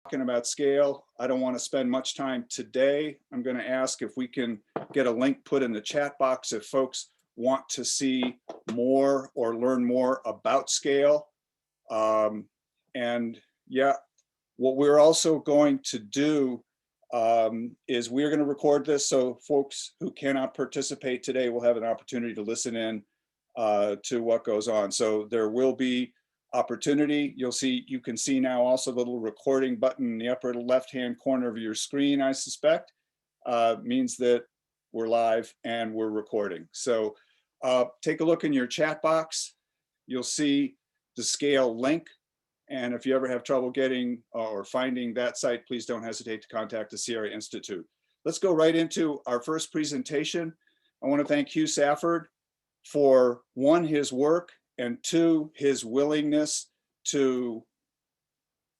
talking about scale. I don't want to spend much time today. I'm going to ask if we can get a link put in the chat box if folks want to see more or learn more about scale. And yeah, what we're also going to do is we're going to record this, so folks who cannot participate today will have an opportunity to listen in to what goes on. So there will be opportunity. You can see now also the little recording button in the upper left-hand corner of your screen, I suspect, means that we're live and we're recording. So take a look in your chat box. You'll see the scale link. And if you ever have trouble getting or finding that site, please don't hesitate to contact the Sierra Institute. Let's go right into our first presentation. I want to thank Hugh Safford for one, his work, and two, his willingness to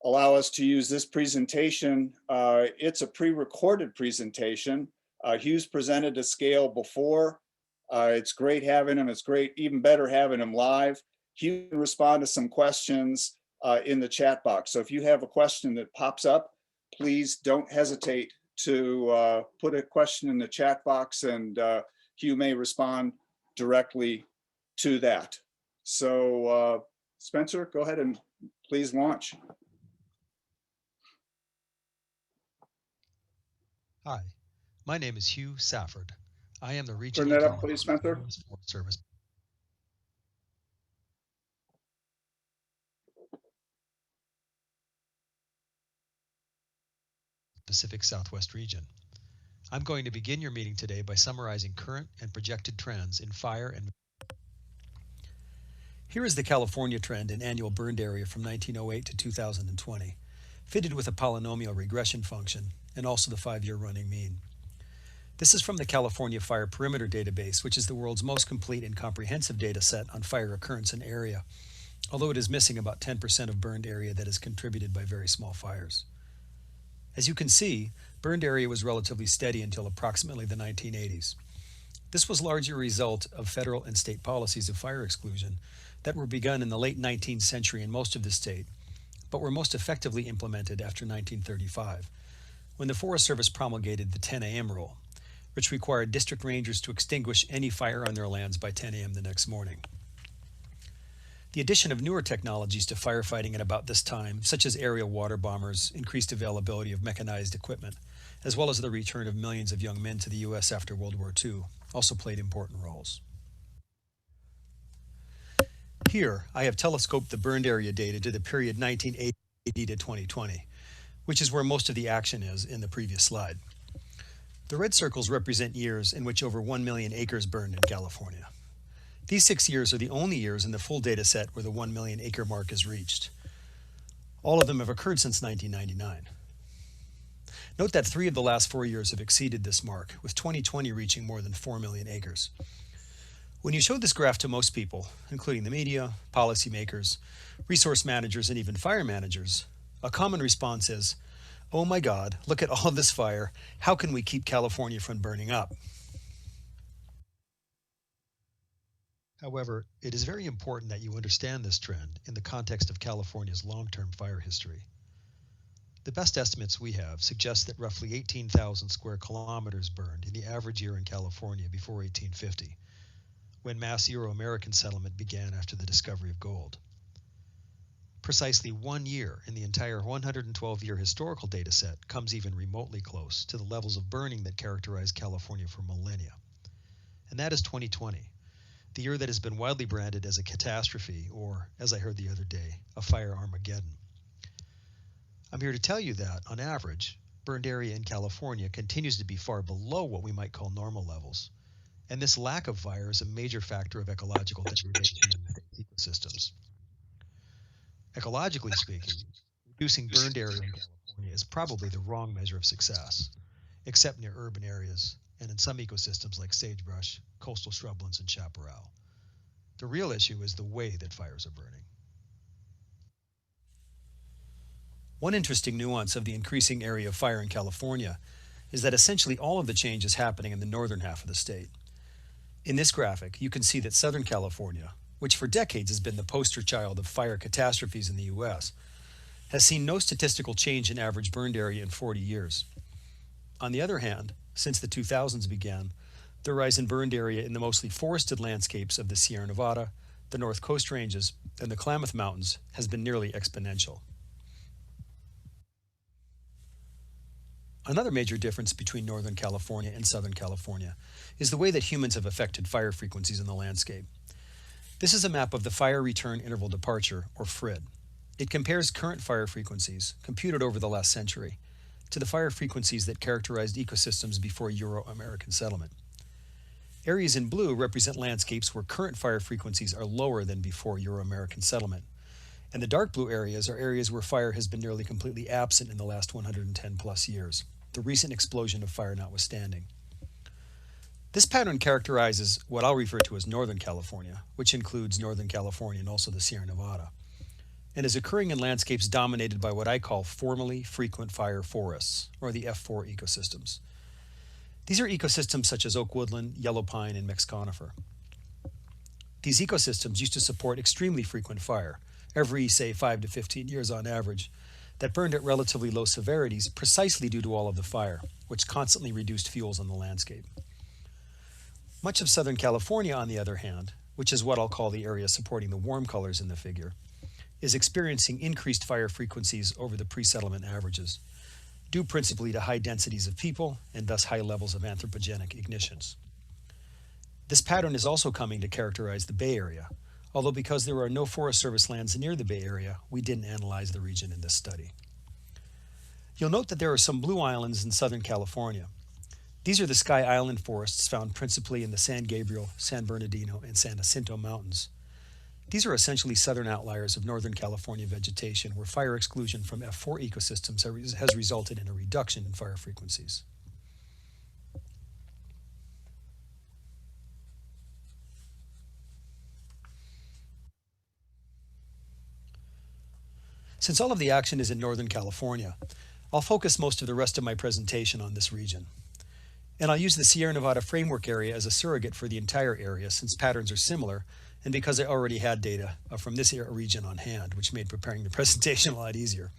allow us to use this presentation. It's a pre-recorded presentation. Hugh's presented to scale before. It's great having him. It's great, even better having him live. Hugh can respond to some questions in the chat box. So if you have a question that pops up, please don't hesitate to put a question in the chat box, and Hugh may respond directly to that. So Spencer, go ahead and please launch. Hi, my name is Hugh Safford. I am the Regional Turn that up, Economist please, Spencer. for the Forest Service Pacific Southwest region. I'm going to begin your meeting today by summarizing current and projected trends in fire and Here is the California trend in annual burned area from 1908 to 2020, fitted with a polynomial regression function and also the 5-year running mean. This is from the California Fire Perimeter Database, which is the world's most complete and comprehensive data set on fire occurrence and area, although it is missing about 10% of burned area that is contributed by very small fires. As you can see, burned area was relatively steady until approximately the 1980s. This was largely a result of federal and state policies of fire exclusion that were begun in the late 19th century in most of the state, but were most effectively implemented after 1935, when the Forest Service promulgated the 10 a.m. rule, which required district rangers to extinguish any fire on their lands by 10 a.m. the next morning. The addition of newer technologies to firefighting at about this time, such as aerial water bombers, increased availability of mechanized equipment, as well as the return of millions of young men to the U.S. after World War II, also played important roles. Here, I have telescoped the burned area data to the period 1980 to 2020, which is where most of the action is in the previous slide. The red circles represent years in which over 1 million acres burned in California. These 6 years are the only years in the full data set where the 1 million acre mark is reached. All of them have occurred since 1999. Note that 3 of the last 4 years have exceeded this mark, with 2020 reaching more than 4 million acres. When you show this graph to most people, including the media, policymakers, resource managers, and even fire managers, a common response is, "Oh my God, look at all of this fire. How can we keep California from burning up?" However, it is very important that you understand this trend in the context of California's long-term fire history. The best estimates we have suggest that roughly 18,000 square kilometers burned in the average year in California before 1850, when mass Euro-American settlement began after the discovery of gold. Precisely 1 year in the entire 112-year historical data set comes even remotely close to the levels of burning that characterized California for millennia. And that is 2020. The year that has been widely branded as a catastrophe, or, as I heard the other day, a fire Armageddon. I'm here to tell you that, on average, burned area in California continues to be far below what we might call normal levels, and this lack of fire is a major factor of ecological degradation in ecosystems. Ecologically speaking, reducing burned area in California is probably the wrong measure of success, except near urban areas and in some ecosystems like sagebrush, coastal shrublands, and chaparral. The real issue is the way that fires are burning. One interesting nuance of the increasing area of fire in California is that essentially all of the change is happening in the northern half of the state. In this graphic, you can see that Southern California, which for decades has been the poster child of fire catastrophes in the U.S., has seen no statistical change in average burned area in 40 years. On the other hand, since the 2000s began, the rise in burned area in the mostly forested landscapes of the Sierra Nevada, the North Coast Ranges, and the Klamath Mountains has been nearly exponential. Another major difference between Northern California and Southern California is the way that humans have affected fire frequencies in the landscape. This is a map of the Fire Return Interval Departure, or FRID. It compares current fire frequencies, computed over the last century, to the fire frequencies that characterized ecosystems before Euro-American settlement. Areas in blue represent landscapes where current fire frequencies are lower than before Euro-American settlement, and the dark blue areas are areas where fire has been nearly completely absent in the last 110 plus years, the recent explosion of fire notwithstanding. This pattern characterizes what I'll refer to as Northern California, which includes Northern California and also the Sierra Nevada, and is occurring in landscapes dominated by what I call formally frequent fire forests, or the F4 ecosystems. These are ecosystems such as oak woodland, yellow pine, and mixed conifer. These ecosystems used to support extremely frequent fire, every, say, 5 to 15 years on average, that burned at relatively low severities precisely due to all of the fire, which constantly reduced fuels on the landscape. Much of Southern California, on the other hand, which is what I'll call the area supporting the warm colors in the figure, is experiencing increased fire frequencies over the pre-settlement averages, due principally to high densities of people and thus high levels of anthropogenic ignitions. This pattern is also coming to characterize the Bay Area, although because there are no Forest Service lands near the Bay Area, we didn't analyze the region in this study. You'll note that there are some blue islands in Southern California. These are the Sky Island forests found principally in the San Gabriel, San Bernardino, and San Jacinto Mountains. These are essentially southern outliers of Northern California vegetation where fire exclusion from F4 ecosystems has resulted in a reduction in fire frequencies. Since all of the action is in Northern California, I'll focus most of the rest of my presentation on this region. And I'll use the Sierra Nevada framework area as a surrogate for the entire area since patterns are similar and because I already had data from this region on hand, which made preparing the presentation a lot easier.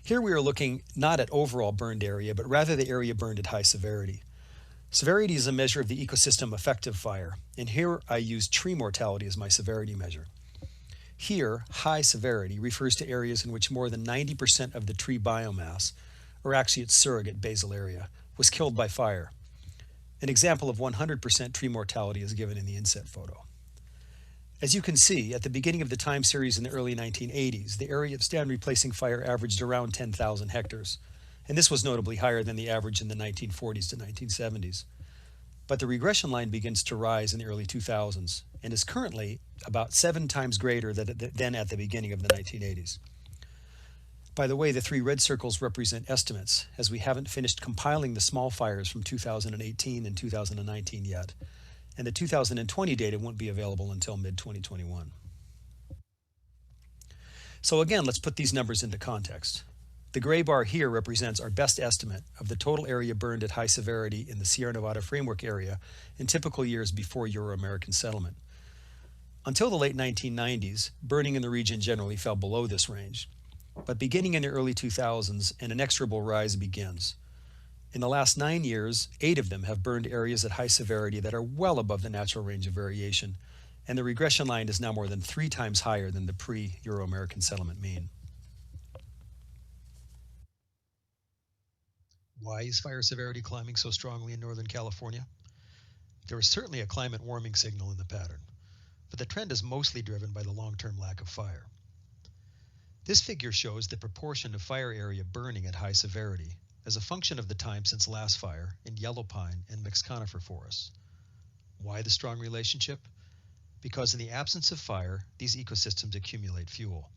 Here we are looking not at overall burned area, but rather the area burned at high severity. Severity is a measure of the ecosystem effective fire, and here I use tree mortality as my severity measure. Here, high severity refers to areas in which more than 90% of the tree biomass, or actually its surrogate basal area, was killed by fire. An example of 100% tree mortality is given in the inset photo. As you can see, at the beginning of the time series in the early 1980s, the area of stand replacing fire averaged around 10,000 hectares, and this was notably higher than the average in the 1940s to 1970s. But the regression line begins to rise in the early 2000s and is currently about 7 times greater than at the beginning of the 1980s. By the way, the 3 red circles represent estimates, as we haven't finished compiling the small fires from 2018 and 2019 yet, and the 2020 data won't be available until mid-2021. So again, let's put these numbers into context. The gray bar here represents our best estimate of the total area burned at high severity in the Sierra Nevada framework area in typical years before Euro-American settlement. Until the late 1990s, burning in the region generally fell below this range. But beginning in the early 2000s, an inexorable rise begins. In the last 9 years, 8 of them have burned areas at high severity that are well above the natural range of variation, and the regression line is now more than 3 times higher than the pre-Euro-American settlement mean. Why is fire severity climbing so strongly in Northern California? There is certainly a climate warming signal in the pattern, but the trend is mostly driven by the long-term lack of fire. This figure shows the proportion of fire area burning at high severity as a function of the time since last fire in yellow pine and mixed conifer forests. Why the strong relationship? Because in the absence of fire, these ecosystems accumulate fuel.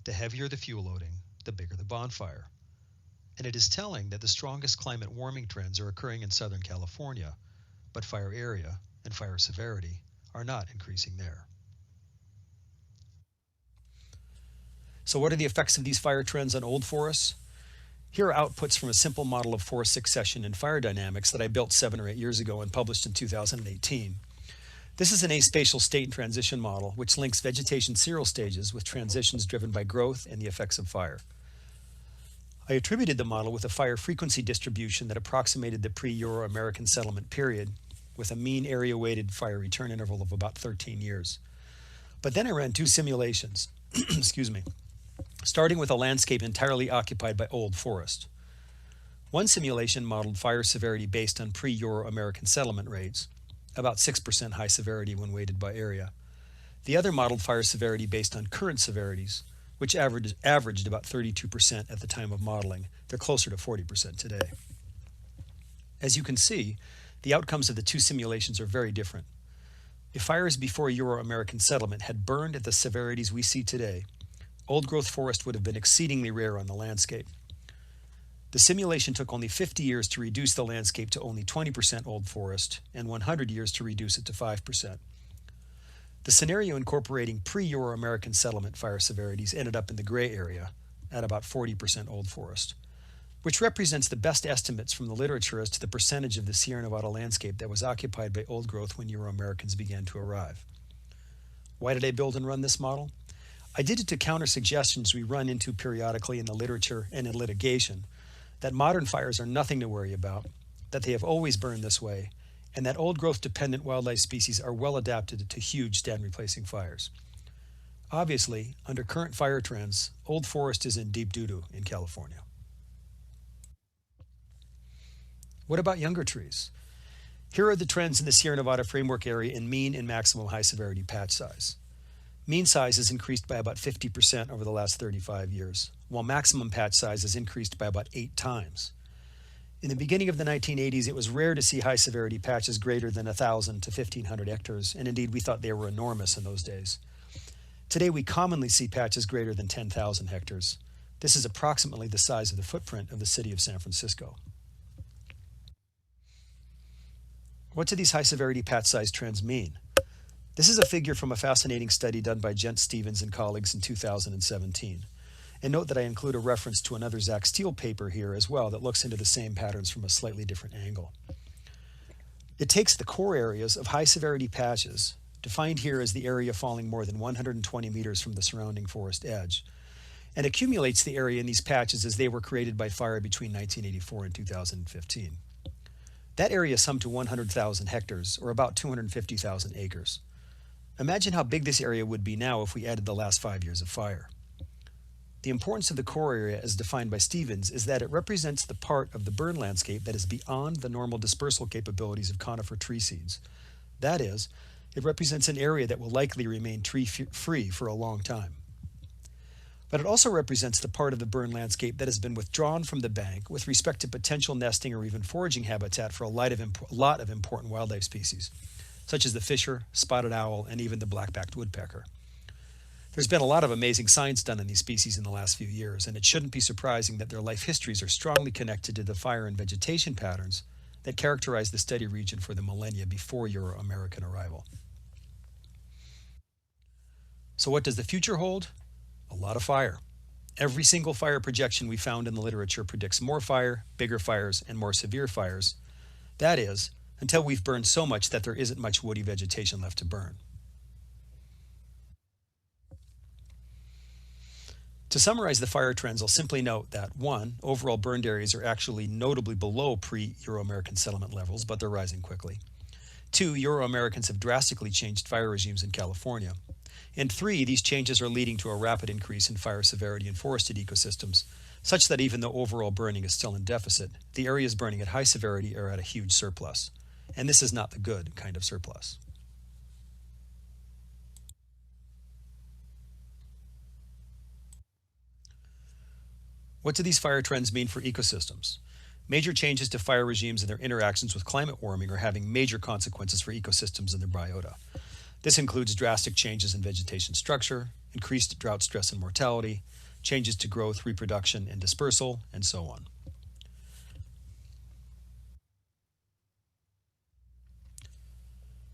The heavier the fuel loading, the bigger the bonfire. And it is telling that the strongest climate warming trends are occurring in Southern California, but fire area and fire severity are not increasing there. So what are the effects of these fire trends on old forests? Here are outputs from a simple model of forest succession and fire dynamics that I built 7 or 8 years ago and published in 2018. This is an aspatial state transition model which links vegetation serial stages with transitions driven by growth and the effects of fire. I attributed the model with a fire frequency distribution that approximated the pre-Euro-American settlement period with a mean area-weighted fire return interval of about 13 years. But then I ran two simulations, excuse me, starting with a landscape entirely occupied by old forest. One simulation modeled fire severity based on pre-Euro-American settlement rates, about 6% high severity when weighted by area. The other modeled fire severity based on current severities, which averaged about 32% at the time of modeling. They're closer to 40% today. As you can see, the outcomes of the two simulations are very different. If fires before Euro-American settlement had burned at the severities we see today, old-growth forest would have been exceedingly rare on the landscape. The simulation took only 50 years to reduce the landscape to only 20% old forest and 100 years to reduce it to 5%. The scenario incorporating pre-Euro-American settlement fire severities ended up in the gray area at about 40% old forest, which represents the best estimates from the literature as to the percentage of the Sierra Nevada landscape that was occupied by old growth when Euro-Americans began to arrive. Why did I build and run this model? I did it to counter suggestions we run into periodically in the literature and in litigation that modern fires are nothing to worry about, that they have always burned this way, and that old growth dependent wildlife species are well adapted to huge stand replacing fires. Obviously, under current fire trends, old forest is in deep doo-doo in California. What about younger trees? Here are the trends in the Sierra Nevada framework area in mean and maximum high severity patch size. Mean size has increased by about 50% over the last 35 years, while maximum patch size has increased by about 8 times. In the beginning of the 1980s, it was rare to see high severity patches greater than 1,000 to 1,500 hectares, and indeed we thought they were enormous in those days. Today we commonly see patches greater than 10,000 hectares. This is approximately the size of the footprint of the city of San Francisco. What do these high severity patch size trends mean? This is a figure from a fascinating study done by Gent Stevens and colleagues in 2017. And note that I include a reference to another Zach Steele paper here as well that looks into the same patterns from a slightly different angle. It takes the core areas of high severity patches, defined here as the area falling more than 120 meters from the surrounding forest edge, and accumulates the area in these patches as they were created by fire between 1984 and 2015. That area summed to 100,000 hectares, or about 250,000 acres. Imagine how big this area would be now if we added the last 5 years of fire. The importance of the core area as defined by Stevens is that it represents the part of the burn landscape that is beyond the normal dispersal capabilities of conifer tree seeds. That is, it represents an area that will likely remain tree-free for a long time. But it also represents the part of the burn landscape that has been withdrawn from the bank with respect to potential nesting or even foraging habitat for a lot of important wildlife species, such as the fisher, spotted owl, and even the black-backed woodpecker. There's been a lot of amazing science done on these species in the last few years, and it shouldn't be surprising that their life histories are strongly connected to the fire and vegetation patterns that characterized the study region for the millennia before Euro-American arrival. So what does the future hold? A lot of fire. Every single fire projection we found in the literature predicts more fire, bigger fires, and more severe fires. That is, until we've burned so much that there isn't much woody vegetation left to burn. To summarize the fire trends, I'll simply note that 1. Overall burned areas are actually notably below pre-Euro-American settlement levels, but they're rising quickly. 2. Euro-Americans have drastically changed fire regimes in California. And 3. These changes are leading to a rapid increase in fire severity in forested ecosystems, such that even though overall burning is still in deficit, the areas burning at high severity are at a huge surplus. And this is not the good kind of surplus. What do these fire trends mean for ecosystems? Major changes to fire regimes and their interactions with climate warming are having major consequences for ecosystems and their biota. This includes drastic changes in vegetation structure, increased drought stress and mortality, changes to growth, reproduction, and dispersal, and so on.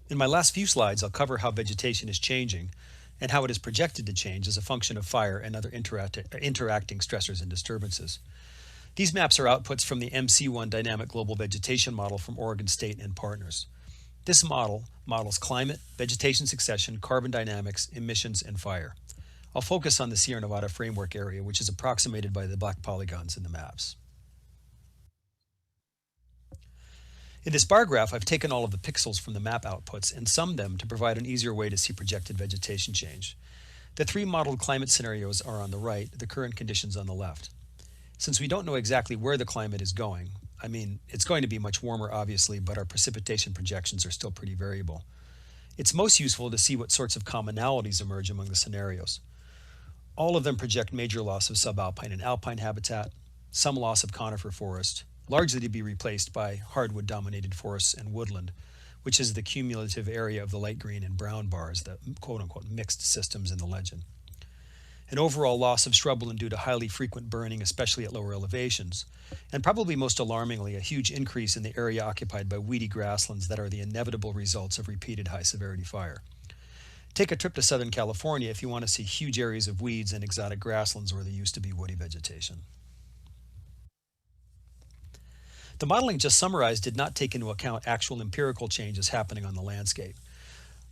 In my last few slides, I'll cover how vegetation is changing and how it is projected to change as a function of fire and other interacting stressors and disturbances. These maps are outputs from the MC1 Dynamic Global Vegetation Model from Oregon State and partners. This model models climate, vegetation succession, carbon dynamics, emissions, and fire. I'll focus on the Sierra Nevada framework area, which is approximated by the black polygons in the maps. In this bar graph, I've taken all of the pixels from the map outputs and summed them to provide an easier way to see projected vegetation change. The three modeled climate scenarios are on the right, the current conditions on the left. Since we don't know exactly where the climate is going, it's going to be much warmer, obviously, but our precipitation projections are still pretty variable. It's most useful to see what sorts of commonalities emerge among the scenarios. All of them project major loss of subalpine and alpine habitat, some loss of conifer forest, largely to be replaced by hardwood-dominated forests and woodland, which is the cumulative area of the light green and brown bars, the quote-unquote mixed systems in the legend. An overall loss of shrubland due to highly frequent burning, especially at lower elevations, and probably most alarmingly, a huge increase in the area occupied by weedy grasslands that are the inevitable results of repeated high-severity fire. Take a trip to Southern California if you want to see huge areas of weeds and exotic grasslands where there used to be woody vegetation. The modeling just summarized did not take into account actual empirical changes happening on the landscape.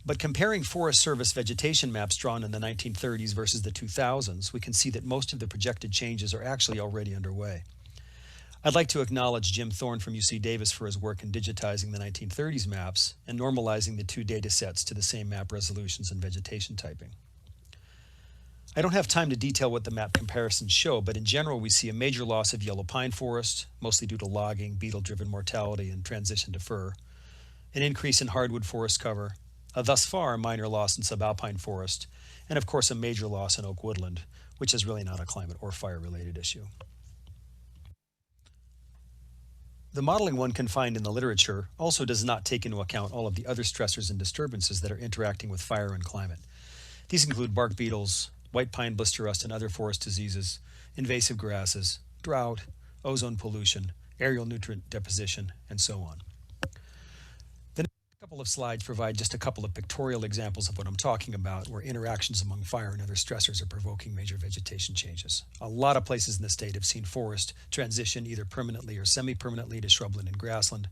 But comparing Forest Service vegetation maps drawn in the 1930s versus the 2000s, we can see that most of the projected changes are actually already underway. I'd like to acknowledge Jim Thorne from UC Davis for his work in digitizing the 1930s maps and normalizing the two data sets to the same map resolutions and vegetation typing. I don't have time to detail what the map comparisons show, but in general we see a major loss of yellow pine forest, mostly due to logging, beetle-driven mortality, and transition to fir, an increase in hardwood forest cover, a thus far minor loss in subalpine forest, and of course a major loss in oak woodland, which is really not a climate or fire-related issue. The modeling one can find in the literature also does not take into account all of the other stressors and disturbances that are interacting with fire and climate. These include bark beetles, white pine blister rust and other forest diseases, invasive grasses, drought, ozone pollution, aerial nutrient deposition, and so on. The next couple of slides provide just a couple of pictorial examples of what I'm talking about, where interactions among fire and other stressors are provoking major vegetation changes. A lot of places in the state have seen forest transition either permanently or semi-permanently to shrubland and grassland.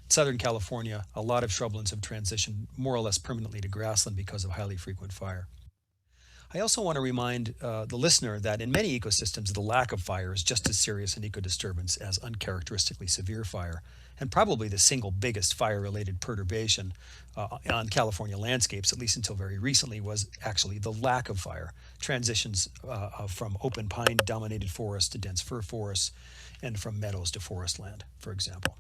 In Southern California, a lot of shrublands have transitioned more or less permanently to grassland because of highly frequent fire. I also want to remind the listener that in many ecosystems, the lack of fire is just as serious an eco-disturbance as uncharacteristically severe fire, and probably the single biggest fire-related perturbation on California landscapes, at least until very recently, was actually the lack of fire. Transitions from open pine-dominated forests to dense fir forests, and from meadows to forest land, for example.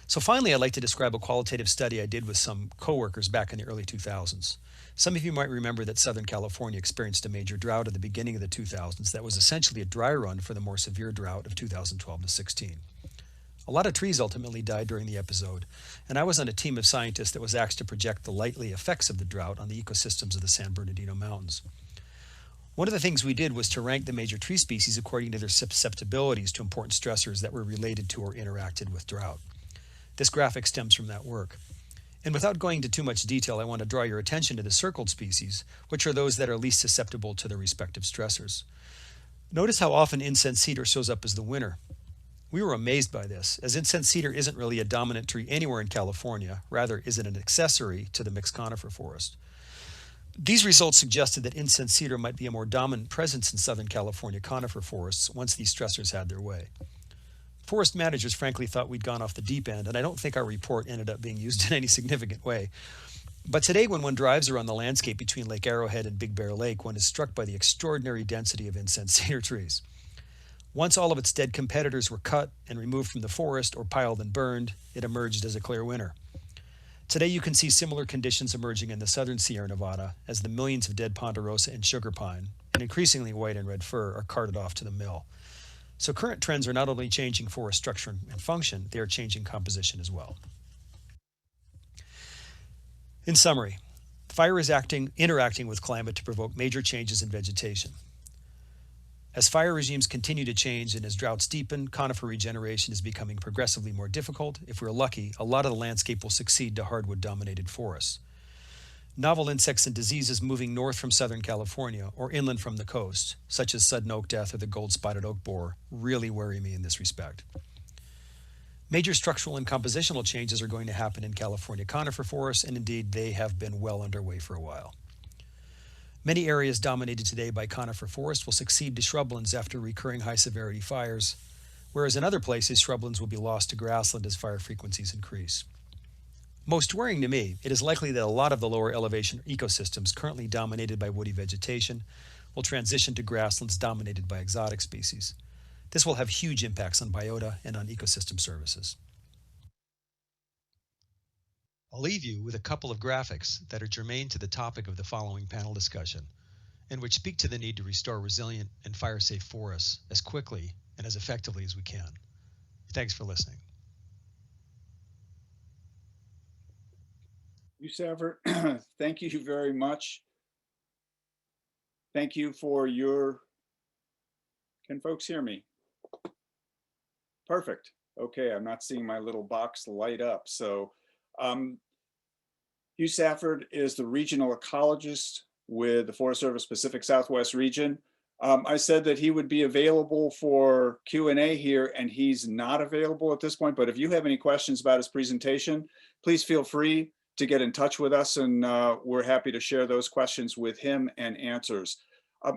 So finally, I'd like to describe a qualitative study I did with some coworkers back in the early 2000s. Some of you might remember that Southern California experienced a major drought at the beginning of the 2000s that was essentially a dry run for the more severe drought of 2012 to 16. A lot of trees ultimately died during the episode, and I was on a team of scientists that was asked to project the likely effects of the drought on the ecosystems of the San Bernardino Mountains. One of the things we did was to rank the major tree species according to their susceptibilities to important stressors that were related to or interacted with drought. This graphic stems from that work. And without going into too much detail, I want to draw your attention to the circled species, which are those that are least susceptible to the respective stressors. Notice how often incense cedar shows up as the winner. We were amazed by this, as incense cedar isn't really a dominant tree anywhere in California, rather is it an accessory to the mixed conifer forest. These results suggested that incense cedar might be a more dominant presence in Southern California conifer forests once these stressors had their way. Forest managers frankly thought we'd gone off the deep end, and I don't think our report ended up being used in any significant way. But today, when one drives around the landscape between Lake Arrowhead and Big Bear Lake, one is struck by the extraordinary density of incense cedar trees. Once all of its dead competitors were cut and removed from the forest or piled and burned, it emerged as a clear winner. Today, you can see similar conditions emerging in the southern Sierra Nevada as the millions of dead ponderosa and sugar pine, and increasingly white and red fir, are carted off to the mill. So current trends are not only changing forest structure and function, they are changing composition as well. In summary, fire is interacting with climate to provoke major changes in vegetation. As fire regimes continue to change and as droughts deepen, conifer regeneration is becoming progressively more difficult. If we're lucky, a lot of the landscape will succeed to hardwood-dominated forests. Novel insects and diseases moving north from Southern California or inland from the coast, such as sudden oak death or the gold-spotted oak borer, really worry me in this respect. Major structural and compositional changes are going to happen in California conifer forests, and indeed they have been well underway for a while. Many areas dominated today by conifer forest will succeed to shrublands after recurring high severity fires, whereas in other places shrublands will be lost to grassland as fire frequencies increase. Most worrying to me, it is likely that a lot of the lower elevation ecosystems currently dominated by woody vegetation will transition to grasslands dominated by exotic species. This will have huge impacts on biota and on ecosystem services. I'll leave you with a couple of graphics that are germane to the topic of the following panel discussion, and which speak to the need to restore resilient and fire-safe forests as quickly and as effectively as we can. Thanks for listening. Safford, thank you very much. Thank you for your, can folks hear me? Perfect. Okay, I'm not seeing my little box light up. So Hugh Safford is the regional ecologist with the Forest Service Pacific Southwest region. I said that he would be available for Q&A here, and he's not available at this point, but if you have any questions about his presentation, please feel free to get in touch with us, and we're happy to share those questions with him and answers.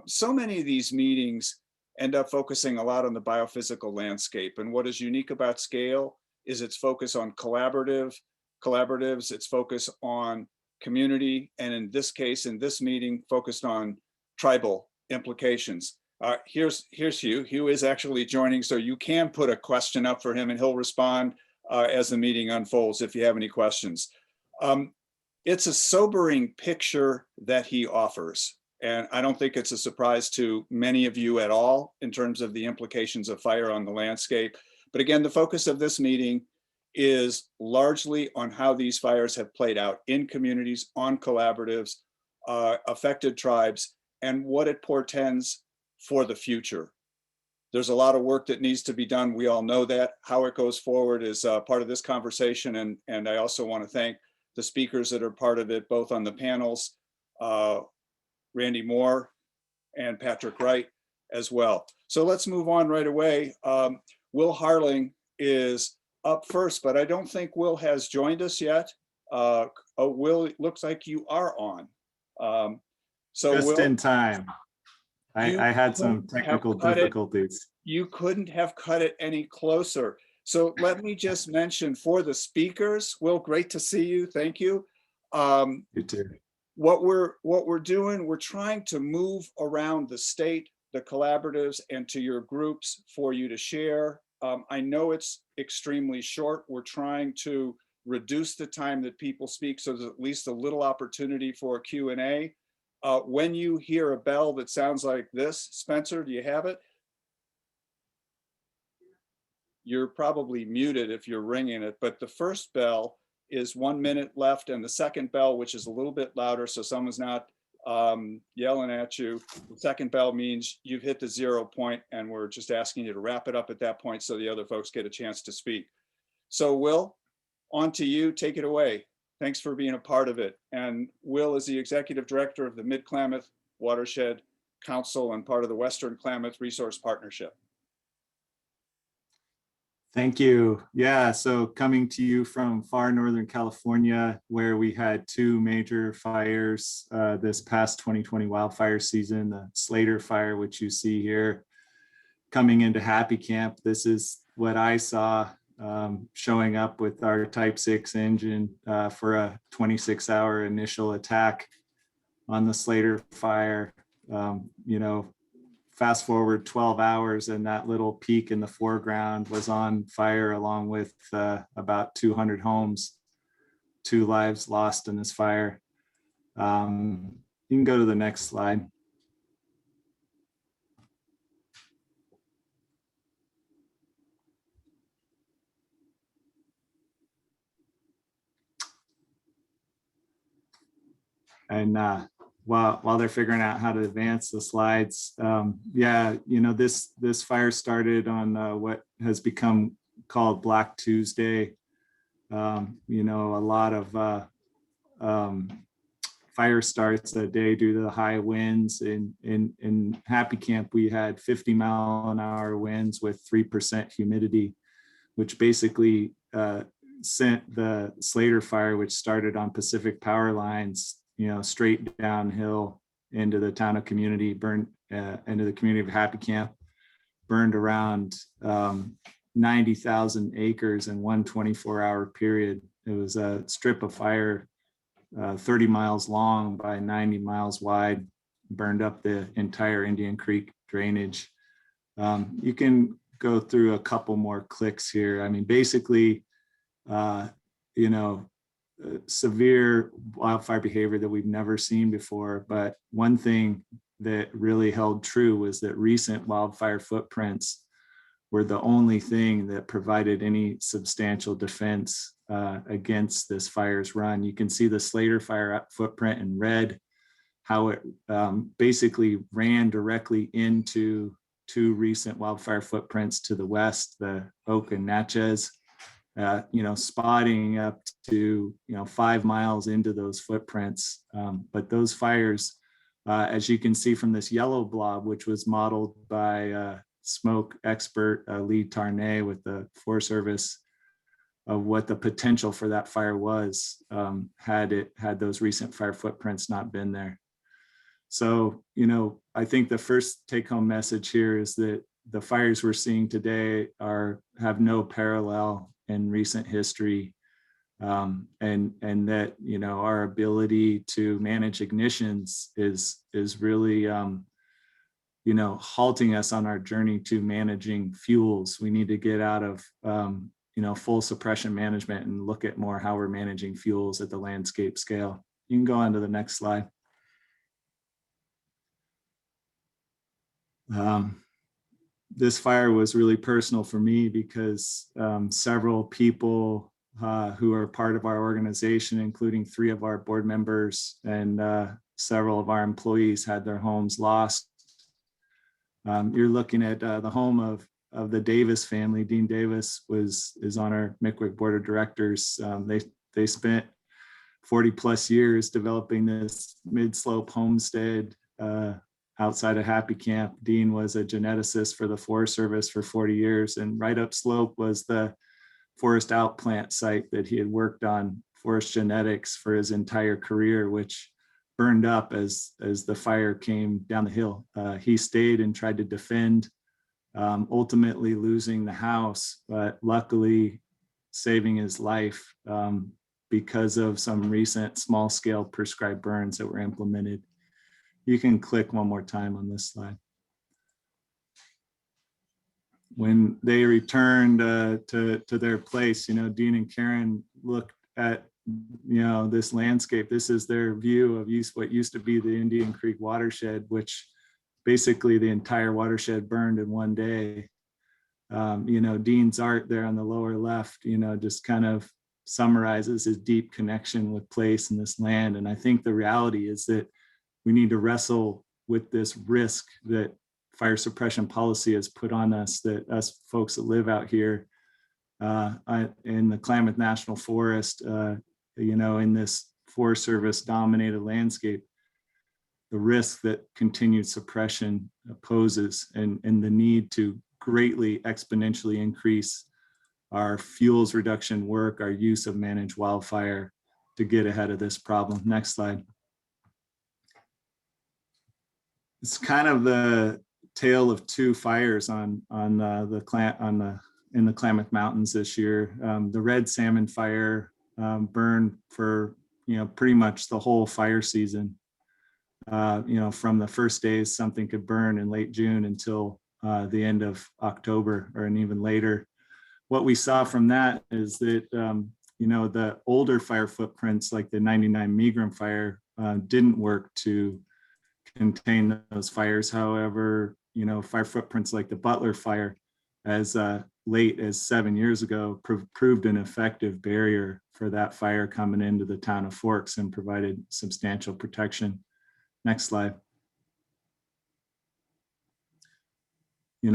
So many of these meetings end up focusing a lot on the biophysical landscape, and what is unique about Scale is its focus on collaboratives, its focus on community, and in this case, in this meeting, focused on tribal implications. Here's Hugh. Hugh is actually joining, so you can put a question up for him and he'll respond as the meeting unfolds if you have any questions. It's a sobering picture that he offers, and I don't think it's a surprise to many of you at all in terms of the implications of fire on the landscape. But again, the focus of this meeting is largely on how these fires have played out in communities, on collaboratives, affected tribes, and what it portends for the future. There's a lot of work that needs to be done. We all know that. How it goes forward is part of this conversation, and I also want to thank the speakers that are part of it, both on the panels, Randy Moore and Patrick Wright as well. So let's move on right away. Will Harling is up first, but I don't think Will has joined us yet. Will, it looks like you are on. So just Will, in time. I had some technical difficulties. You couldn't have cut it any closer. So let me just mention for the speakers, Will, great to see you. Thank you. You too. What we're doing, we're trying to move around the state, the collaboratives, and to your groups for you to share. I know it's extremely short. We're trying to reduce the time that people speak so there's at least a little opportunity for a Q&A. When you hear a bell that sounds like this, Spencer, do you have it? You're probably muted if you're ringing it, but the first bell is 1 minute left, and the second bell, which is a little bit louder so someone's not yelling at you, the second bell means you've hit the 0 point, and we're just asking you to wrap it up at that point so the other folks get a chance to speak. So Will, on to you, take it away. Thanks for being a part of it. And Will is the executive director of the Mid-Klamath Watershed Council and part of the Western Klamath Resource Partnership. Thank you. Yeah, so coming to you from far northern California, where we had two major fires this past 2020 wildfire season, the Slater fire, which you see here, coming into Happy Camp. This is what I saw showing up with our Type 6 engine for a 26-hour initial attack on the Slater fire. You know, fast forward 12 hours and that little peak in the foreground was on fire along with about 200 homes, 2 lives lost in this fire. You can go to the next slide. And while they're figuring out how to advance the slides, yeah, you know, this fire started on what has become called Black Tuesday. You know, a lot of fire starts a day due to the high winds. In Happy Camp, we had 50-mile-an-hour winds with 3% humidity. which basically sent the Slater fire, which started on Pacific Power Lines, straight downhill into the town of Community, burned into the community of Happy Camp, burned around 90,000 acres in one 24-hour period. It was a strip of fire 30 miles long by 90 miles wide, burned up the entire Indian Creek drainage. You can go through a couple more clicks here. I mean, basically, severe wildfire behavior that we've never seen before. But one thing that really held true was that recent wildfire footprints were the only thing that provided any substantial defense against this fire's run. You can see the Slater fire footprint in red, how it basically ran directly into two recent wildfire footprints to the west, the Oak and Natchez, spotting up to 5 miles into those footprints. But those fires, as you can see from this yellow blob, which was modeled by smoke expert Lee Tarnay with the Forest Service, of what the potential for that fire was had those recent fire footprints not been there. So, I think the first take-home message here is that the fires we're seeing today have no parallel in recent history, and that our ability to manage ignitions is really halting us on our journey to managing fuels. We need to get out of full suppression management and look at more how we're managing fuels at the landscape scale. You can go on to the next slide. This fire was really personal for me because several people who are part of our organization, including 3 of our board members and several of our employees, had their homes lost. You're looking at the home of the Davis family. Dean Davis is on our MCWIC board of directors. They spent 40 plus years developing this mid-slope homestead outside of Happy Camp. Dean was a geneticist for the Forest Service for 40 years, and right up slope was the forest outplant site that he had worked on, forest genetics, for his entire career, which burned up as the fire came down the hill. He stayed and tried to defend, ultimately losing the house, but luckily saving his life because of some recent small-scale prescribed burns that were implemented. You can click one more time on this slide. When they returned to their place, Dean and Karen looked at this landscape. This is their view of what used to be the Indian Creek watershed, which basically the entire watershed burned in one day. Dean's art there on the lower left, just kind of summarizes his deep connection with place and this land. And I think the reality is that we need to wrestle with this risk that fire suppression policy has put on us, that us folks that live out here in the Klamath National Forest, in this Forest Service dominated landscape, the risk that continued suppression poses, and the need to greatly exponentially increase our fuels reduction work, our use of managed wildfire to get ahead of this problem. Next slide. It's kind of the tale of 2 fires in the Klamath Mountains this year. The red salmon fire burned for pretty much the whole fire season. From the first days something could burn in late June until the end of October, or even later. What we saw from that is that the older fire footprints, like the 99 Megram fire, didn't work to contain those fires. However, fire footprints like the Butler fire, as late as 7 years ago, proved an effective barrier for that fire coming into the town of Forks and provided substantial protection. Next slide.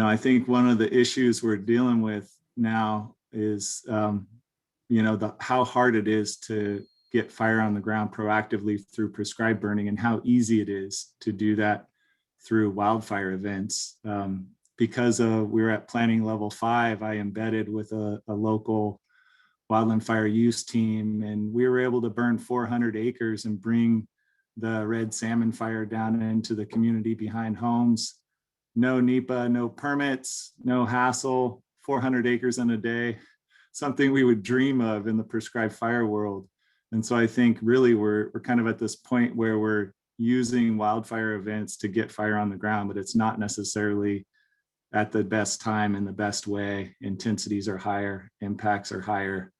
I think one of the issues we're dealing with now is, how hard it is to get fire on the ground proactively through prescribed burning, and how easy it is to do that through wildfire events. because we were at planning level 5, I embedded with a local wildland fire use team, and we were able to burn 400 acres and bring the red salmon fire down into the community behind homes. No NEPA, no permits, no hassle, 400 acres in a day, something we would dream of in the prescribed fire world. And so I think really we're kind of at this point where we're using wildfire events to get fire on the ground, but it's not necessarily at the best time in the best way. Intensities are higher, impacts are higher.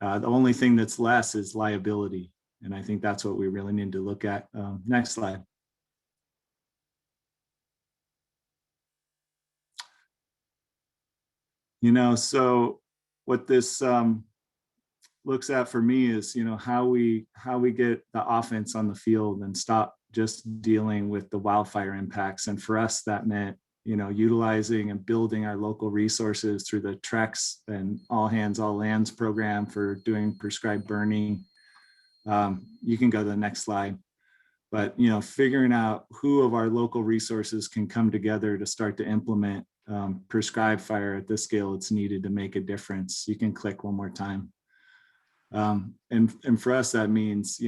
The only thing that's less is liability. And I think that's what we really need to look at. Next slide. So what this looks at for me is, how we get the offense on the field and stop just dealing with the wildfire impacts. And for us, that meant, utilizing and building our local resources through the TREX and All Hands All Lands program for doing prescribed burning. You can go to the next slide. But, figuring out who of our local resources can come together to start to implement prescribed fire at this scale it's needed to make a difference. You can click one more time. And for us, that means,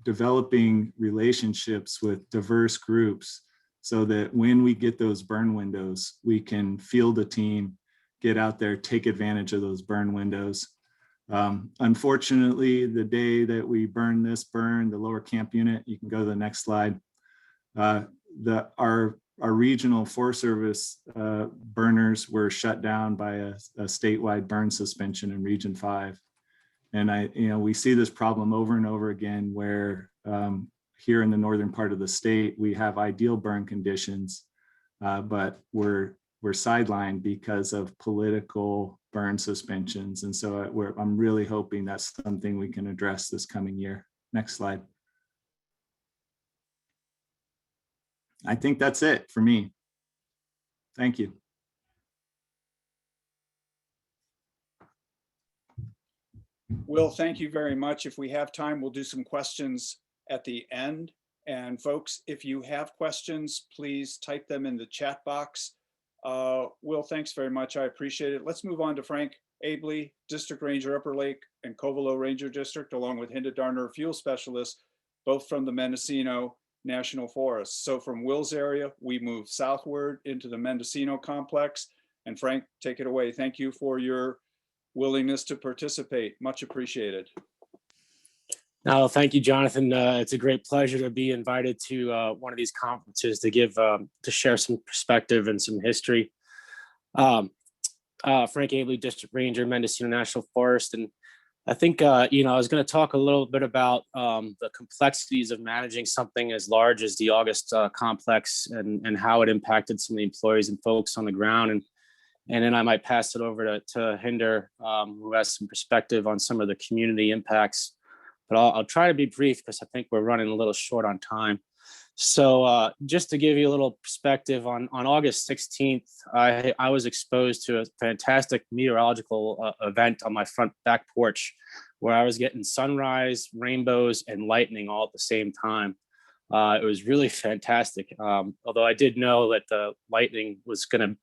developing relationships with diverse groups so that when we get those burn windows, we can field a team, get out there, take advantage of those burn windows. Unfortunately, the day that we burn the lower camp unit, you can go to the next slide. Our regional Forest Service burners were shut down by a statewide burn suspension in Region 5. And we see this problem over and over again where here in the northern part of the state, we have ideal burn conditions, but we're sidelined because of political burn suspensions. And so I'm really hoping that's something we can address this coming year. Next slide. I think that's it for me. Thank you. Will, thank you very much. If we have time, we'll do some questions at the end. And folks, if you have questions, please type them in the chat box. Will, thanks very much. I appreciate it. Let's move on to Frank Abley, District Ranger Upper Lake and Covelo Ranger District, along with Hinda Darner, Fuel Specialist, both from the Mendocino National Forest. So from Will's area, we move southward into the Mendocino complex. And Frank, take it away. Thank you for your willingness to participate. Much appreciated. No, thank you, Jonathan. It's a great pleasure to be invited to one of these conferences to share some perspective and some history. Frank Abley, District Ranger, Mendocino National Forest. And I think, I was going to talk a little bit about the complexities of managing something as large as the August complex and how it impacted some of the employees and folks on the ground. And then I might pass it over to Hinder, who has some perspective on some of the community impacts. But I'll try to be brief because I think we're running a little short on time. So just to give you a little perspective, on August 16th, I was exposed to a fantastic meteorological event on my front back porch where I was getting sunrise, rainbows, and lightning all at the same time. It was really fantastic. Although I did know that the lightning was going to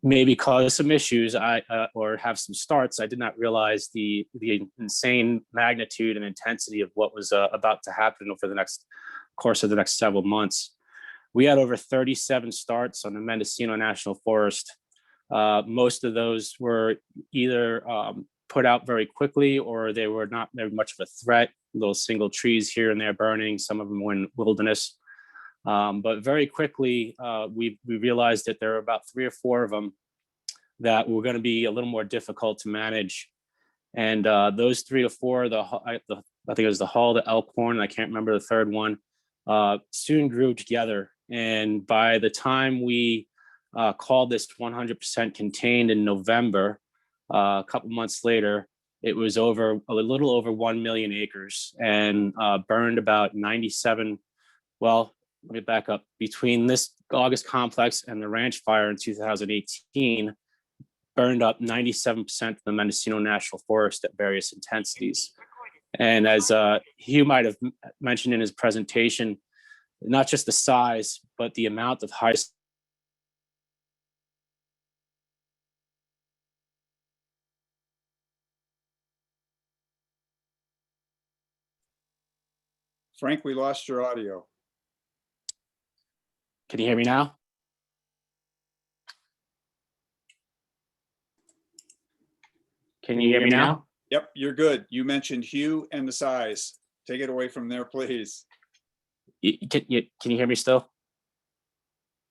maybe cause some issues or have some starts. I did not realize the insane magnitude and intensity of what was about to happen over the course of the next several months. We had over 37 starts on the Mendocino National Forest. Most of those were either put out very quickly or they were not very much of a threat. Little single trees here and there burning, some of them were in wilderness. But very quickly, we realized that there were about 3 or 4 of them that were going to be a little more difficult to manage. And those 3 to 4, I think it was the Hall, the Elkhorn, and I can't remember the third one, soon grew together. And by the time we called this 100% contained in November, a couple months later, it was a little over 1 million acres and burned about 97, well, let me back up. Between this August complex and the ranch fire in 2018, burned up 97% of the Mendocino National Forest at various intensities. And as Hugh might have mentioned in his presentation, not just the size, but the amount of high Frank, we lost your audio. Can you hear me now? Can you hear me now? Yep, you're good. You mentioned hue and the size. Take it away from there, please. Can you hear me still?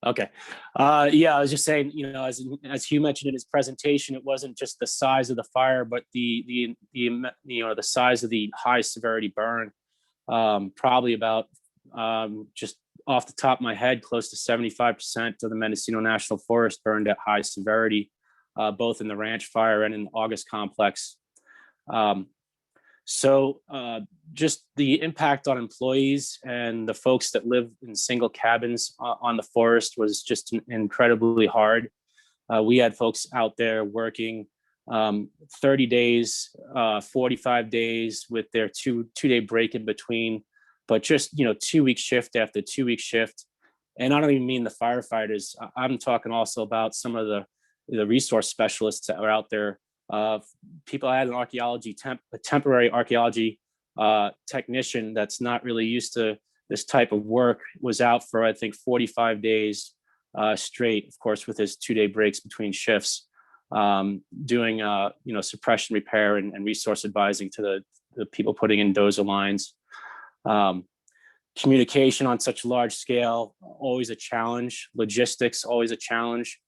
Okay. Yeah, I was just saying, as Hugh mentioned in his presentation, it wasn't just the size of the fire, but the size of the high severity burn. Probably about, just off the top of my head, close to 75% of the Mendocino National Forest burned at high severity, both in the ranch fire and in the August complex. So just the impact on employees and the folks that live in single cabins on the forest was just incredibly hard. We had folks out there working 30 days, 45 days with their two-day break in between, but just, 2-week shift after 2-week shift. And I don't even mean the firefighters. I'm talking also about some of the resource specialists that are out there. People. I had a temporary archaeology technician that's not really used to this type of work, was out for, I think, 45 days straight, of course, with his 2-day breaks between shifts, doing suppression repair and resource advising to the people putting in dozer lines. Communication on such large scale, always a challenge. Logistics, always a challenge.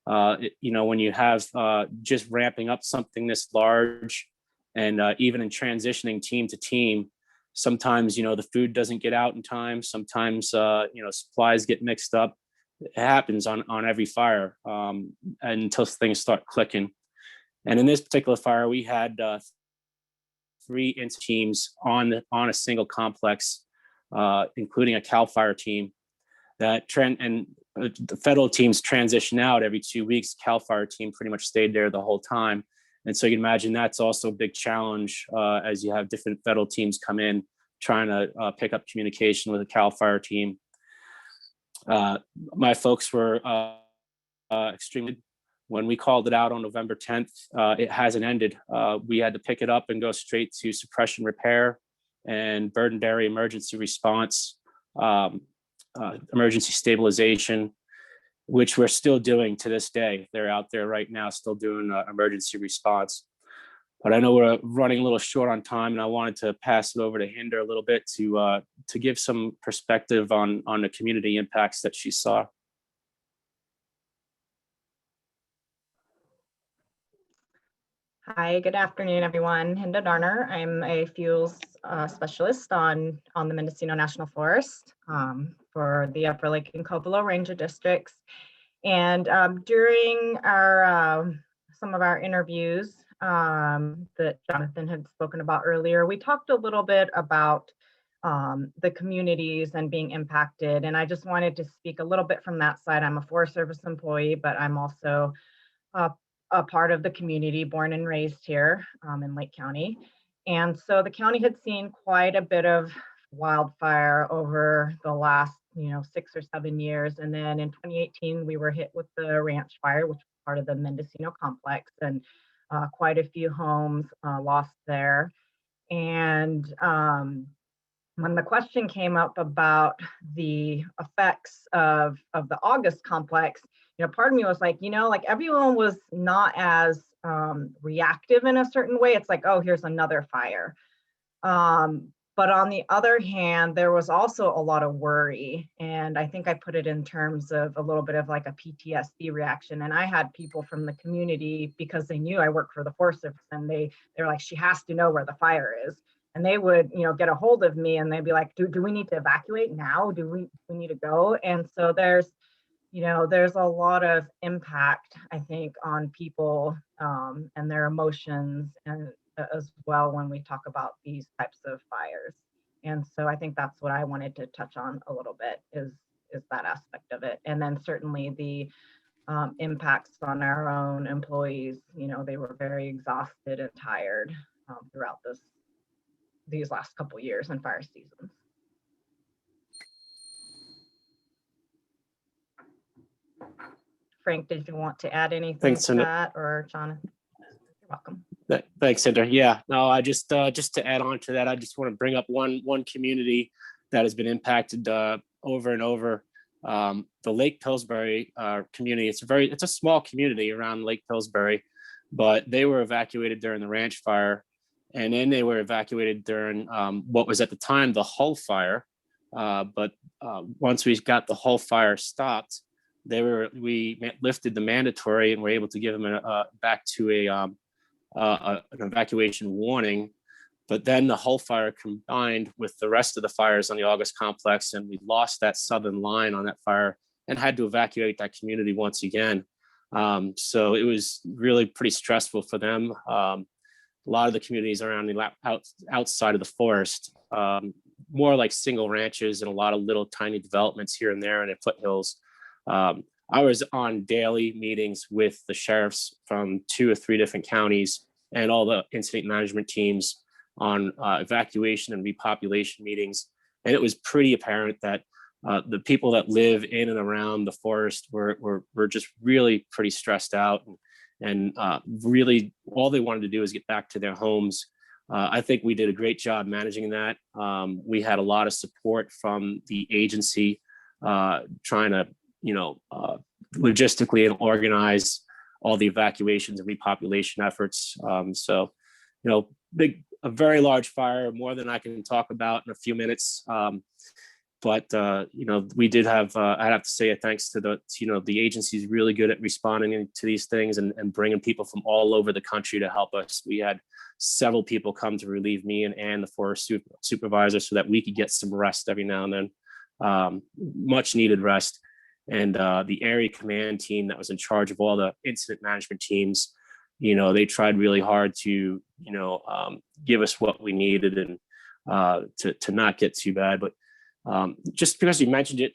When you have just ramping up something this large, and even in transitioning team to team, sometimes, the food doesn't get out in time. Sometimes, supplies get mixed up. It happens on every fire until things start clicking. And in this particular fire, we had 3 teams on a single complex, including a CAL FIRE team. The federal teams transition out every 2 weeks. CAL FIRE team pretty much stayed there the whole time. And so you can imagine that's also a big challenge as you have different federal teams come in, trying to pick up communication with a CAL FIRE team. My folks were extremely, when we called it out on November 10th, it hasn't ended. We had to pick it up and go straight to suppression repair and burdened area emergency response, emergency stabilization, which we're still doing to this day. They're out there right now still doing emergency response. But I know we're running a little short on time, and I wanted to pass it over to Hinder a little bit to give some perspective on the community impacts that she saw. Hi, good afternoon, everyone. Hinda Darner. I'm a fuels specialist on the Mendocino National Forest for the Upper Lake and Covelo Ranger districts. And during some of our interviews that Jonathan had spoken about earlier, we talked a little bit about the communities and being impacted. And I just wanted to speak a little bit from that side. I'm a Forest Service employee, but I'm also a part of the community, born and raised here in Lake County. And so the county had seen quite a bit of wildfire over the last 6 or 7 years. And then in 2018, we were hit with the ranch fire, which was part of the Mendocino complex, and quite a few homes lost there. And when the question came up about the effects of the August complex, part of me was like, everyone was not as reactive in a certain way. It's like, oh, here's another fire. But on the other hand, there was also a lot of worry. And I think I put it in terms of a little bit of like a PTSD reaction. And I had people from the community, because they knew I worked for the Forest Service, and they're like, she has to know where the fire is. And they would, get a hold of me, and they'd be like, do we need to evacuate now? Do we need to go? And so there's a lot of impact, I think, on people and their emotions, and as well when we talk about these types of fires. And so I think that's what I wanted to touch on a little bit, is that aspect of it. And then certainly the impacts on our own employees. They were very exhausted and tired throughout these last couple of years in fire seasons. Frank, did you want to add anything to that, or Jonathan? You're welcome. Thanks, Cinder. Yeah, no, I just to add on to that, I just want to bring up one community that has been impacted over and over. The Lake Pillsbury community, it's a small community around Lake Pillsbury, but they were evacuated during the ranch fire. And then they were evacuated during what was at the time the Hull fire. But once we got the Hull fire stopped, we lifted the mandatory and were able to give them back to an evacuation warning. But then the Hull fire combined with the rest of the fires on the August complex, and we lost that southern line on that fire and had to evacuate that community once again. So it was really pretty stressful for them. A lot of the communities around the outside of the forest, more like single ranches and a lot of little tiny developments here and there in the foothills. I was on daily meetings with the sheriffs from 2 or 3 different counties and all the incident management teams on evacuation and repopulation meetings. And it was pretty apparent that the people that live in and around the forest were just really pretty stressed out. And really all they wanted to do is get back to their homes. I think we did a great job managing that. We had a lot of support from the agency trying to, logistically and organize all the evacuations and repopulation efforts. A very large fire, more than I can talk about in a few minutes. But we did have, I have to say a thanks to the agency is really good at responding to these things and bringing people from all over the country to help us. We had several people come to relieve me and the forest supervisor so that we could get some rest every now and then, much needed rest. And the area command team that was in charge of all the incident management teams, they tried really hard to, give us what we needed and to not get too bad. But just because you mentioned it,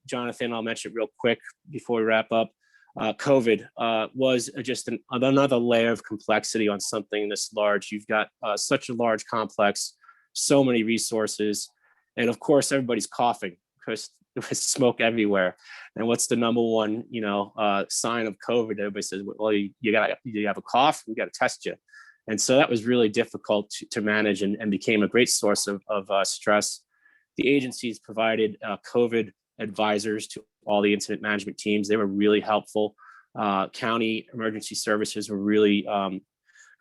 Jonathan, I'll mention it real quick before we wrap up. COVID was just another layer of complexity on something this large. You've got such a large complex, so many resources, and of course everybody's coughing because there's smoke everywhere. And what's the number one, sign of COVID? Everybody says, well, you have a cough, we got to test you. And so that was really difficult to manage and became a great source of stress. The agencies provided COVID advisors to all the incident management teams. They were really helpful. County emergency services were really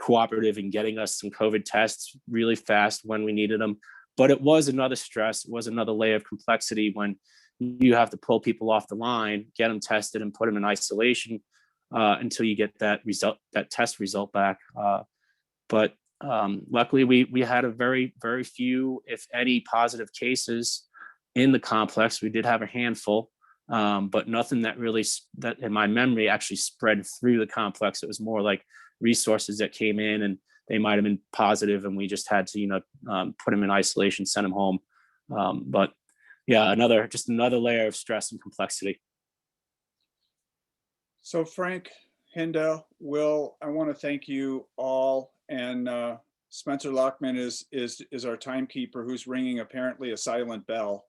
cooperative in getting us some COVID tests really fast when we needed them. But it was another stress. It was another layer of complexity when you have to pull people off the line, get them tested and put them in isolation until you get that test result back. But luckily we had a very, very few, if any, positive cases in the complex. We did have a handful, but nothing that in my memory actually spread through the complex. It was more like resources that came in and they might've been positive and we just had to, put them in isolation, send them home. But yeah, another layer of stress and complexity. So Frank, Hinda, Will, I want to thank you all. And Spencer Lockman is our timekeeper who's ringing apparently a silent bell.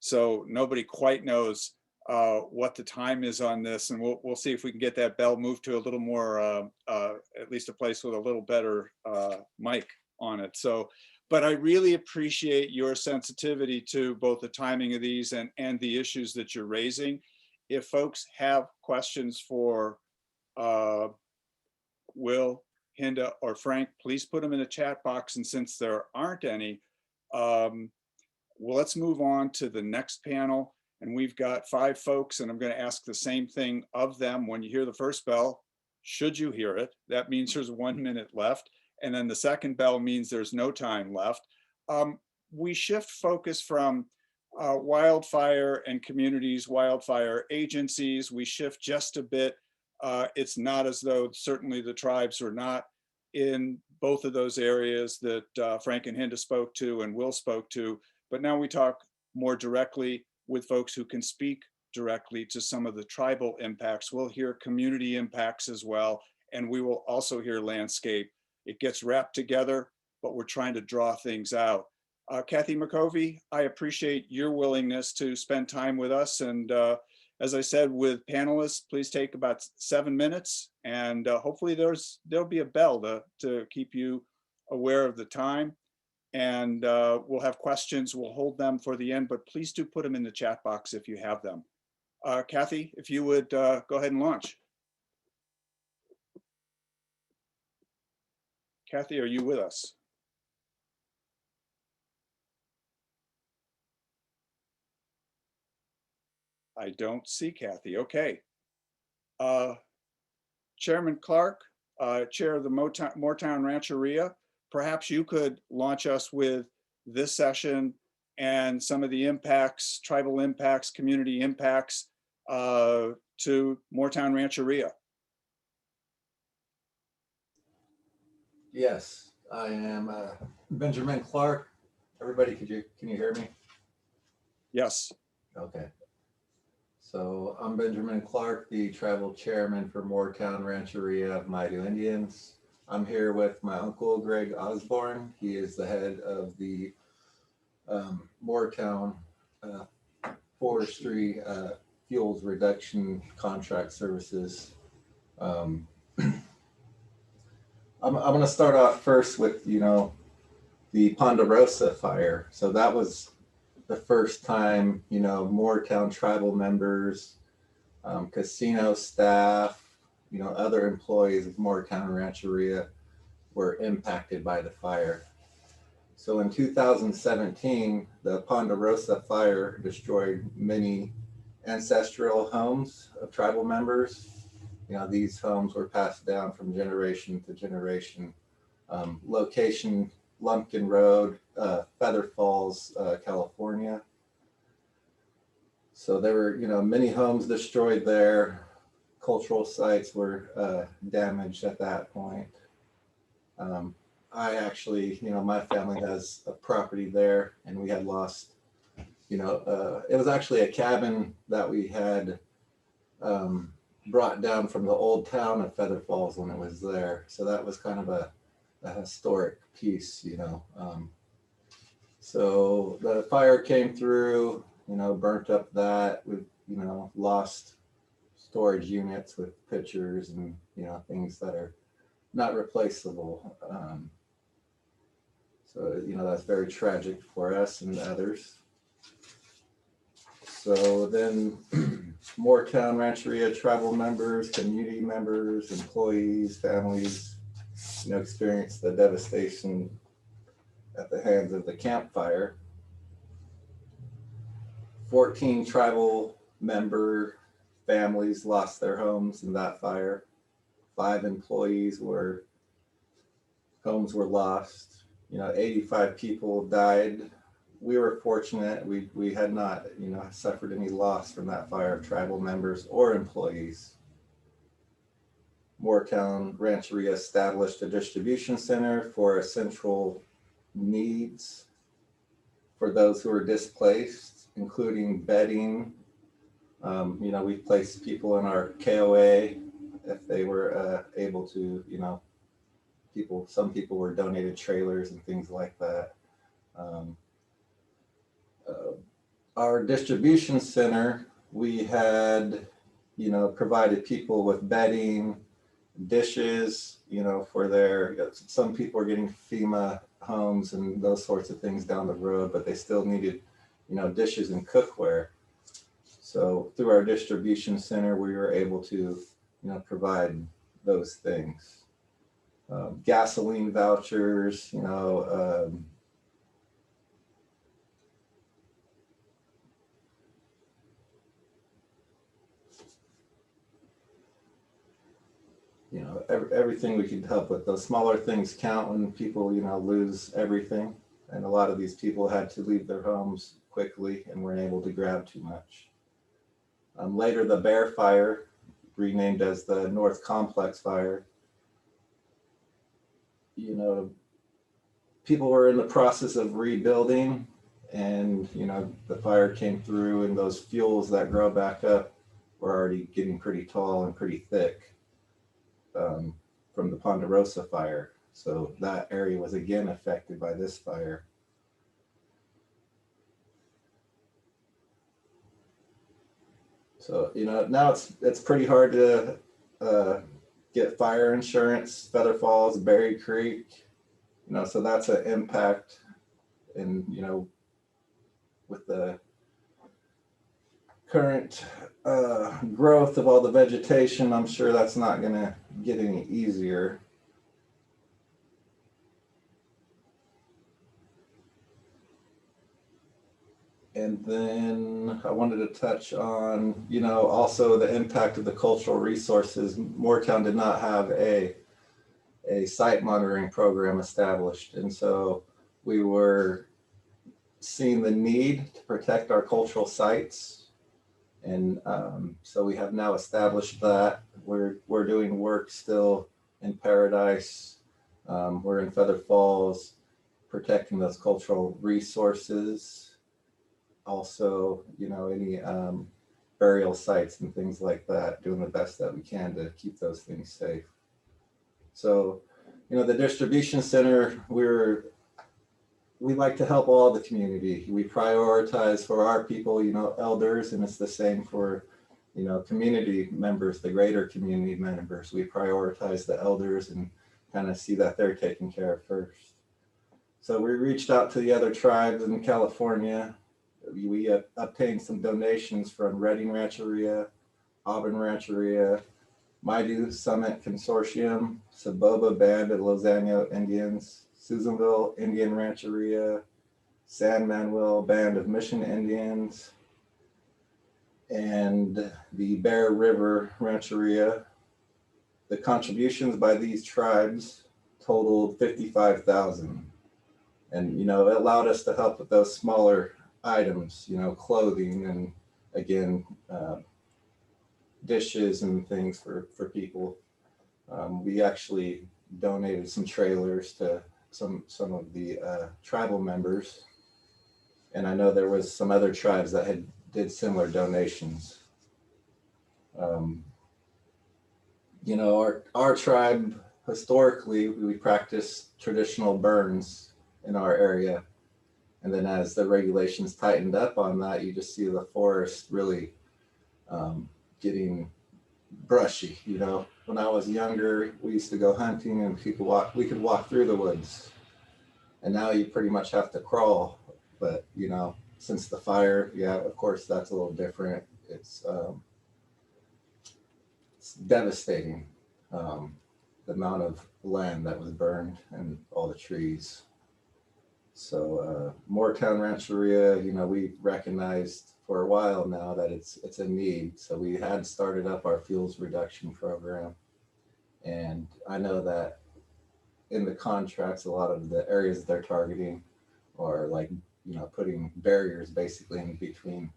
So nobody quite knows what the time is on this. And we'll see if we can get that bell moved to a little more, at least a place with a little better mic on it. So, but I really appreciate your sensitivity to both the timing of these and the issues that you're raising. If folks have questions for Will, Hinda, or Frank, please put them in the chat box. And since there aren't any, well, let's move on to the next panel. And we've got 5 folks, and I'm going to ask the same thing of them. When you hear the first bell, should you hear it, that means there's 1 minute left. And then the second bell means there's no time left. We shift focus from wildfire and communities, wildfire agencies. We shift just a bit. It's not as though certainly the tribes are not in both of those areas that Frank and Hinda spoke to and Will spoke to, but now we talk more directly with folks who can speak directly to some of the tribal impacts. We'll hear community impacts as well, and we will also hear landscape. It gets wrapped together, but we're trying to draw things out. Kathy McCovey, I appreciate your willingness to spend time with us. And as I said, with panelists, please take about 7 minutes, and hopefully there'll be a bell to keep you aware of the time. And we'll have questions. We'll hold them for the end, but please do put them in the chat box if you have them. Kathy, if you would go ahead and launch. Kathy, are you with us? I don't see Kathy. Okay. Chairman Clark, Chair of the Moortown Rancheria, perhaps you could launch us with this session and some of the impacts, tribal impacts, community impacts to Moortown Rancheria. Yes, I am Benjamin Clark. Everybody, can you hear me? Yes. Okay. So I'm Benjamin Clark, the tribal chairman for Moortown Rancheria of Maidu Indians. I'm here with my uncle, Greg Osborne. He is the head of the Moortown Forestry Fuels Reduction Contract Services. I'm going to start off first with, the Ponderosa fire. So that was the first time, Moortown tribal members, casino staff, other employees of Moortown Rancheria were impacted by the fire. So in 2017, the Ponderosa fire destroyed many ancestral homes of tribal members. These homes were passed down from generation to generation. Location, Lumpkin Road, Feather Falls, California. So there were, many homes destroyed there. Cultural sites were damaged at that point. I actually, my family has a property there, and we had lost, it was actually a cabin that we had brought down from the old town of Feather Falls when it was there. So that was kind of a historic piece, So the fire came through, burnt up that. We, lost storage units with pictures and, things that are not replaceable. So, that's very tragic for us and others. So then Moortown Rancheria tribal members, community members, employees, families, experienced the devastation at the hands of the campfire. 14 tribal member families lost their homes in that fire. 5 employees homes were lost. 85 people died. We were fortunate. We had not, suffered any loss from that fire of tribal members or employees. Moortown Rancheria established a distribution center for essential needs for those who were displaced, including bedding. We placed people in our KOA if they were able to, some people were donated trailers and things like that. Our distribution center, we had, provided people with bedding, dishes, for some people are getting FEMA homes and those sorts of things down the road, but they still needed, dishes and cookware. So through our distribution center, we were able to, provide those things. Gasoline vouchers, everything we could help with. Those smaller things count when people, lose everything. And a lot of these people had to leave their homes quickly and weren't able to grab too much. Later, the Bear Fire, renamed as the North Complex Fire, people were in the process of rebuilding, and the fire came through, and those fuels that grow back up were already getting pretty tall and pretty thick from the Ponderosa fire. So that area was again affected by this fire. So now it's pretty hard to get fire insurance. Feather Falls, Berry Creek, so that's an impact And, with the current growth of all the vegetation, I'm sure that's not going to get any easier. And then I wanted to touch on, also the impact of the cultural resources. Moortown did not have a site monitoring program established. And so we were seeing the need to protect our cultural sites. And so we have now established that. We're doing work still in Paradise. We're in Feather Falls, protecting those cultural resources. Also, any burial sites and things like that, doing the best that we can to keep those things safe. So, the distribution center, we like to help all the community. We prioritize for our people, elders, and it's the same for, community members, the greater community members. We prioritize the elders and kind of see that they're taken care of first. So we reached out to the other tribes in California. We obtained some donations from Redding Rancheria, Auburn Rancheria, Maidu Summit Consortium, Saboba Band of Lozano Indians, Susanville Indian Rancheria, San Manuel Band of Mission Indians, and the Bear River Rancheria. The contributions by these tribes totaled $55,000. And, it allowed us to help with those smaller items, clothing and, again, dishes and things for people. We actually donated some trailers to some of the tribal members. And I know there was some other tribes that did similar donations. Our tribe, historically, we practice traditional burns in our area. And then as the regulations tightened up on that, you just see the forest really getting brushy. When I was younger, we used to go hunting and we could walk through the woods. And now you pretty much have to crawl. But, since the fire, yeah, of course, that's a little different. It's devastating, the amount of land that was burned and all the trees. So Moortown Rancheria, we recognized for a while now that it's a need. So we had started up our fuels reduction program. And I know that in the contracts, a lot of the areas they're targeting are like, putting barriers basically in between,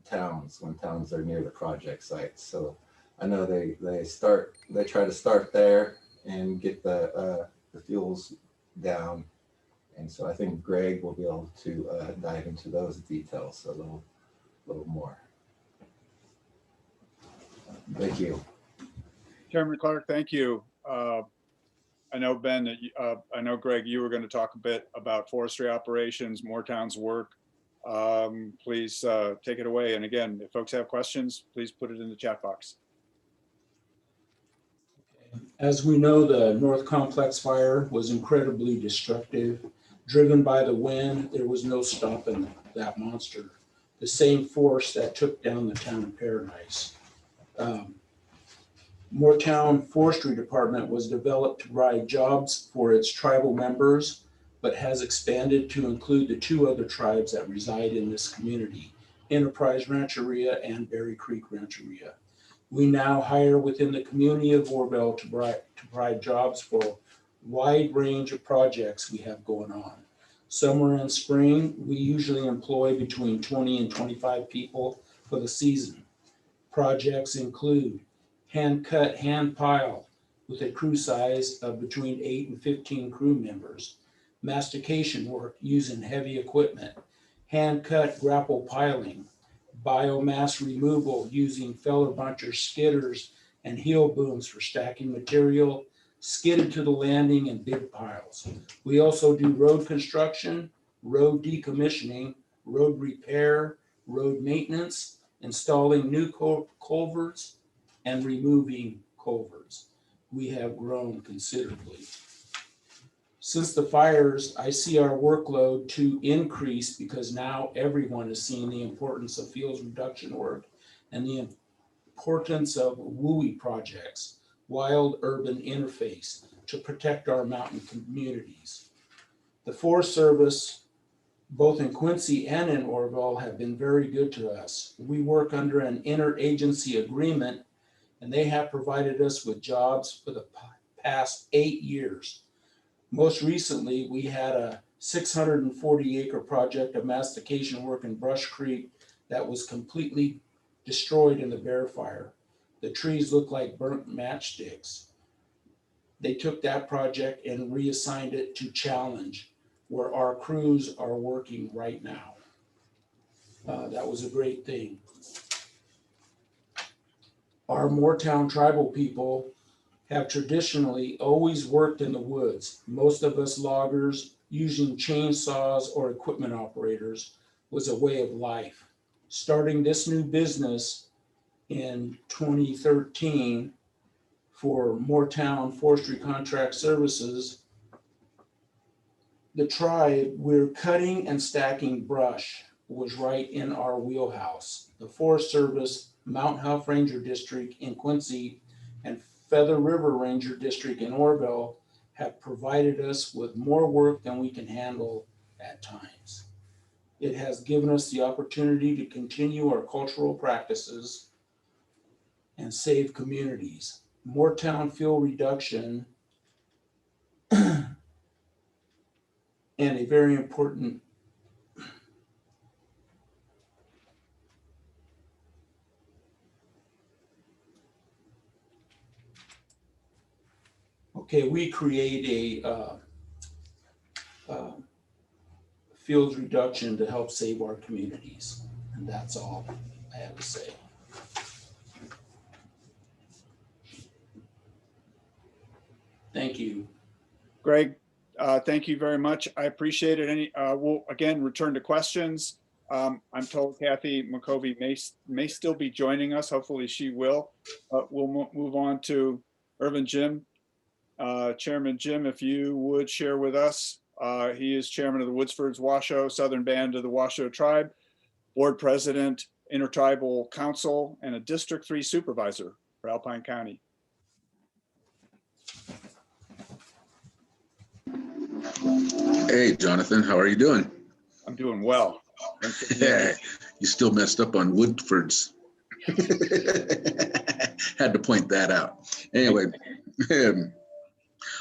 towns when towns are near the project sites. So I know they try to start there and get the fuels down. And so I think Greg will be able to dive into those details a little more. Thank you. Chairman Clark, thank you. I know, Ben, I know, Greg, you were going to talk a bit about forestry operations, Moortown's work. Please take it away. And again, if folks have questions, please put it in the chat box. As we know, the North Complex fire was incredibly destructive. Driven by the wind, there was no stopping that monster. The same force that took down the town of Paradise. Moortown Forestry Department was developed to provide jobs for its tribal members, but has expanded to include the two other tribes that reside in this community, Enterprise Rancheria and Berry Creek Rancheria. We now hire within the community of Oroville to provide jobs for a wide range of projects we have going on. Summer and spring, we usually employ between 20 and 25 people for the season. Projects include hand cut, hand pile with a crew size of between 8 and 15 crew members. Mastication work using heavy equipment. Hand cut grapple piling. Biomass removal using feller buncher skidders and heel booms for stacking material, skidded to the landing in big piles. We also do road construction, road decommissioning, road repair, road maintenance, installing new culverts, and removing culverts. We have grown considerably. Since the fires, I see our workload to increase because now everyone is seeing the importance of fuels reduction work and the importance of WUI projects, wild urban interface, to protect our mountain communities. The Forest Service, both in Quincy and in Orville, have been very good to us. We work under an interagency agreement, and they have provided us with jobs for the past 8 years. Most recently, we had a 640-acre project of mastication work in Brush Creek that was completely destroyed in the Bear Fire. The trees look like burnt matchsticks. They took that project and reassigned it to Challenge, where our crews are working right now. That was a great thing. Our Moortown tribal people have traditionally always worked in the woods. Most of us loggers using chainsaws or equipment operators was a way of life. Starting this new business in 2013 for Moortown Forestry Contract Services, the tribe, we're cutting and stacking brush, was right in our wheelhouse. The Forest Service, Mount Health Ranger District in Quincy, and Feather River Ranger District in Orville have provided us with more work than we can handle at times. It has given us the opportunity to continue our cultural practices and save communities. Moortown fuel reduction and a very important we create a fuels reduction to help save our communities. And that's all I have to say. Thank you. Greg, thank you very much. I appreciate it. We'll again return to questions. I'm told Kathy McCovey may still be joining us. Hopefully she will. We'll move on to Irvin Jim. Chairman Jim, if you would share with us. He is chairman of the Woodsford's Washoe Southern Band of the Washoe Tribe, board president, Intertribal Council, and a District 3 supervisor for Alpine County. Hey, Jonathan, how are you doing? I'm doing well. Yeah, you still messed up on Woodford's. Had to point that out. Anyway,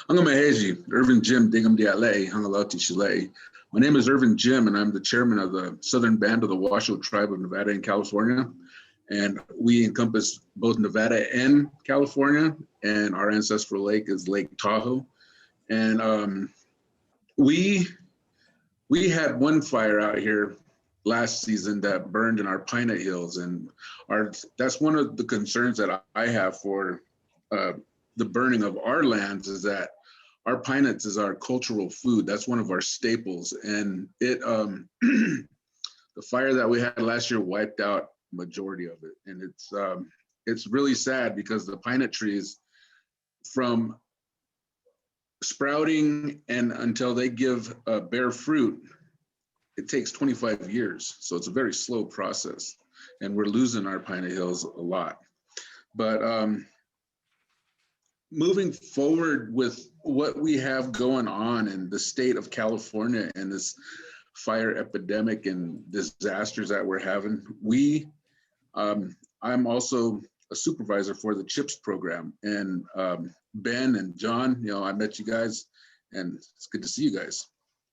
Hangamahezi, Irvin Jim Digam Diale, Hangalati Chile. My name is Irvin Jim, and I'm the chairman of the Southern Band of the Washoe Tribe of Nevada and California. And we encompass both Nevada and California, and our ancestral lake is Lake Tahoe. And we had one fire out here last season that burned in our Pinot Hills, and that's one of the concerns that I have for the burning of our lands, is that our pine nuts is our cultural food. That's one of our staples, and it the fire that we had last year wiped out majority of it, and it's really sad because the pine nut trees, from sprouting and until they give bear fruit, it takes 25 years. So it's a very slow process, and we're losing our Pinot Hills a lot. But moving forward with what we have going on in the state of California and this fire epidemic and disasters that we're having, I'm also a supervisor for the CHIPS program, and Ben and John, I met you guys, and it's good to see you guys.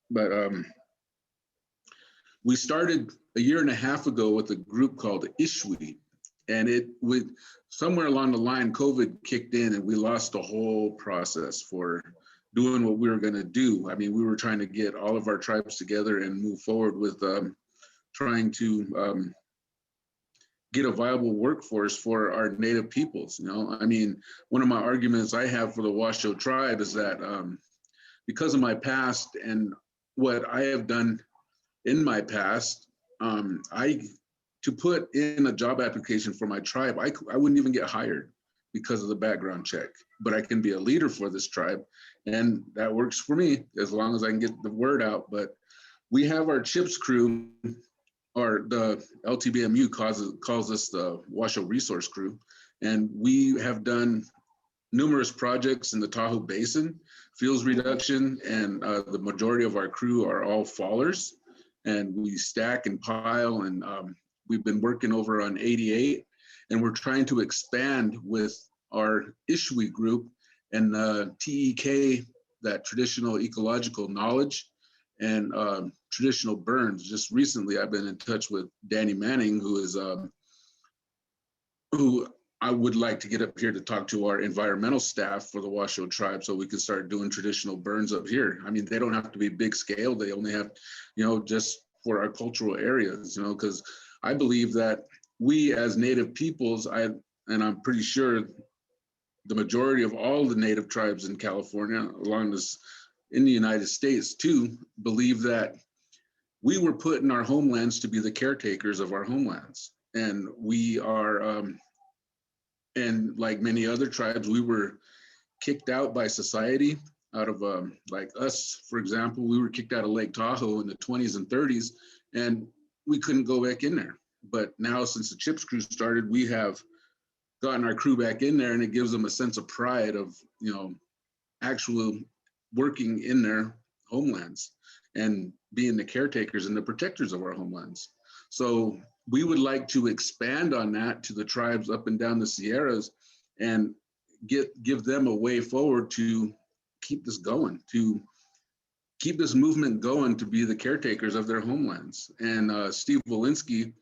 But we started a year and a half ago with a group called ISHWI, and somewhere along the line, COVID kicked in, and we lost the whole process for doing what we were going to do. I mean, we were trying to get all of our tribes together and move forward with trying to get a viable workforce for our native peoples. I mean, one of my arguments I have for the Washoe tribe is that because of my past and what I have done in my past, to put in a job application for my tribe, I wouldn't even get hired because of the background check, but I can be a leader for this tribe, and that works for me as long as I can get the word out. But we have our CHIPS crew, or the LTBMU calls us the Washoe Resource Crew, and we have done numerous projects in the Tahoe Basin, fuels reduction, and the majority of our crew are all fallers, and we stack and pile, and we've been working over on 88, and we're trying to expand with our ISHWE group and TEK, that traditional ecological knowledge, and traditional burns. Just recently, I've been in touch with Danny Manning, who I would like to get up here to talk to our environmental staff for the Washoe tribe, so we can start doing traditional burns up here. I mean, they don't have to be big scale. They only have, just for our cultural areas, because I believe that we as Native peoples, and I'm pretty sure the majority of all the Native tribes in California, along this in the United States too, believe that we were put in our homelands to be the caretakers of our homelands. And we are, and like many other tribes, we were kicked out by society out of, like us, for example, we were kicked out of Lake Tahoe in the 20s and 30s, and we couldn't go back in there. But now, since the CHIPS crew started, we have gotten our crew back in there, and it gives them a sense of pride of, actual working in their homelands and being the caretakers and the protectors of our homelands. So we would like to expand on that to the tribes up and down the Sierras and give them a way forward to keep this going, to keep this movement going, to be the caretakers of their homelands. And Steve Walensky,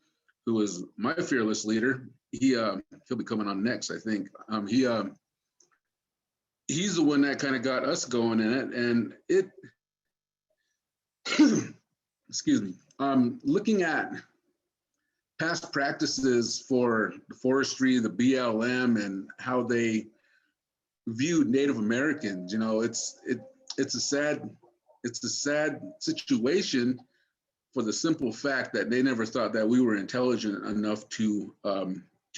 who is my fearless leader, he'll be coming on next, I think. He's the one that kind of got us going in it, and it, excuse me, looking at past practices for the forestry, the BLM, and how they viewed Native Americans, it's a sad situation, for the simple fact that they never thought that we were intelligent enough to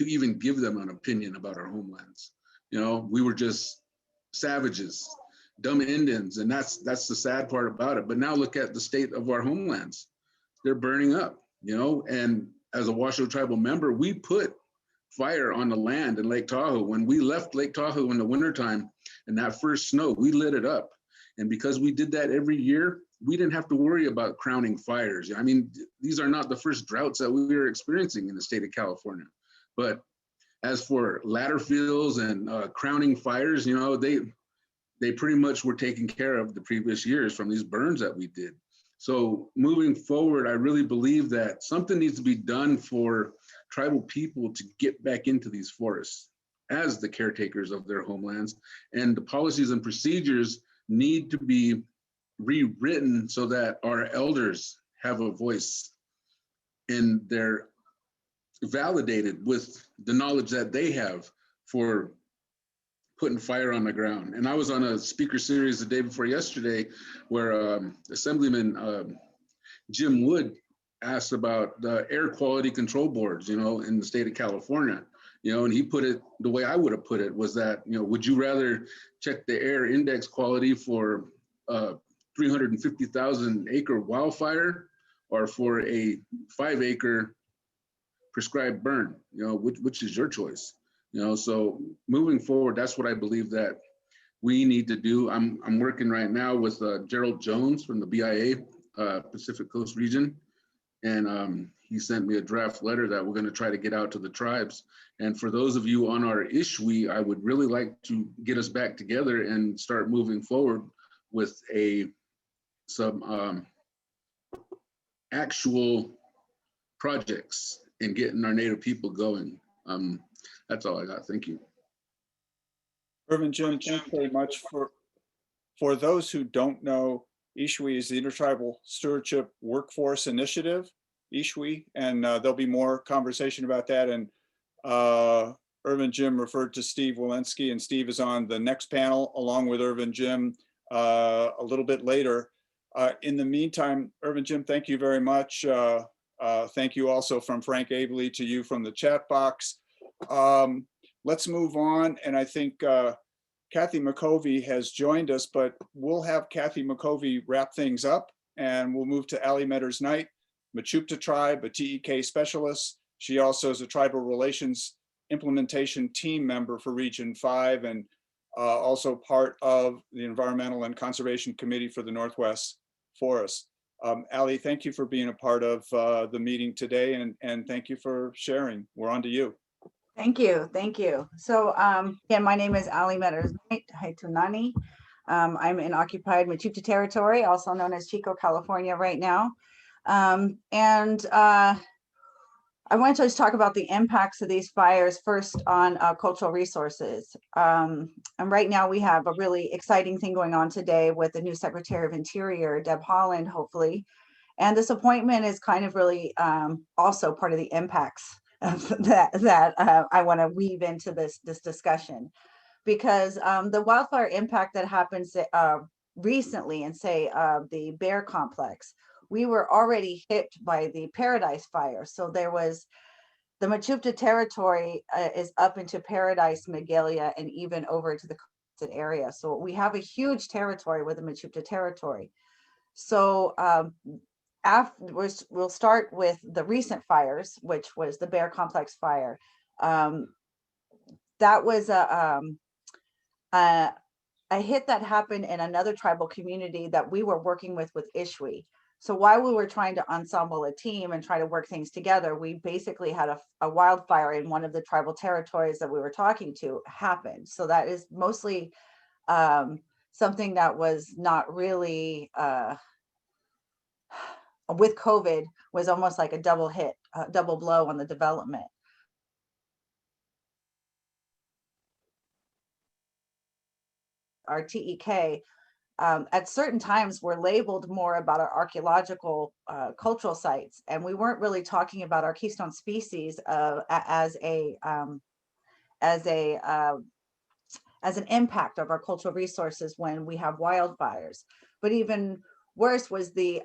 even give them an opinion about our homelands. We were just savages, dumb Indians, and that's the sad part about it. But now look at the state of our homelands. They're burning up, and as a Washoe tribal member, we put fire on the land in Lake Tahoe. When we left Lake Tahoe in the wintertime and that first snow, we lit it up. And because we did that every year, we didn't have to worry about crowning fires. I mean, these are not the first droughts that we were experiencing in the state of California. But as for ladder fields and crowning fires, they pretty much were taken care of the previous years from these burns that we did. So moving forward, I really believe that something needs to be done for tribal people to get back into these forests as the caretakers of their homelands. And the policies and procedures need to be rewritten so that our elders have a voice and they're validated with the knowledge that they have for putting fire on the ground. And I was on a speaker series the day before yesterday where Assemblyman Jim Wood asked about the air quality control boards, in the state of California, and he put it the way I would have put it was that, would you rather check the air index quality for 350,000 acre wildfire or for a 5-acre prescribed burn? Which is your choice? So moving forward, that's what I believe that we need to do. I'm working right now with Gerald Jones from the BIA, Pacific Coast region. And he sent me a draft letter that we're going to try to get out to the tribes. And for those of you on our ISHWE, I would really like to get us back together and start moving forward with some actual projects and getting our Native people going. That's all I got. Thank you. Irvin, Jim, thank you very much. For those who don't know, ISHWE is the Intertribal Stewardship Workforce Initiative, ISHWE, and there'll be more conversation about that. And Irvin Jim referred to Steve Walensky, and Steve is on the next panel along with Irvin Jim a little bit later. In the meantime, Irvin Jim, thank you very much. Thank you also from Frank Abley to you from the chat box. let's move on. And I think Kathy McCovey has joined us, but we'll have Kathy McCovey wrap things up and we'll move to Ali Metters Knight, Mechoopda Tribe, a TEK specialist. She also is a tribal relations implementation team member for Region 5 and also part of the Environmental and Conservation Committee for the Northwest Forest. Ali, thank you for being a part of the meeting today and thank you for sharing. We're on to you. Thank you. Thank you. So again, my name is Ali Metters Knight Haitunani. I'm in occupied Mechoopda territory, also known as Chico, California right now. I want to just talk about the impacts of these fires first on cultural resources. And right now we have a really exciting thing going on today with the new Secretary of Interior, Deb Haaland, hopefully. And this appointment is kind of really also part of the impacts that I want to weave into this discussion, because the wildfire impact that happens recently in, say, the Bear Complex, we were already hit by the Paradise Fire. So there was the Mechoopda territory is up into Paradise, Magalia, and even over to the coastal area. So we have a huge territory with the Mechoopda territory. So we'll start with the recent fires, which was the Bear Complex fire. That was a hit that happened in another tribal community that we were working with Ishwi. So while we were trying to ensemble a team and try to work things together, we basically had a wildfire in one of the tribal territories that we were talking to happen. So that is mostly something that was not really with COVID, was almost like a double hit, double blow on the development. Our TEK at certain times were labeled more about our archaeological cultural sites, and we weren't really talking about our keystone species as an impact of our cultural resources when we have wildfires. But even worse was the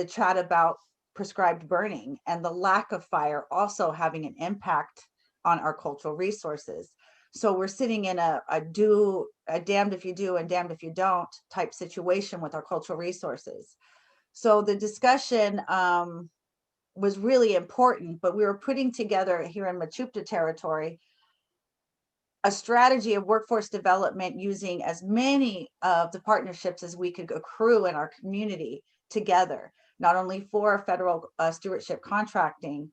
chat about prescribed burning and the lack of fire also having an impact on our cultural resources. So we're sitting in a damned if you do and damned if you don't type situation with our cultural resources. So the discussion was really important, but we were putting together here in Mechoopda territory a strategy of workforce development using as many of the partnerships as we could accrue in our community together, not only for federal stewardship contracting,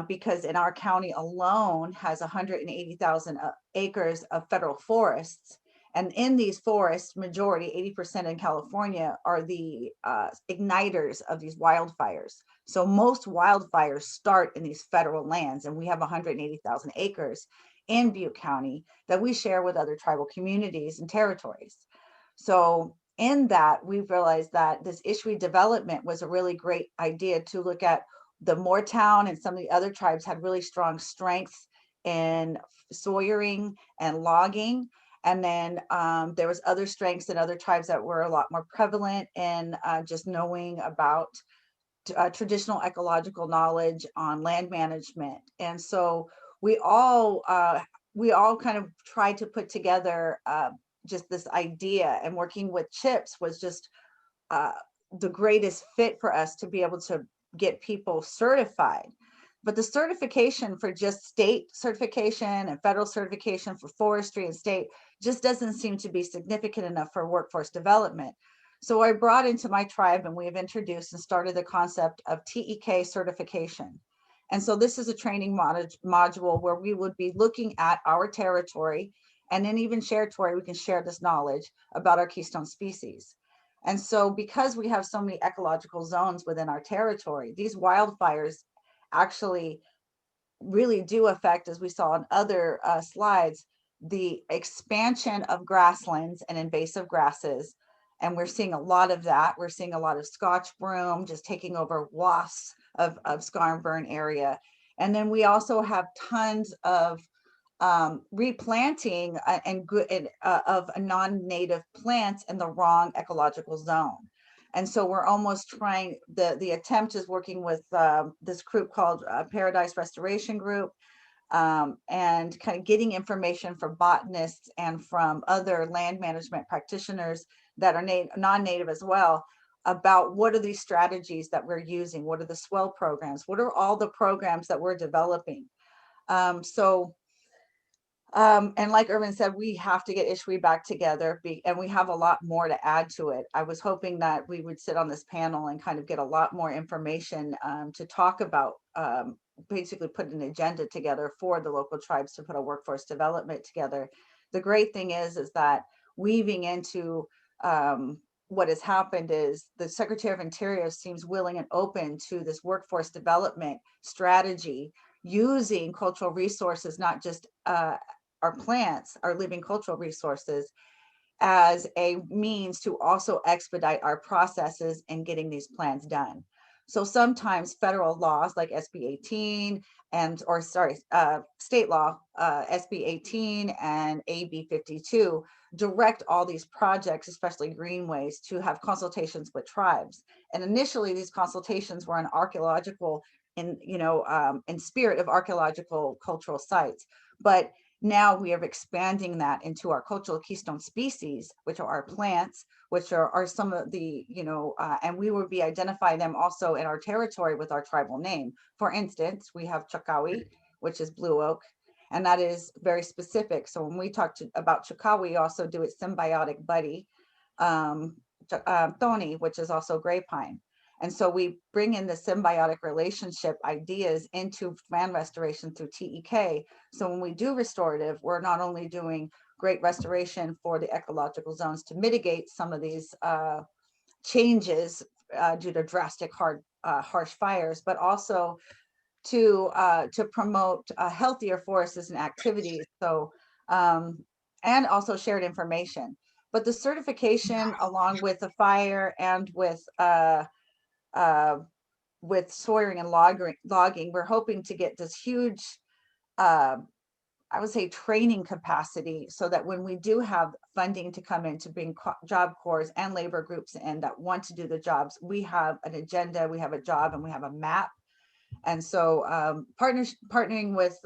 because in our county alone has 180,000 acres of federal forests. And in these forests, majority, 80% in California, are the igniters of these wildfires. So most wildfires start in these federal lands, and we have 180,000 acres in Butte County that we share with other tribal communities and territories. So in that, we've realized that this Ishwi development was a really great idea to look at. The Moortown and some of the other tribes had really strong strengths in sawyering and logging. And then there was other strengths in other tribes that were a lot more prevalent in just knowing about traditional ecological knowledge on land management. And so we all kind of tried to put together just this idea, and working with CHIPS was just the greatest fit for us to be able to get people certified. But the certification for just state certification and federal certification for forestry and state just doesn't seem to be significant enough for workforce development. So I brought into my tribe, and we have introduced and started the concept of TEK certification. And so this is a training module where we would be looking at our territory, and then even territory, we can share this knowledge about our keystone species. And so because we have so many ecological zones within our territory, these wildfires actually really do affect, as we saw on other slides, the expansion of grasslands and invasive grasses. And we're seeing a lot of that. We're seeing a lot of Scotch broom just taking over wasps of scar and burn area. And then we also have tons of replanting of non-native plants in the wrong ecological zone. And so we're almost trying, the attempt is working with this group called Paradise Restoration Group, and kind of getting information from botanists and from other land management practitioners that are non-native as well, about what are these strategies that we're using, what are the swell programs, what are all the programs that we're developing. And like Irvin said, we have to get ISHWE back together, and we have a lot more to add to it. I was hoping that we would sit on this panel and kind of get a lot more information to talk about, basically put an agenda together for the local tribes to put a workforce development together. The great thing is that weaving into what has happened is the Secretary of Interior seems willing and open to this workforce development strategy using cultural resources, not just our plants, our living cultural resources, as a means to also expedite our processes in getting these plans done. So sometimes federal laws like SB 18 state law, SB 18 and AB 52 direct all these projects, especially greenways, to have consultations with tribes. And initially these consultations were in archaeological, in spirit of archaeological cultural sites. But now we are expanding that into our cultural keystone species, which are our plants, which are some of the, and we will be identifying them also in our territory with our tribal name. For instance, we have Chakawi, which is blue oak, and that is very specific. So when we talk about Chakawi, we also do it symbiotic buddy, Thoni, which is also gray pine. And so we bring in the symbiotic relationship ideas into land restoration through TEK. So when we do restorative, we're not only doing great restoration for the ecological zones to mitigate some of these changes due to drastic, harsh fires, but also to promote healthier forests and activities. So, and also shared information. But the certification, along with the fire and with sawyering and logging, we're hoping to get this huge, I would say, training capacity, so that when we do have funding to come in to bring job corps and labor groups in that want to do the jobs, we have an agenda, we have a job, and we have a map. And so partnering with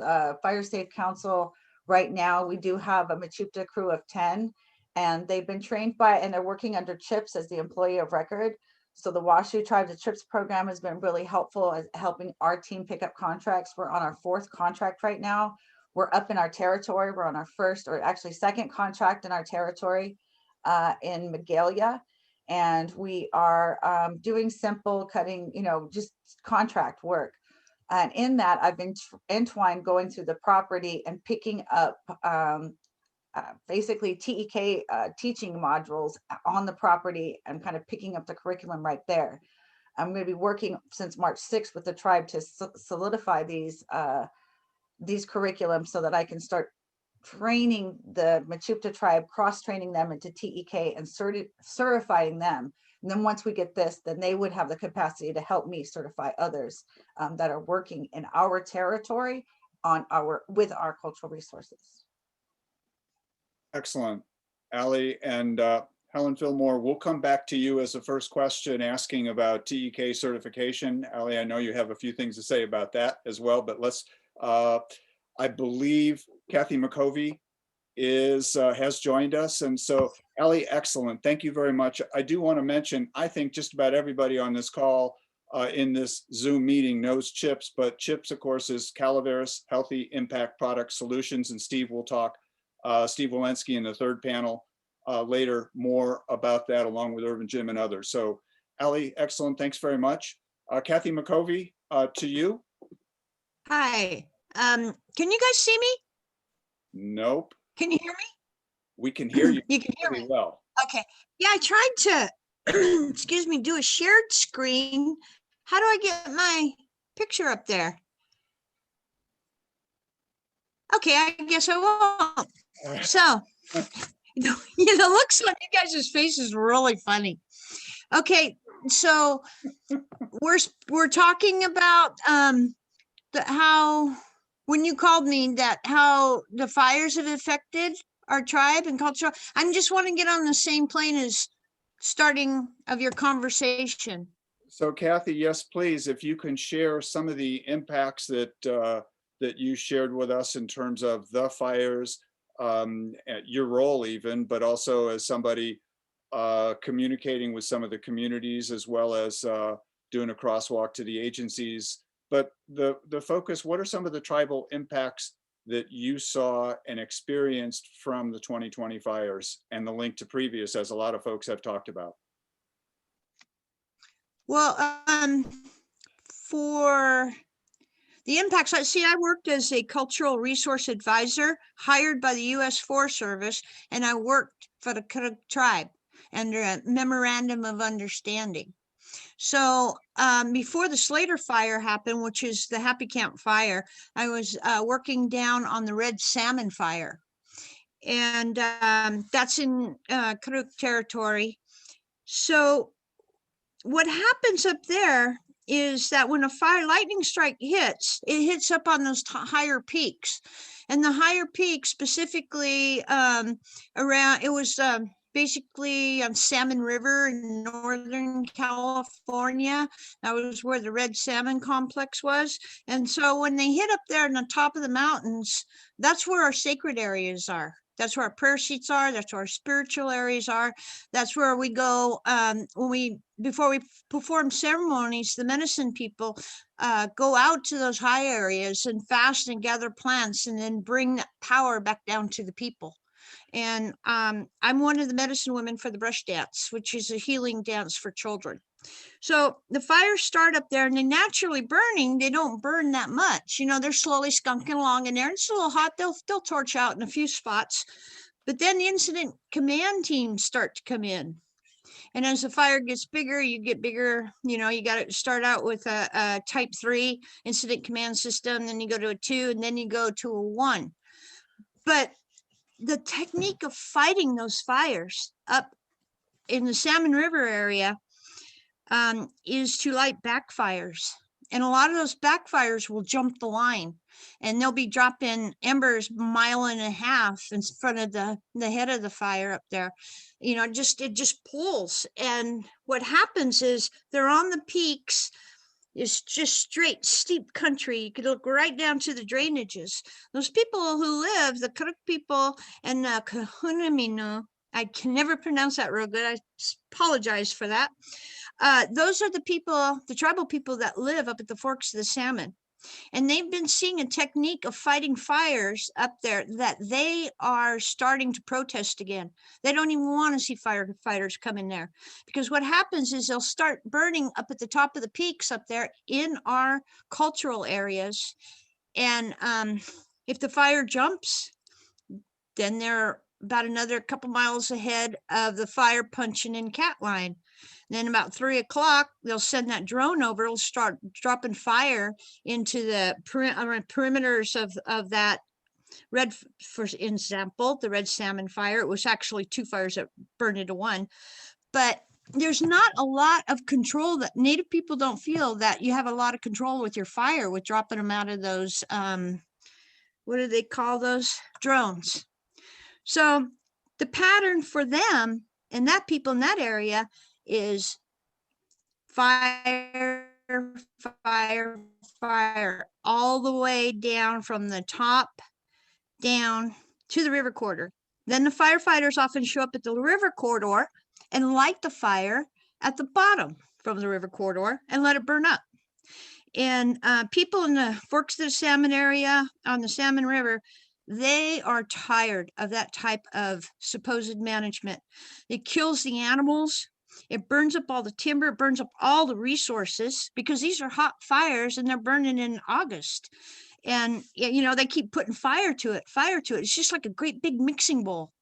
Fire Safe Council right now, we do have a Mechoopda crew of 10, and they've been trained by, and they're working under CHIPS as the employee of record. So the Washoe Tribe, the CHIPS program has been really helpful as helping our team pick up contracts. We're on our 4th contract right now. We're up in our territory. We're on our 1st, or actually 2nd contract in our territory in Magalia. And we are doing simple cutting, just contract work. And in that, I've been entwined going through the property and picking up basically TEK teaching modules on the property, and kind of picking up the curriculum right there. I'm going to be working since March 6th with the tribe to solidify these curriculums, so that I can start training the Mechoopda tribe, cross-training them into TEK and certifying them. And then once we get this, then they would have the capacity to help me certify others that are working in our territory with our cultural resources. Excellent, Ali. And Helen Fillmore, we'll come back to you as the first question, asking about TEK certification. Ali, I know you have a few things to say about that as well, but let's, I believe Kathy McCovey has joined us. And so, Ali, excellent. Thank you very much. I do want to mention, I think just about everybody on this call in this Zoom meeting knows CHIPS, but CHIPS, of course, is Calaveras Healthy Impact Product Solutions. And Steve will talk, Steve Walensky in the 3rd panel later, more about that, along with Irvin, Jim, and others. So, Ali, excellent. Thanks very much. Kathy McCovey, to you. Hi. Can you guys see me? Nope. Can you hear me? We can hear you. You can hear me. Well. Okay. Yeah, I tried to, excuse me, do a shared screen. How do I get my picture up there? Okay, I guess I won't. So, looks on you guys' faces really funny. Okay, so we're talking about how, when you called me, that how the fires have affected our tribe and culture. I just want to get on the same plane as starting of your conversation. So Kathy, yes, please, if you can share some of the impacts that that you shared with us in terms of the fires, your role even, but also as somebody communicating with some of the communities, as well as doing a crosswalk to the agencies. But the focus, what are some of the tribal impacts that you saw and experienced from the 2020 fires, and the link to previous, as a lot of folks have talked about? Well, for the impacts, I worked as a cultural resource advisor hired by the U.S. Forest Service, and I worked for the Karuk tribe under a memorandum of understanding. So before the Slater fire happened, which is the Happy Camp fire, I was working down on the Red Salmon fire. And that's in Karuk territory. So what happens up there is that when a fire lightning strike hits, it hits up on those higher peaks. And the higher peaks, specifically around, it was basically on Salmon River in Northern California. That was where the Red Salmon Complex was. And so when they hit up there on the top of the mountains, that's where our sacred areas are. That's where our prayer seats are. That's where our spiritual areas are. That's where we go before we perform ceremonies. The medicine people go out to those high areas and fast and gather plants, and then bring that power back down to the people. And I'm one of the medicine women for the brush dance, which is a healing dance for children. So the fires start up there, and they're naturally burning. They don't burn that much. You know, they're slowly skunking along in there. It's a little hot. They'll torch out in a few spots. But then the incident command teams start to come in. And as the fire gets bigger, you get bigger. You know, you got to start out with a type 3 incident command system. Then you go to a 2, and then you go to a 1. But the technique of fighting those fires up in the Salmon River area is to light backfires. And a lot of those backfires will jump the line, and they'll be dropping embers 1.5 miles in front of the head of the fire up there. You know, it just pulls. And what happens is they're on the peaks. It's just straight, steep country. You could look right down to the drainages. Those people who live, the Karuk people and the Kahunaminu, I can never pronounce that real good. I apologize for that. Those are the people, the tribal people that live up at the forks of the Salmon. And they've been seeing a technique of fighting fires up there that they are starting to protest again. They don't even want to see firefighters come in there, because what happens is they'll start burning up at the top of the peaks up there in our cultural areas. And if the fire jumps, then they're about another couple miles ahead of the fire punching in cat line. Then about 3 o'clock, they'll send that drone over. It'll start dropping fire into the perimeters of that red, for example, the Red Salmon fire. It was actually 2 fires that burned into 1. But there's not a lot of control. That Native people don't feel that you have a lot of control with your fire, with dropping them out of those, what do they call those? Drones. So the pattern for them and that people in that area is fire, fire, fire, all the way down from the top down to the river corridor. Then the firefighters often show up at the river corridor and light the fire at the bottom from the river corridor and let it burn up. And people in the Forks of the Salmon area on the Salmon River, they are tired of that type of supposed management. It kills the animals. It burns up all the timber. It burns up all the resources, because these are hot fires and they're burning in August. And, you know, they keep putting fire to it, fire to it. It's just like a great big mixing bowl.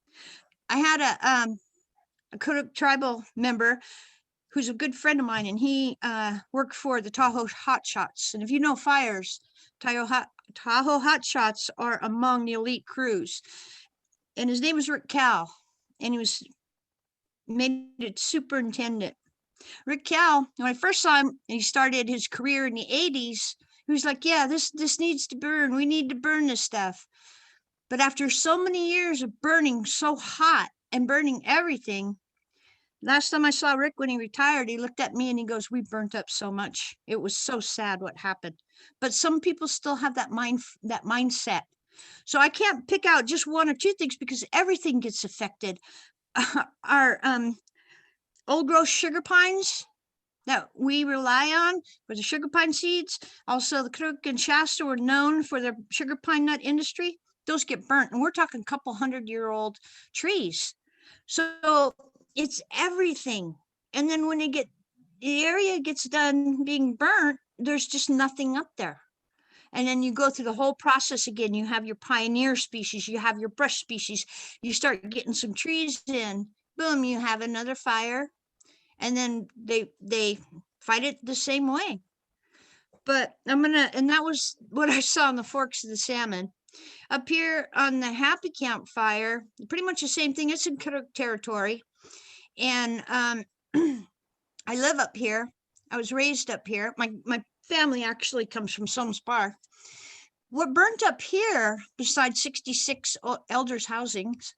I had a Karuk tribal member who's a good friend of mine, and he worked for the Tahoe Hot Shots. And if you know fires, Tahoe Hot Shots are among the elite crews. And his name was Rick Cal, and he was made it superintendent. Rick Cal, when I first saw him, and he started his career in the 80s, he was like, yeah, this needs to burn. We need to burn this stuff. But after so many years of burning so hot and burning everything, last time I saw Rick when he retired, he looked at me and he goes, we burnt up so much. It was so sad what happened. but some people still have that mindset. So I can't pick out just one or two things because everything gets affected. Our old growth sugar pines that we rely on for the sugar pine seeds. Also, the Crook and Shasta were known for their sugar pine nut industry. Those get burnt, and we're talking a couple 100-year-old trees. So it's everything. And then when the area gets done being burnt, there's just nothing up there. And then you go through the whole process again. You have your pioneer species, you have your brush species, you start getting some trees in, boom, you have another fire. And then they fight it the same way. But and that was what I saw in the Forks of the Salmon. Up here on the Happy Camp fire, pretty much the same thing. It's in Crook territory. And I live up here. I was raised up here. My family actually comes from Somes Bar. What burnt up here, besides 66 elders' housings,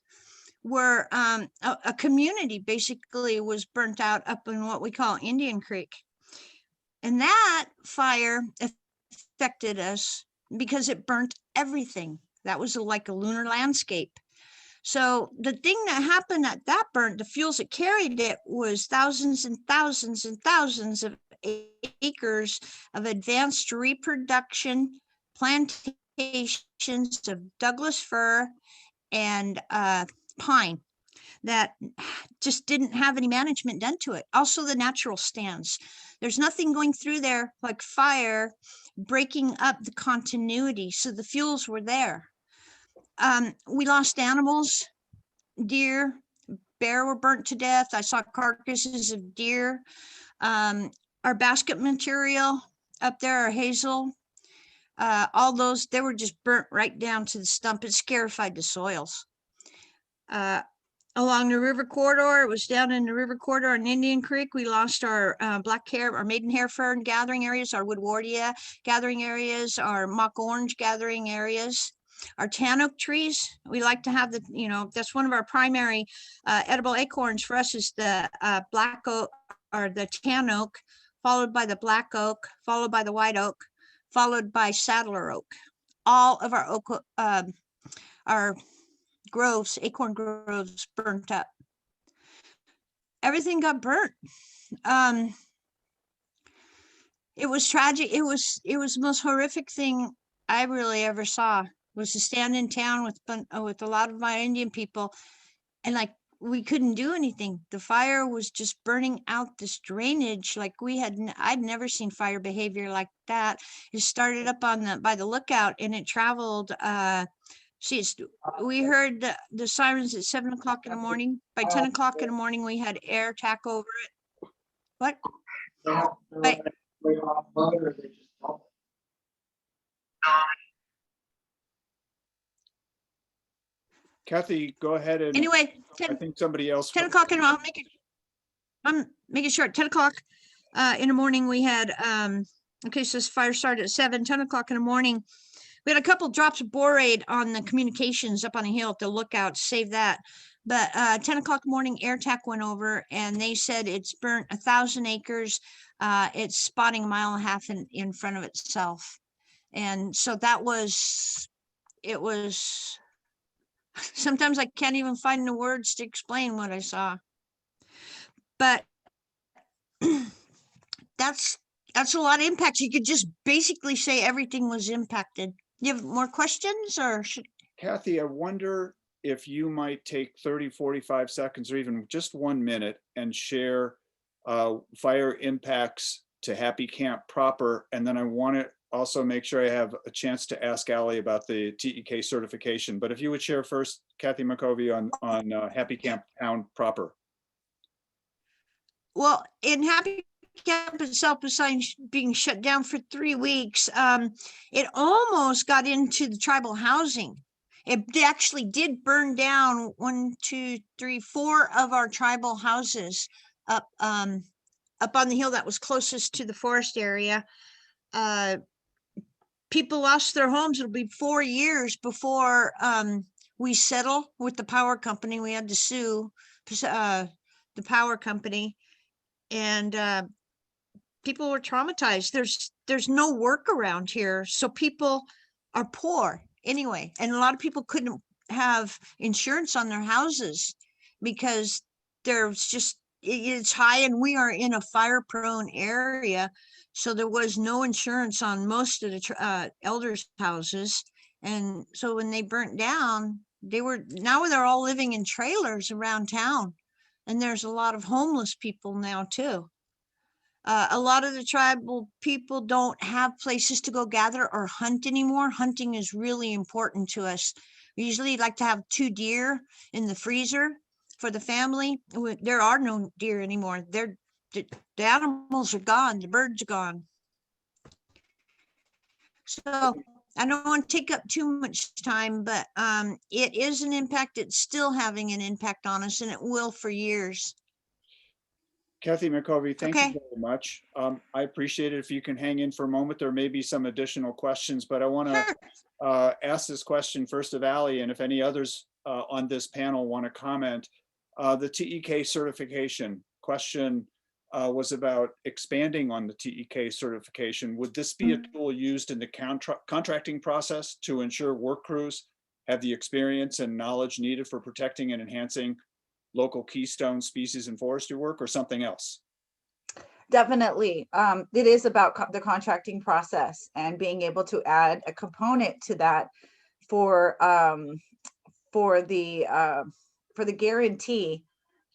were a community basically was burnt out up in what we call Indian Creek. And that fire affected us because it burnt everything. That was like a lunar landscape. So the thing that happened at that burnt, the fuels that carried it was thousands and thousands and thousands of acres of advanced reproduction plantations of Douglas fir and pine that just didn't have any management done to it. Also the natural stands. There's nothing going through there like fire breaking up the continuity. So the fuels were there. We lost animals, deer, bear were burnt to death. I saw carcasses of deer. Our basket material up there, our hazel, all those, they were just burnt right down to the stump. It scarified the soils. Along the river corridor, it was down in the river corridor in Indian Creek. We lost our black hair, our maidenhair fern gathering areas, our woodwardia gathering areas, our mock orange gathering areas, our tan oak trees. We like to have that's one of our primary edible acorns for us is the black oak or the tan oak, followed by the black oak, followed by the white oak, followed by saddler oak. All of our oak, our groves, acorn groves burnt up. Everything got burnt. It was tragic. It was the most horrific thing I really ever saw, was to stand in town with a lot of my Indian people, and like we couldn't do anything. The fire was just burning out this drainage like I'd never seen fire behavior like that. It started up by the lookout, and it traveled we heard the sirens at 7 o'clock in the morning. By 10 o'clock in the morning, we had air attack over it. What? But, Kathy, go ahead and anyway, I think somebody else. 10 o'clock in the morning, I'm making sure 10 o'clock in the morning we had, okay, so this fire started at 10 o'clock in the morning. We had a couple drops of borate on the communications up on the hill at the lookout, save that. But 10 o'clock in the morning, air attack went over, and they said it's burnt 1,000 acres. It's spotting 1.5 miles in front of itself. And so it was, sometimes I can't even find the words to explain what I saw. But that's a lot of impacts. You could just basically say everything was impacted. You have more questions, or Kathy, I wonder if you might take 30, 45 seconds or even just 1 minute and share fire impacts to Happy Camp proper. And then I want to also make sure I have a chance to ask Allie about the TEK certification. But if you would share first, Kathy McCovey, on Happy Camp Town proper. Well, in Happy Camp itself, besides being shut down for 3 weeks, it almost got into the tribal housing. It actually did burn down 1, 2, 3, 4 of our tribal houses up on the hill that was closest to the forest area. People lost their homes. It'll be 4 years before we settle with the power company. We had to sue the power company. And people were traumatized. There's no work around here, so people are poor anyway, and a lot of people couldn't have insurance on their houses because there's just it's high, and we are in a fire prone area, so there was no insurance on most of the elders houses. And so when they burnt down, now they're all living in trailers around town, and there's a lot of homeless people now too. A lot of the tribal people don't have places to go gather or hunt anymore. Hunting is really important to us. We usually like to have 2 deer in the freezer for the family. There are no deer anymore. The animals are gone. The birds are gone. So I don't want to take up too much time, but it is an impact. It's still having an impact on us, and it will for years. Kathy McCovey, thank you Okay. very much. I appreciate it if you can hang in for a moment. There may be some additional questions, but I want to Sure. ask this question first of Ali, and if any others on this panel want to comment. The TEK certification question was about expanding on the TEK certification. Would this be a tool used in the contracting process to ensure work crews have the experience and knowledge needed for protecting and enhancing local keystone species and forestry work, or something else? Definitely. It is about the contracting process and being able to add a component to that for the guarantee,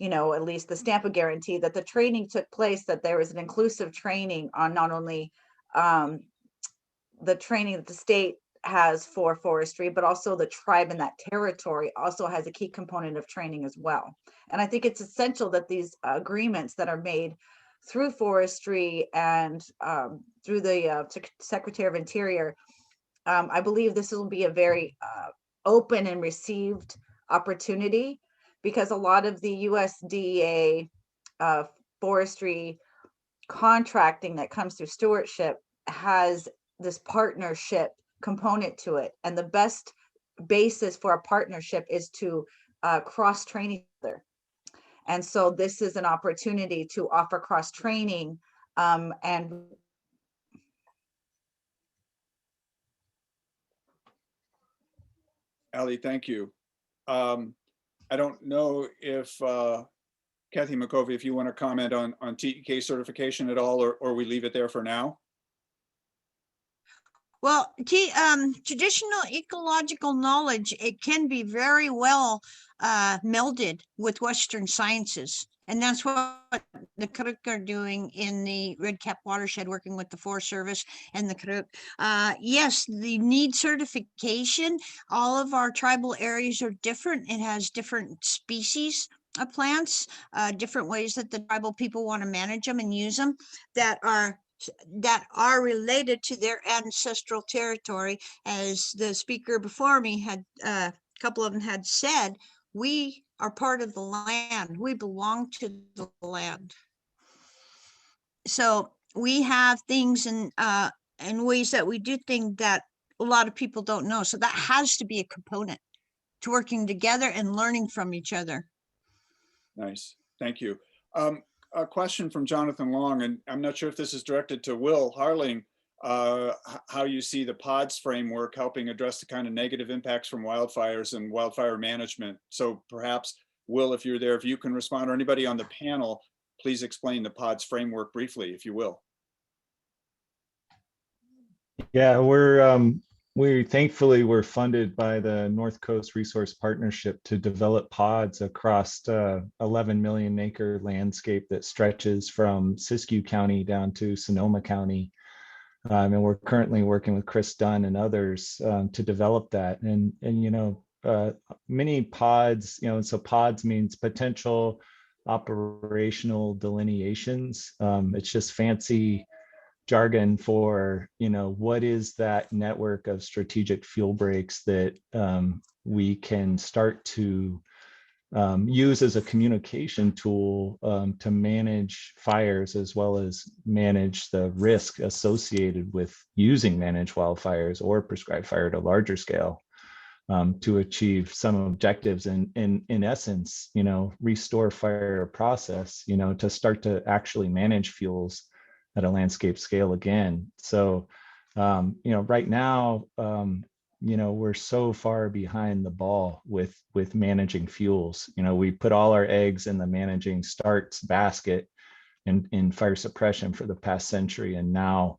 at least the stamp of guarantee that the training took place, that there was an inclusive training on not only the training that the state has for forestry, but also the tribe in that territory also has a key component of training as well. And I think it's essential that these agreements that are made through forestry and through the Secretary of Interior, I believe this will be a very open and received opportunity, because a lot of the USDA forestry contracting that comes through stewardship has this partnership component to it. And the best basis for a partnership is to cross train each other. And so this is an opportunity to offer cross training and Ali, thank you. I don't know if Kathy McCovey, if you want to comment on TEK certification at all, or we leave it there for now. Well, traditional ecological knowledge, it can be very well melded with Western sciences. And that's what the Karuk are doing in the Red Cap watershed, working with the Forest Service and the Karuk. Yes, the need certification. All of our tribal areas are different. It has different species of plants, different ways that the tribal people want to manage them and use them that are related to their ancestral territory. As the speaker before me had, a couple of them had said, we are part of the land. We belong to the land. So we have things and ways that we do things that a lot of people don't know. So that has to be a component to working together and learning from each other. Nice, thank you. A question from Jonathan Long, and I'm not sure if this is directed to Will Harling, how you see the PODS framework helping address the kind of negative impacts from wildfires and wildfire management. So perhaps, Will, if you're there, if you can respond, or anybody on the panel, please explain the PODS framework briefly, if you will. Yeah, we thankfully were funded by the North Coast Resource Partnership to develop pods across 11 million acre landscape that stretches from Siskiyou County down to Sonoma County. And we're currently working with Chris Dunn and others to develop that. And many pods, so pods means potential operational delineations. It's just fancy jargon for, what is that network of strategic fuel breaks that we can start to use as a communication tool to manage fires, as well as manage the risk associated with using managed wildfires or prescribed fire at a larger scale to achieve some objectives, and in essence, restore fire process, to start to actually manage fuels at a landscape scale again. So, right now, we're so far behind the ball with managing fuels. We put all our eggs in the managing starts basket in fire suppression for the past century, and now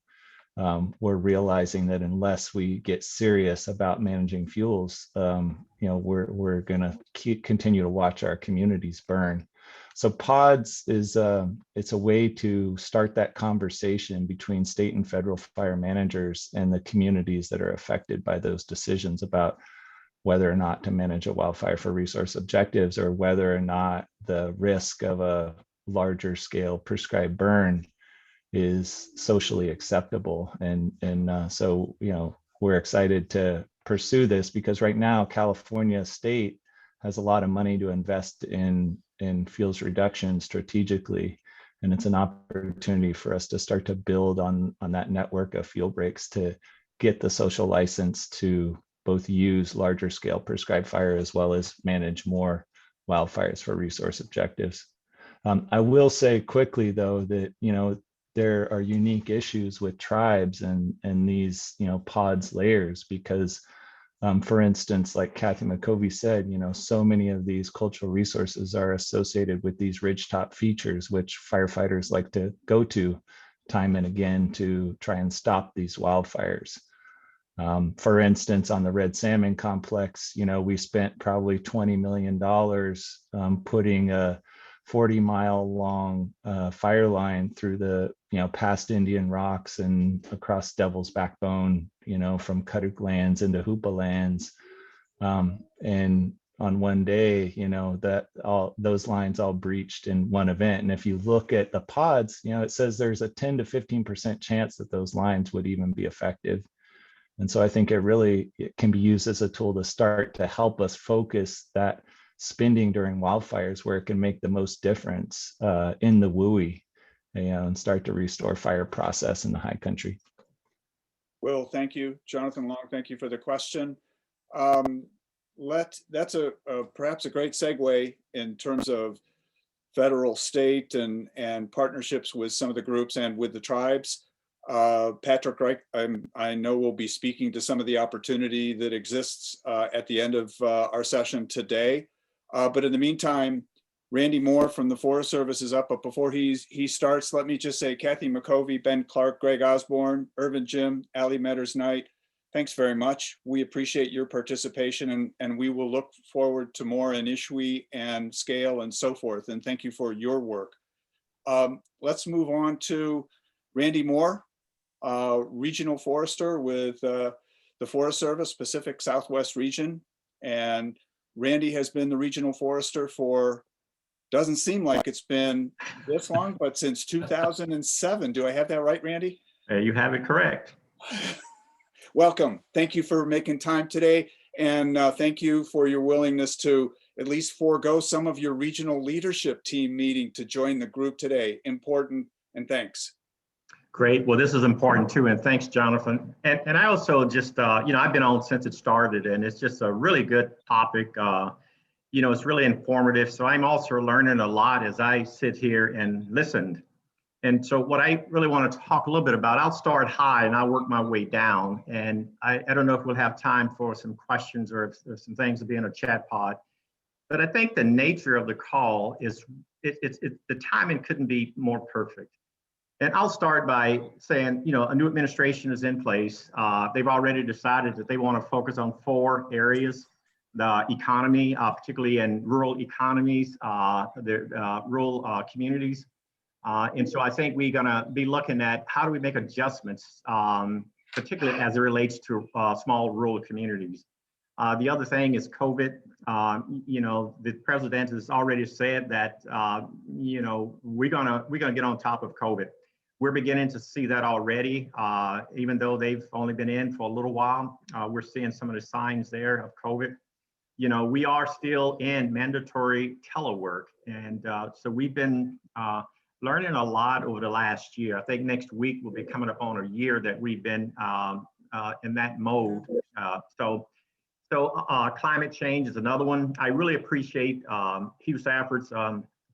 we're realizing that unless we get serious about managing fuels, we're going to continue to watch our communities burn. So pods is it's a way to start that conversation between state and federal fire managers and the communities that are affected by those decisions about whether or not to manage a wildfire for resource objectives, or whether or not the risk of a larger scale prescribed burn is socially acceptable. So we're excited to pursue this, because right now California state has a lot of money to invest in fuels reduction strategically, and it's an opportunity for us to start to build on that network of fuel breaks to get the social license to both use larger scale prescribed fire as well as manage more wildfires for resource objectives. I will say quickly though that there are unique issues with tribes and these pods layers, because for instance, like Kathy McCovey said, so many of these cultural resources are associated with these ridgetop features, which firefighters like to go to time and again to try and stop these wildfires. For instance, on the Red Salmon Complex, we spent probably $20 million putting a 40-mile long fire line through the past Indian Rocks and across Devil's Backbone, from Cutter Lands into Hoopa Lands, and on one day, that all those lines all breached in one event. And if you look at the pods, it says there's a 10 to 15% chance that those lines would even be effective. And so I think it can be used as a tool to start to help us focus that spending during wildfires where it can make the most difference in the WUI, and start to restore fire process in the high country. Will, thank you. Jonathan Long, thank you for the question. That's perhaps a great segue in terms of federal, state, and partnerships with some of the groups and with the tribes. Patrick, I know we'll be speaking to some of the opportunity that exists at the end of our session today. But in the meantime, Randy Moore from the Forest Service is up. But before he starts, let me just say, Kathy McCovey, Ben Clark, Greg Osborne, Irvin Jim, Ali Metters Knight, thanks very much. We appreciate your participation, and we will look forward to more in ISHWE and scale and so forth. And thank you for your work. Let's move on to Randy Moore, Regional Forester with the Forest Service Pacific Southwest region. And Randy has been the Regional Forester for, doesn't seem like it's been this long, but since 2007. Do I have that right, Randy? You have it correct. Welcome. Thank you for making time today. And thank you for your willingness to at least forego some of your regional leadership team meeting to join the group today. Important, and thanks. Great. Well, this is important too. And thanks, Jonathan. And I also just, I've been on since it started, and it's just a really good topic. It's really informative. So I'm also learning a lot as I sit here and listen. And so what I really want to talk a little bit about, I'll start high and I'll work my way down. And I don't know if we'll have time for some questions or if there's some things to be in a chat pod. But I think the nature of the call is the timing couldn't be more perfect. And I'll start by saying, a new administration is in place. They've already decided that they want to focus on 4 areas: the economy, particularly in rural economies, the rural communities. And so I think we're going to be looking at how do we make adjustments, particularly as it relates to small rural communities. The other thing is COVID. The president has already said that, we're gonna get on top of COVID. We're beginning to see that already, even though they've only been in for a little while. We're seeing some of the signs there of COVID. We are still in mandatory telework. And so we've been learning a lot over the last year. I think next week we'll be coming up on a year that we've been in that mode. So climate change is another one. I really appreciate Hugh Safford's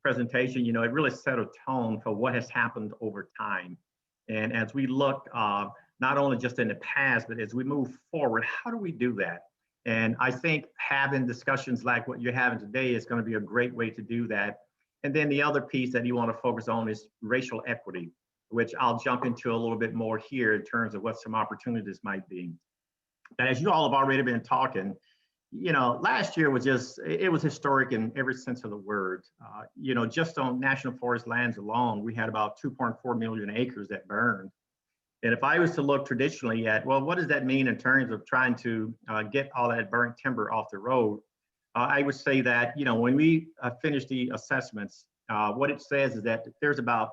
presentation. It really set a tone for what has happened over time. And as we look, not only just in the past, but as we move forward, how do we do that? And I think having discussions like what you're having today is going to be a great way to do that. And then the other piece that you want to focus on is racial equity, which I'll jump into a little bit more here in terms of what some opportunities might be. And as you all have already been talking, you know, last year was just, it was historic in every sense of the word. You know, just on national forest lands alone, we had about 2.4 million acres that burned. And if I was to look traditionally at, well, what does that mean in terms of trying to get all that burnt timber off the road? I would say that, you know, when we finish the assessments, what it says is that there's about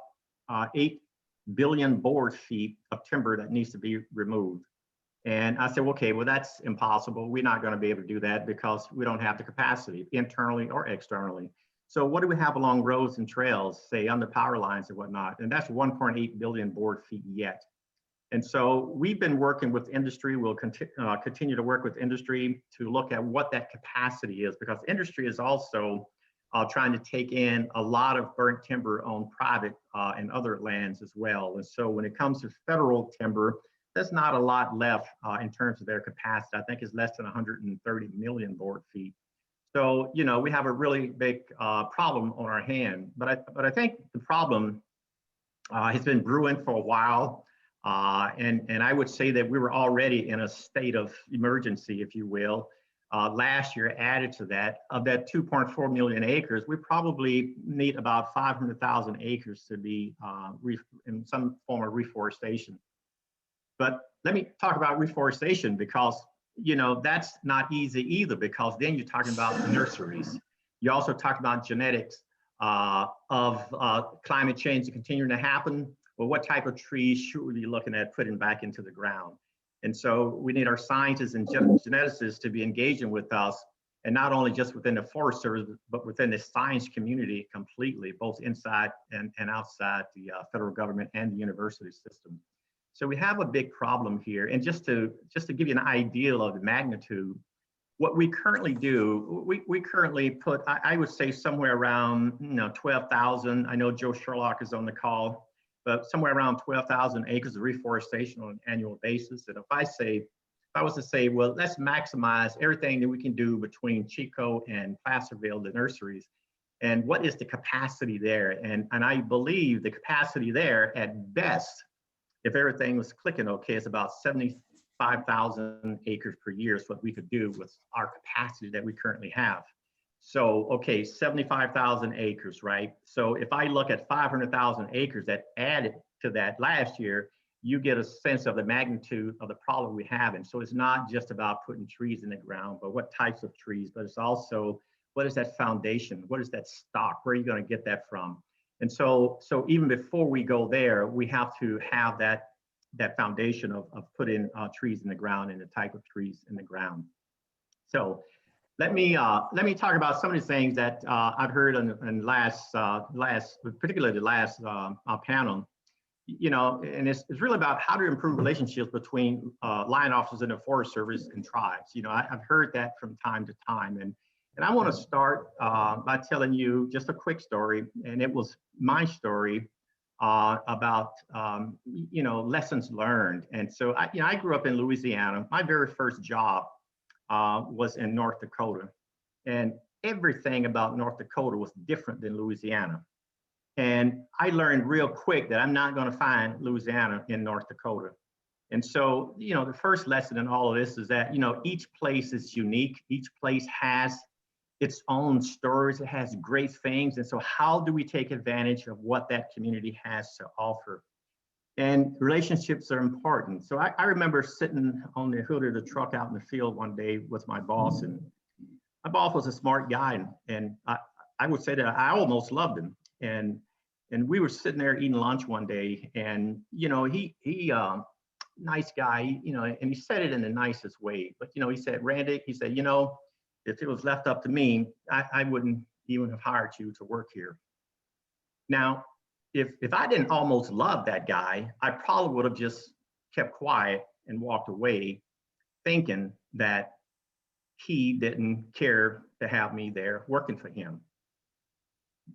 8 billion board feet of timber that needs to be removed. And I said, okay, well, that's impossible. We're not going to be able to do that because we don't have the capacity internally or externally. So what do we have along roads and trails, say under power lines and whatnot? And that's 1.8 billion board feet yet. And so we've been working with industry. We'll continue to work with industry to look at what that capacity is, because industry is also trying to take in a lot of burnt timber on private and other lands as well. And so when it comes to federal timber, there's not a lot left in terms of their capacity. I think it's less than 130 million board feet. So, you know, we have a really big problem on our hand. But I think the problem has been brewing for a while. And I would say that we were already in a state of emergency, if you will. Last year, added to that, of that 2.4 million acres, we probably need about 500,000 acres to be in some form of reforestation. But let me talk about reforestation, because, you know, that's not easy either, because then you're talking about nurseries. You also talk about genetics of climate change continuing to happen. Well, what type of trees should we be looking at putting back into the ground? And so we need our scientists and geneticists to be engaging with us, and not only just within the Forest Service, but within the science community completely, both inside and outside the federal government and the university system. So we have a big problem here. And just to give you an idea of the magnitude, what we currently do, we currently put, I would say somewhere around 12,000. I know Joe Sherlock is on the call, but somewhere around 12,000 acres of reforestation on an annual basis. And if I was to say, well, let's maximize everything that we can do between Chico and Placerville, the nurseries, and what is the capacity there? And I believe the capacity there at best, if everything was clicking okay, it's about 75,000 acres per year is what we could do with our capacity that we currently have. So, okay, 75,000 acres, right? So if I look at 500,000 acres that added to that last year, you get a sense of the magnitude of the problem we have. And so it's not just about putting trees in the ground, but what types of trees, but it's also, what is that foundation? What is that stock? Where are you going to get that from? And so even before we go there, we have to have that foundation of putting trees in the ground and the type of trees in the ground. So let me talk about some of the things that I've heard in particularly the last panel. You know, and it's really about how to improve relationships between line officers in the Forest Service and tribes. You know, I've heard that from time to time, and I want to start by telling you just a quick story, and it was my story about lessons learned. And so I grew up in Louisiana. My very first job was in North Dakota, and everything about North Dakota was different than Louisiana. And I learned real quick that I'm not going to find Louisiana in North Dakota. And so, you know, the first lesson in all of this is that, you know, each place is unique. Each place has its own stories. It has great things. And so how do we take advantage of what that community has to offer? And relationships are important. So I remember sitting on the hood of the truck out in the field one day with my boss, and my boss was a smart guy. And I would say that I almost loved him. And we were sitting there eating lunch one day, and, you know, he nice guy, you know, and he said it in the nicest way. But, you know, he said, Randy, he said, you know, if it was left up to me, I wouldn't even have hired you to work here. Now, if I didn't almost love that guy, I probably would have just kept quiet and walked away, thinking that he didn't care to have me there working for him.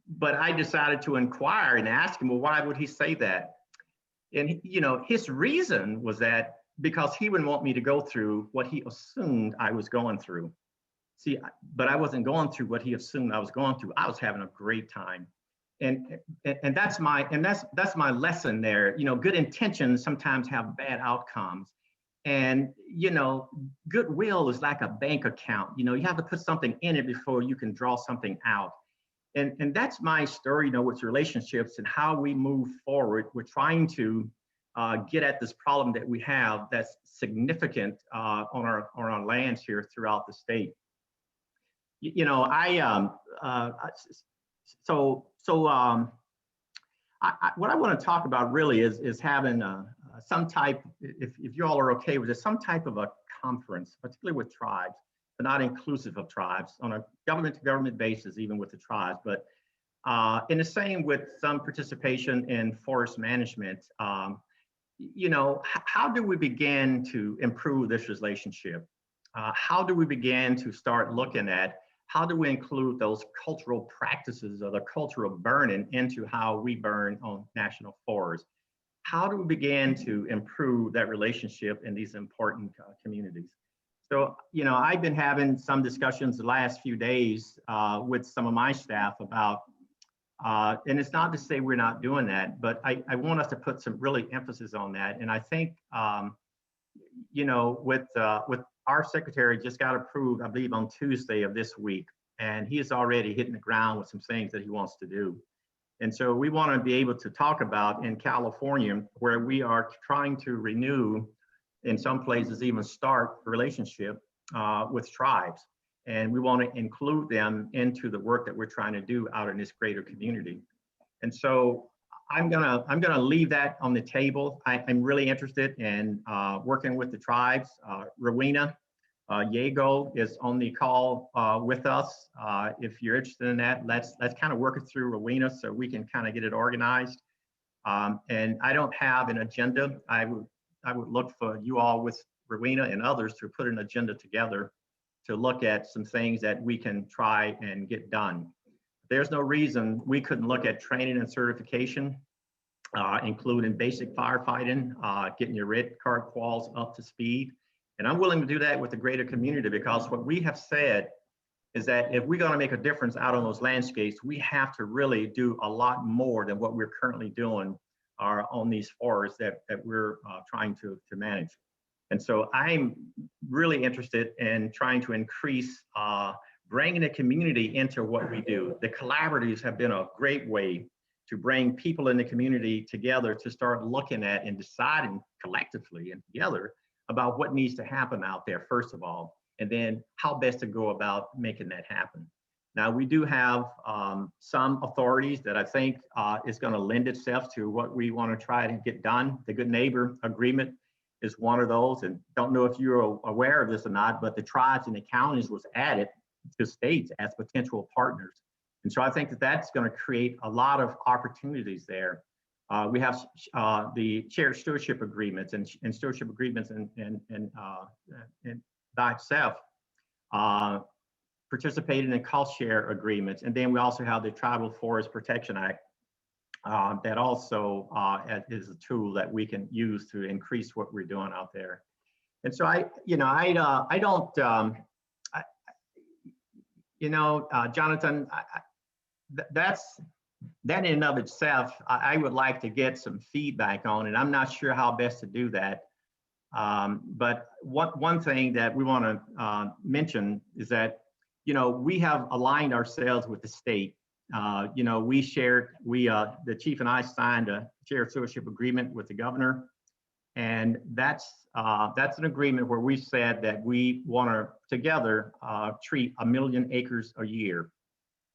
But I decided to inquire and ask him, well, why would he say that? And, you know, his reason was that because he wouldn't want me to go through what he assumed I was going through. See, but I wasn't going through what he assumed I was going through. I was having a great time. And that's my lesson there. You know, good intentions sometimes have bad outcomes. And, you know, goodwill is like a bank account. You know, you have to put something in it before you can draw something out. And that's my story, you know, with relationships and how we move forward. We're trying to get at this problem that we have that's significant on our lands here throughout the state. You know, what I want to talk about really is having some type, if you all are okay with it, some type of a conference, particularly with tribes, but not inclusive of tribes, on a government-to-government basis, even with the tribes. But in the same with some participation in forest management, you know, how do we begin to improve this relationship? How do we begin to start looking at how do we include those cultural practices or the culture of burning into how we burn on national forests? How do we begin to improve that relationship in these important communities? So, you know, I've been having some discussions the last few days with some of my staff about, and it's not to say we're not doing that, but I want us to put some really emphasis on that. And I think, you know, with our secretary just got approved, I believe, on Tuesday of this week, and he is already hitting the ground with some things that he wants to do. And so we want to be able to talk about in California, where we are trying to renew, in some places even start a relationship with tribes. And we want to include them into the work that we're trying to do out in this greater community. And so I'm gonna leave that on the table. I'm really interested in working with the tribes. Rowena Yago is on the call with us. If you're interested in that, let's kind of work it through Rowena so we can kind of get it organized. And I don't have an agenda. I would look for you all with Rowena and others to put an agenda together to look at some things that we can try and get done. There's no reason we couldn't look at training and certification, including basic firefighting, getting your red card quals up to speed. And I'm willing to do that with the greater community, because what we have said is that if we're going to make a difference out on those landscapes, we have to really do a lot more than what we're currently doing on these forests that we're trying to manage. And so I'm really interested in trying to increase bringing the community into what we do. The collaboratives have been a great way to bring people in the community together to start looking at and deciding collectively and together about what needs to happen out there, first of all, and then how best to go about making that happen. Now, we do have some authorities that I think is going to lend itself to what we want to try to get done. The Good Neighbor Agreement is one of those, and don't know if you're aware of this or not, but the tribes and the counties was added to states as potential partners. And so I think that that's going to create a lot of opportunities there. We have the shared stewardship agreements and stewardship agreements and by itself, participating in cost share agreements. And then we also have the Tribal Forest Protection Act that also is a tool that we can use to increase what we're doing out there. And so Jonathan, that in and of itself, I would like to get some feedback on, and I'm not sure how best to do that. But one thing that we want to mention is that, we have aligned ourselves with the state. The chief and I signed a shared stewardship agreement with the governor, and that's an agreement where we said that we want to together treat 1 million acres a year.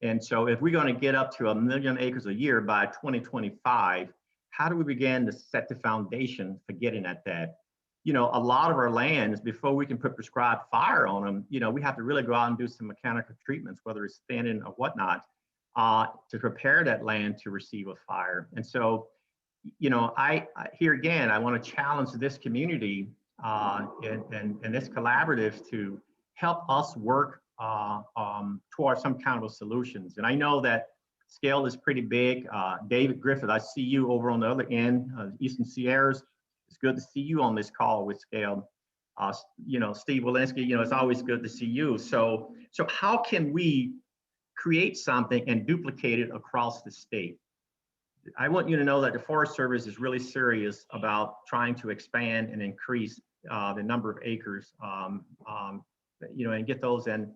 And so if we're going to get up to 1 million acres a year by 2025, how do we begin to set the foundation for getting at that? A lot of our lands, before we can put prescribed fire on them, we have to really go out and do some mechanical treatments, whether it's thinning or whatnot, to prepare that land to receive a fire. And so, I here again, I want to challenge this community and this collaborative to help us work towards some kind of solutions. And I know that scale is pretty big. David Griffith, I see you over on the other end, Eastern Sierras. It's good to see you on this call with scale. Steve Walensky, it's always good to see you. So how can we create something and duplicate it across the state? I want you to know that the Forest Service is really serious about trying to expand and increase the number of acres, and get those in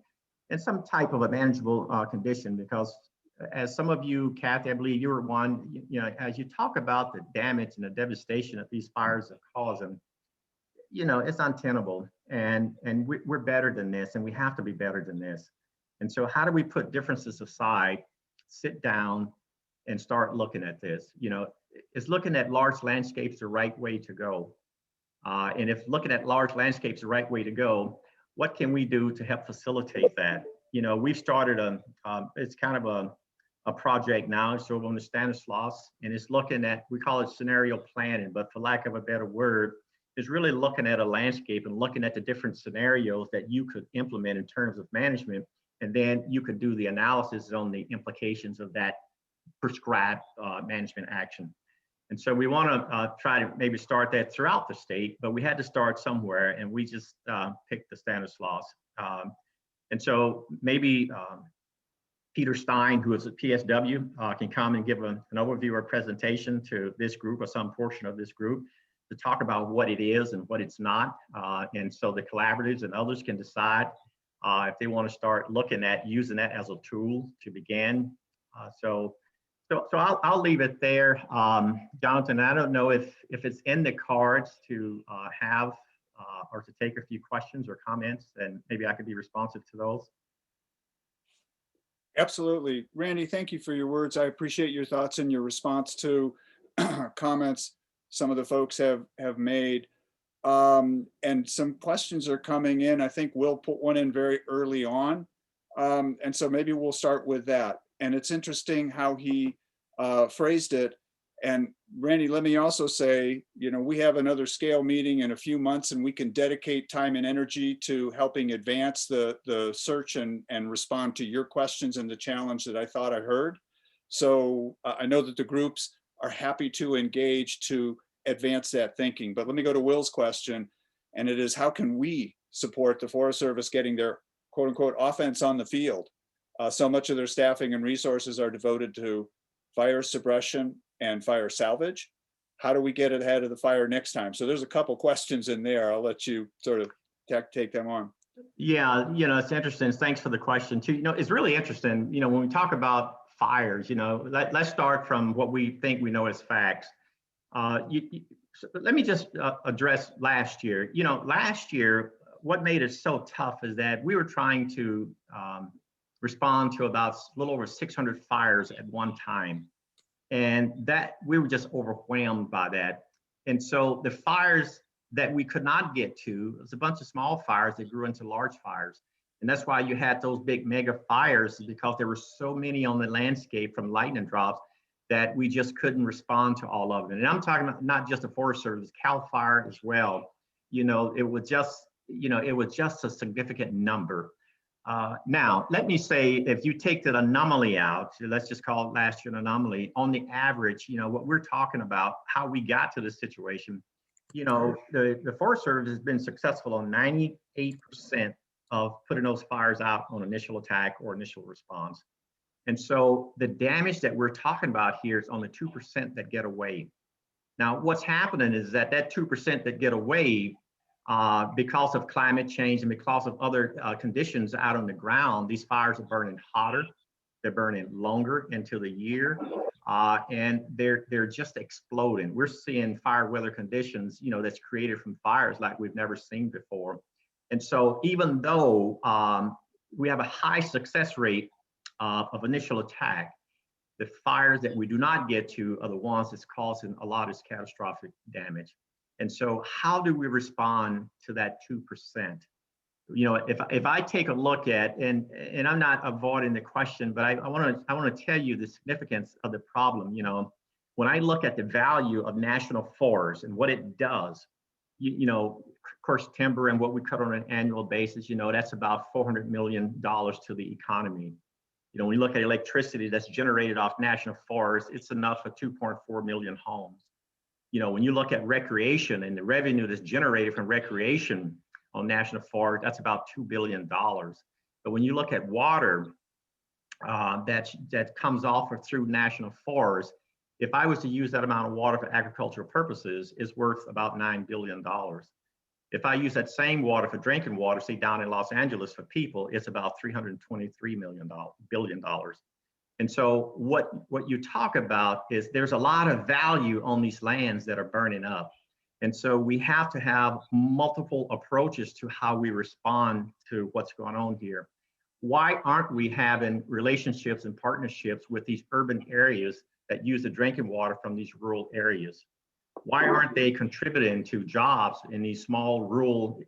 some type of a manageable condition. Because as some of you, Kathy, I believe you were one, as you talk about the damage and the devastation that these fires are causing, it's untenable. And we're better than this, and we have to be better than this. And so how do we put differences aside, sit down, and start looking at this? Is looking at large landscapes the right way to go? And if looking at large landscapes the right way to go, what can we do to help facilitate that? We've started it's kind of a project now. It's over on the Stanislaus, and it's looking at, we call it scenario planning, but for lack of a better word, is really looking at a landscape and looking at the different scenarios that you could implement in terms of management. And then you could do the analysis on the implications of that prescribed management action. And so we want to try to maybe start that throughout the state, but we had to start somewhere, and we just picked the Stanislaus. And so maybe Peter Stein, who is a PSW, can come and give an overview or presentation to this group or some portion of this group to talk about what it is and what it's not. And so the collaboratives and others can decide if they want to start looking at using that as a tool to begin. So I'll leave it there. Jonathan, I don't know if it's in the cards to have or to take a few questions or comments, and maybe I could be responsive to those. Absolutely. Randy, thank you for your words. I appreciate your thoughts and your response to comments some of the folks have made. And some questions are coming in. I think we'll put one in very early on. And so maybe we'll start with that. And it's interesting how he phrased it. And Randy, let me also say, we have another scale meeting in a few months, and we can dedicate time and energy to helping advance the search and respond to your questions and the challenge that I thought I heard. So I know that the groups are happy to engage to advance that thinking. But let me go to Will's question, and it is, how can we support the Forest Service getting their quote unquote offense on the field? So much of their staffing and resources are devoted to fire suppression and fire salvage. How do we get ahead of the fire next time? So there's a couple questions in there. I'll let you sort of take them on. Yeah, it's interesting. Thanks for the question too. It's really interesting, when we talk about fires, let's start from what we think we know as facts. Let me just address last year. Last year, what made it so tough is that we were trying to respond to about a little over 600 fires at one time. And that we were just overwhelmed by that. And so the fires that we could not get to, it was a bunch of small fires that grew into large fires. And that's why you had those big mega fires, because there were so many on the landscape from lightning drops that we just couldn't respond to all of them. And I'm talking about not just the Forest Service, Cal Fire as well. It was just a significant number. Now, let me say, if you take that anomaly out, let's just call it last year an anomaly, on the average, what we're talking about, how we got to this situation, the Forest Service has been successful on 98% of putting those fires out on initial attack or initial response. And so the damage that we're talking about here is on the 2% that get away. Now, what's happening is that 2% that get away, because of climate change and because of other conditions out on the ground, these fires are burning hotter, they're burning longer into the year, and they're just exploding. We're seeing fire weather conditions, that's created from fires like we've never seen before. And so even though we have a high success rate of initial attack, the fires that we do not get to are the ones that's causing a lot of this catastrophic damage. And so how do we respond to that 2%? If I take a look at, and I'm not avoiding the question, but I want to tell you the significance of the problem. When I look at the value of national forests and what it does, of course, timber and what we cut on an annual basis, that's about $400 million to the economy. You know, when you look at electricity that's generated off national forests, it's enough for 2.4 million homes. You know, when you look at recreation and the revenue that's generated from recreation on national forest, that's about $2 billion. But when you look at water that comes off or through national forests, if I was to use that amount of water for agricultural purposes, is worth about $9 billion. If I use that same water for drinking water, say down in Los Angeles for people, it's about $323 billion. And so what you talk about is there's a lot of value on these lands that are burning up. And so we have to have multiple approaches to how we respond to what's going on here. Why aren't we having relationships and partnerships with these urban areas that use the drinking water from these rural areas? Why aren't they contributing to jobs in these small rural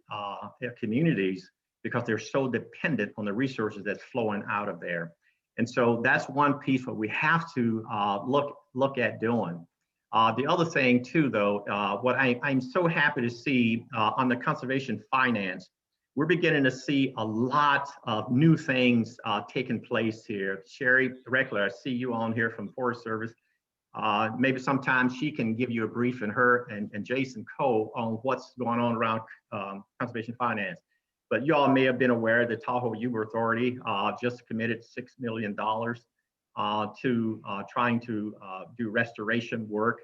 communities? Because they're so dependent on the resources that's flowing out of there. And so that's one piece what we have to look at doing. The other thing too, though, what I'm so happy to see on the conservation finance, we're beginning to see a lot of new things taking place here. Sherry Reckler, I see you on here from Forest Service. Maybe sometime she can give you a brief, and her and Jason Cole, on what's going on around conservation finance. But you all may have been aware that Tahoe Uber Authority just committed $6 million to trying to do restoration work.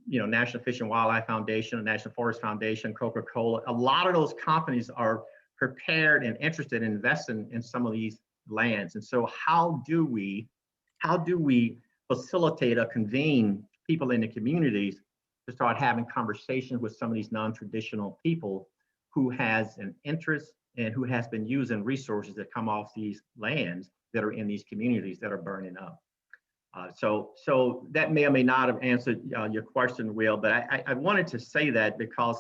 You know, National Fish and Wildlife Foundation, National Forest Foundation, Coca-Cola, a lot of those companies are prepared and interested in investing in some of these lands. And so how do we facilitate or convene people in the communities to start having conversations with some of these non-traditional people who has an interest and who has been using resources that come off these lands that are in these communities that are burning up? So that may or may not have answered your question, Will, but I wanted to say that because,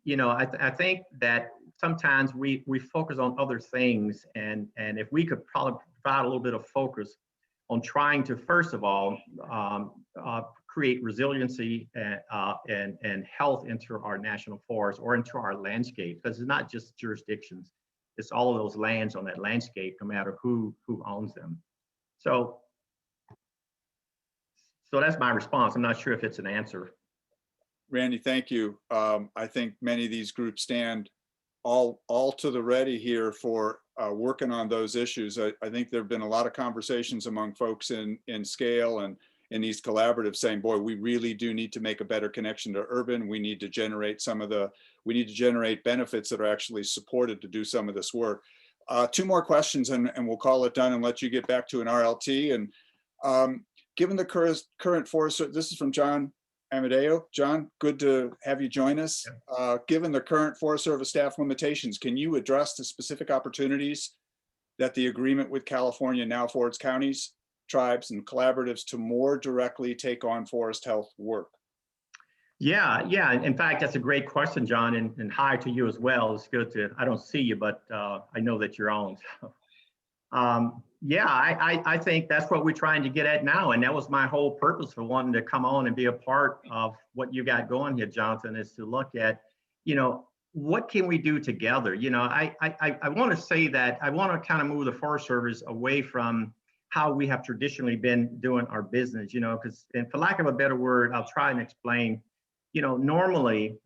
you know, I think that sometimes we focus on other things, and if we could probably provide a little bit of focus on trying to, first of all, create resiliency and health into our national forests or into our landscape, because it's not just jurisdictions, it's all of those lands on that landscape, no matter who owns them. So that's my response. I'm not sure if it's an answer. Randy, thank you. I think many of these groups stand all to the ready here for working on those issues. I think there have been a lot of conversations among folks in scale and in these collaboratives saying, boy, we really do need to make a better connection to urban. We need to generate benefits that are actually supported to do some of this work. Two more questions and we'll call it done and let you get back to an RLT. And given the current forest, this is from John Amadeo. John, good to have you join us. Given the current Forest Service staff limitations, can you address the specific opportunities that the agreement with California now affords counties, tribes, and collaboratives to more directly take on forest health work? Yeah. In fact, that's a great question, John, and hi to you as well. It's good to, I don't see you, but I know that you're on. I think that's what we're trying to get at now. And that was my whole purpose for wanting to come on and be a part of what you got going here, Jonathan, is to look at, you know, what can we do together? You know, I want to say that I want to kind of move the Forest Service away from how we have traditionally been doing our business, you know, because, and for lack of a better word, I'll try and explain, you know, normally,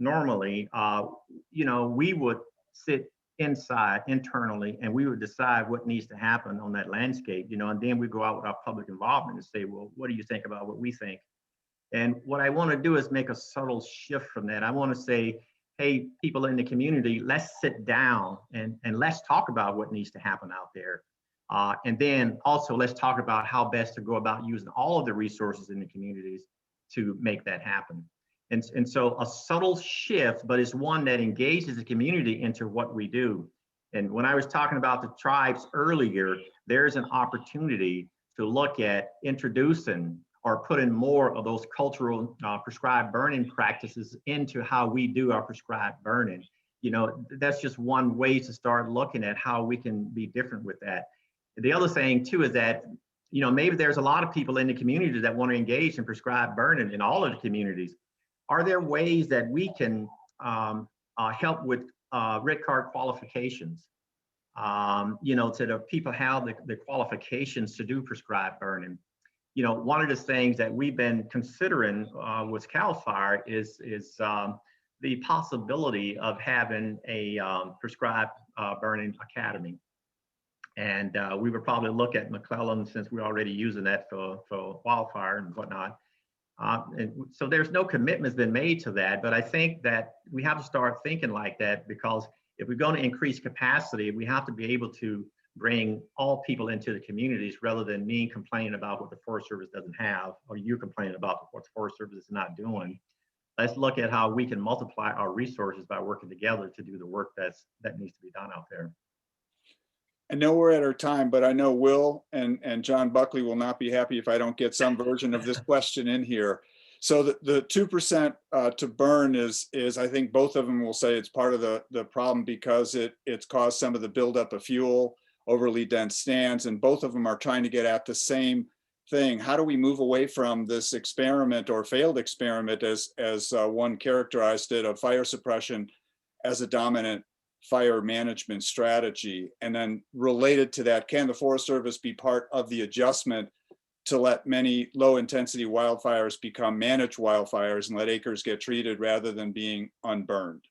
you know, we would sit inside internally and we would decide what needs to happen on that landscape, you know, and then we go out with our public involvement and say, well, what do you think about what we think? And what I want to do is make a subtle shift from that. I want to say, hey, people in the community, let's sit down and let's talk about what needs to happen out there. And then also let's talk about how best to go about using all of the resources in the communities to make that happen. And so a subtle shift, but it's one that engages the community into what we do. And when I was talking about the tribes earlier, there's an opportunity to look at introducing or putting more of those cultural prescribed burning practices into how we do our prescribed burning. You know, that's just one way to start looking at how we can be different with that. The other thing too is that, you know, maybe there's a lot of people in the community that want to engage in prescribed burning in all of the communities. Are there ways that we can help with red card qualifications? to the people have the qualifications to do prescribed burning. One of the things that we've been considering with CAL FIRE is the possibility of having a prescribed burning academy. And we would probably look at McClellan, since we're already using that for wildfire and whatnot. And so there's no commitments been made to that, but I think that we have to start thinking like that, because if we're going to increase capacity, we have to be able to bring all people into the communities, rather than me complaining about what the Forest Service doesn't have, or you complaining about what the Forest Service is not doing. Let's look at how we can multiply our resources by working together to do the work that needs to be done out there. I know we're at our time, but I know Will and John Buckley will not be happy if I don't get some version of this question in here. So the 2% to burn is I think both of them will say it's part of the problem, because it's caused some of the buildup of fuel, overly dense stands, and both of them are trying to get at the same thing. How do we move away from this experiment, or failed experiment, as one characterized it, of fire suppression as a dominant fire management strategy? And then related to that, can the Forest Service be part of the adjustment to let many low intensity wildfires become managed wildfires and let acres get treated rather than being unburned?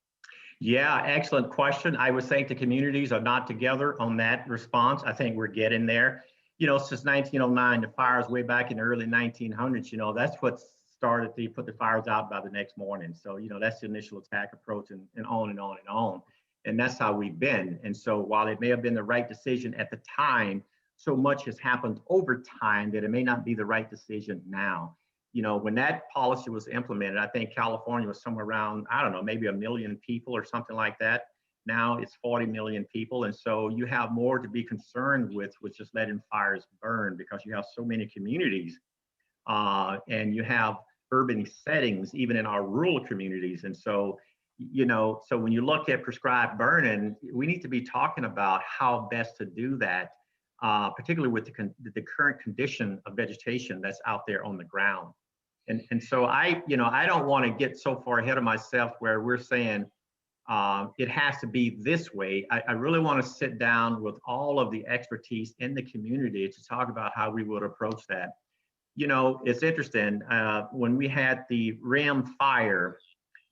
Yeah, excellent question. I would think the communities are not together on that response. I think we're getting there. Since 1909, the fires way back in the early 1900s, that's what started to put the fires out by the next morning. So, that's the initial attack approach, and on and on and on. And that's how we've been. And so while it may have been the right decision at the time, so much has happened over time that it may not be the right decision now. When that policy was implemented, I think California was somewhere around, I don't know, maybe 1 million people or something like that. Now it's 40 million people. And so you have more to be concerned with just letting fires burn, because you have so many communities and you have urban settings, even in our rural communities. And so, so when you look at prescribed burning, we need to be talking about how best to do that, particularly with the current condition of vegetation that's out there on the ground. And so I don't want to get so far ahead of myself where we're saying it has to be this way. I really want to sit down with all of the expertise in the community to talk about how we would approach that. It's interesting, when we had the Rim fire,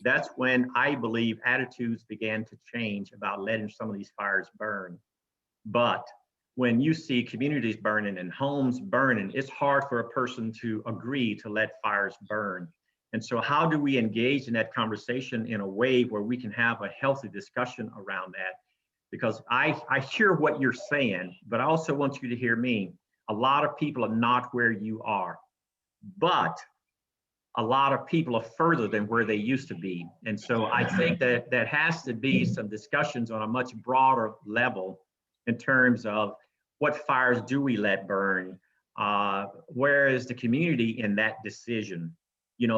that's when I believe attitudes began to change about letting some of these fires burn. But when you see communities burning and homes burning, it's hard for a person to agree to let fires burn. And so how do we engage in that conversation in a way where we can have a healthy discussion around that? Because I hear what you're saying, but I also want you to hear me. A lot of people are not where you are, but a lot of people are further than where they used to be. And so I think that there has to be some discussions on a much broader level in terms of what fires do we let burn? Where is the community in that decision?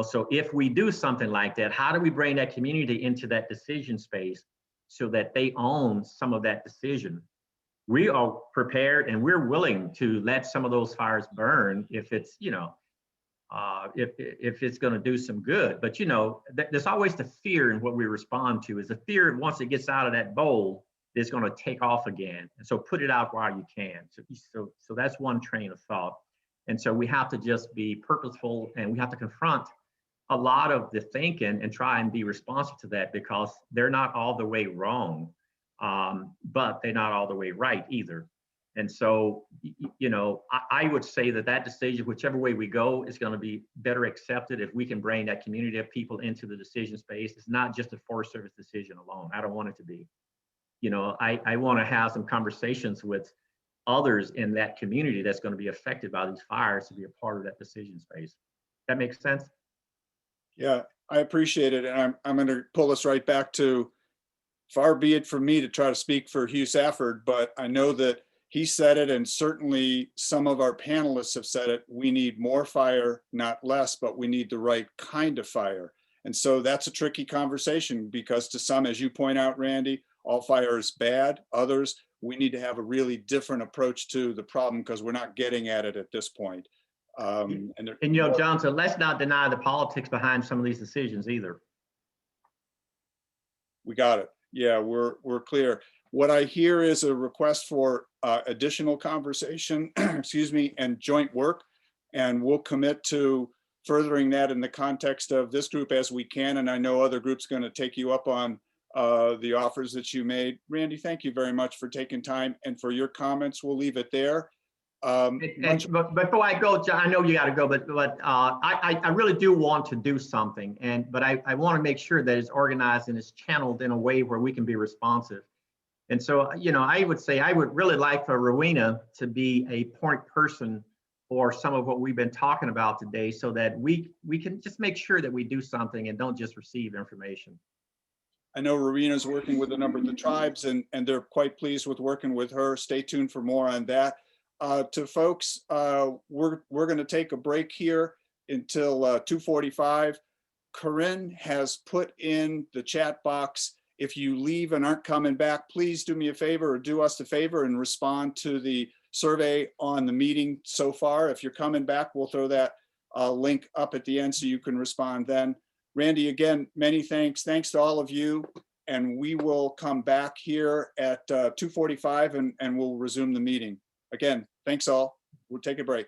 So if we do something like that, how do we bring that community into that decision space so that they own some of that decision? We are prepared and we're willing to let some of those fires burn if it's, if it's going to do some good. But there's always the fear in what we respond to. Is the fear once it gets out of that bowl, it's going to take off again. And so put it out while you can. So that's one train of thought. And so we have to just be purposeful, and we have to confront a lot of the thinking and try and be responsive to that, because they're not all the way wrong, but they're not all the way right either. And so, I would say that decision, whichever way we go, is going to be better accepted if we can bring that community of people into the decision space. It's not just a Forest Service decision alone. I don't want it to be. I want to have some conversations with others in that community that's going to be affected by these fires to be a part of that decision space. That makes sense? Yeah, I appreciate it. And I'm going to pull us right back to, far be it from me to try to speak for Hugh Safford, but I know that he said it, and certainly some of our panelists have said it. We need more fire, not less, but we need the right kind of fire. And so that's a tricky conversation, because to some, as you point out, Randy, all fire is bad. Others, we need to have a really different approach to the problem, because we're not getting at it at this point. And Johnson, let's not deny the politics behind some of these decisions either. We got it. Yeah, we're clear. What I hear is a request for additional conversation, excuse me, and joint work. And we'll commit to furthering that in the context of this group as we can. And I know other groups going to take you up on the offers that you made. Randy, thank you very much for taking time and for your comments. We'll leave it there. But before I go, John, I know you got to go, but I really do want to do something, but I want to make sure that it's organized and it's channeled in a way where we can be responsive. And so, you know, I would say I would really like for Rowena to be a point person for some of what we've been talking about today, so that we can just make sure that we do something and don't just receive information. I know Rowena's working with a number of the tribes, and they're quite pleased with working with her. Stay tuned for more on that. To folks, we're going to take a break here until 2:45. Corinne has put in the chat box, if you leave and aren't coming back, please do me a favor or do us a favor and respond to the survey on the meeting so far. If you're coming back, we'll throw that link up at the end so you can respond then. Randy, again, many thanks. Thanks to all of you. And we will come back here at 2:45 and we'll resume the meeting. Again, thanks all. We'll take a break.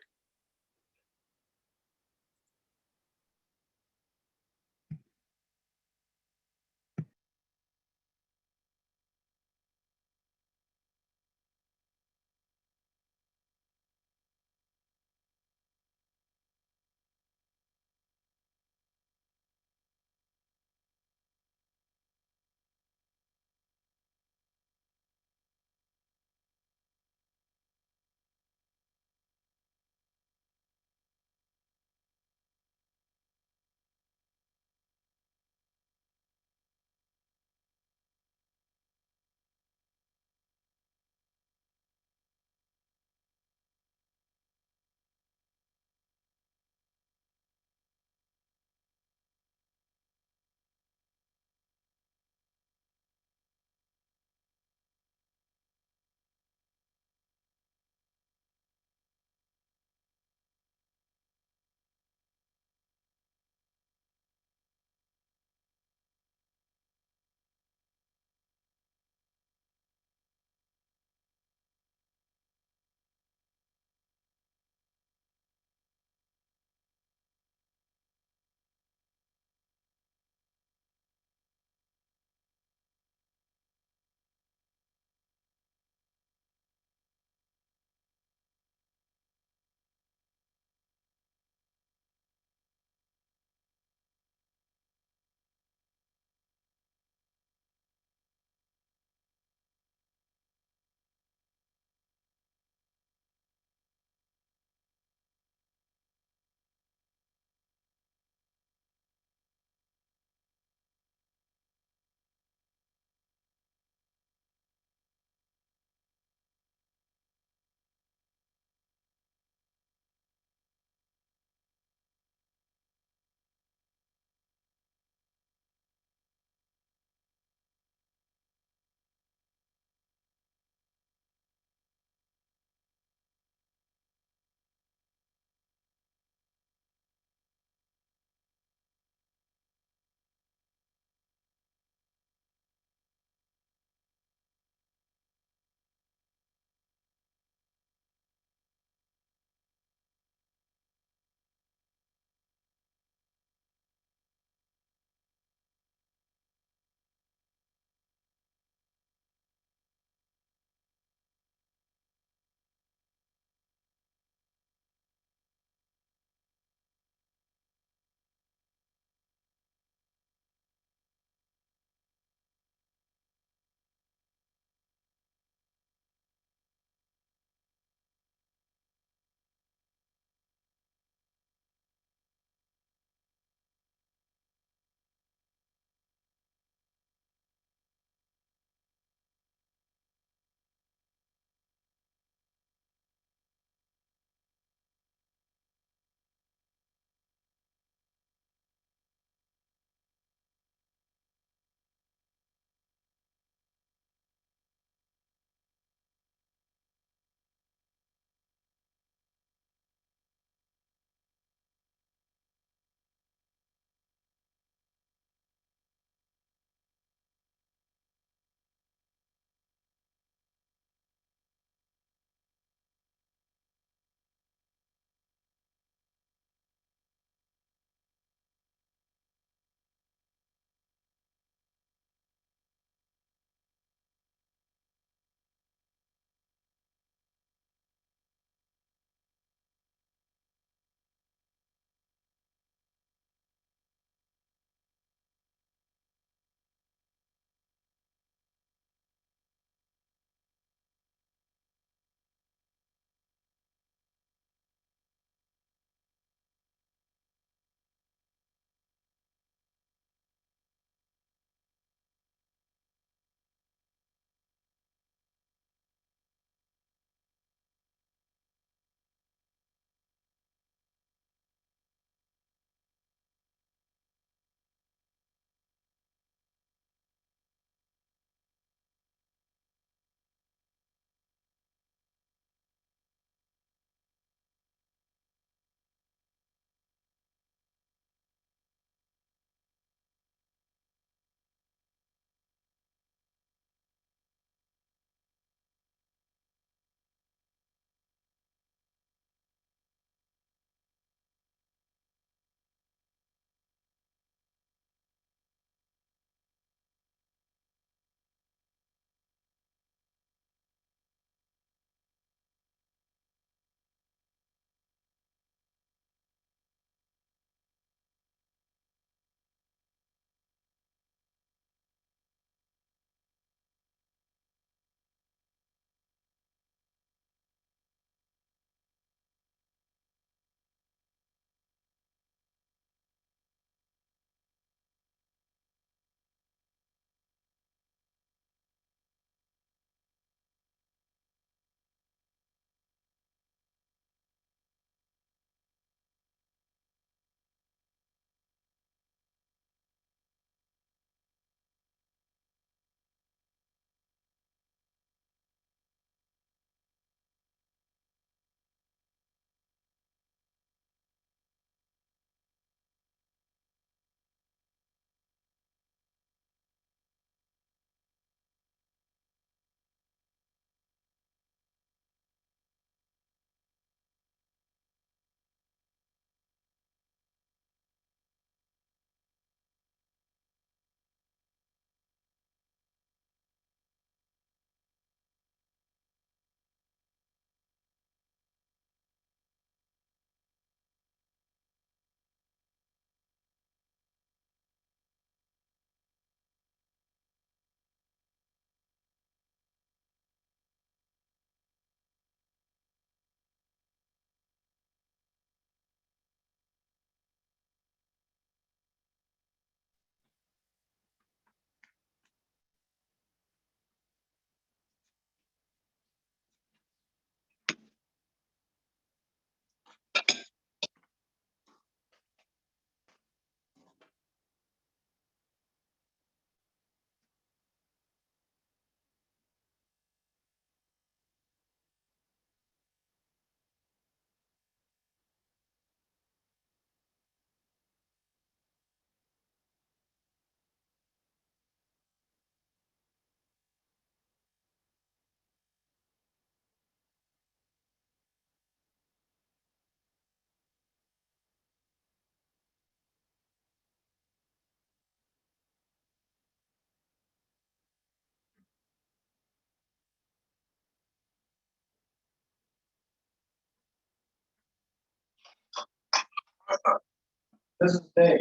This is Dave.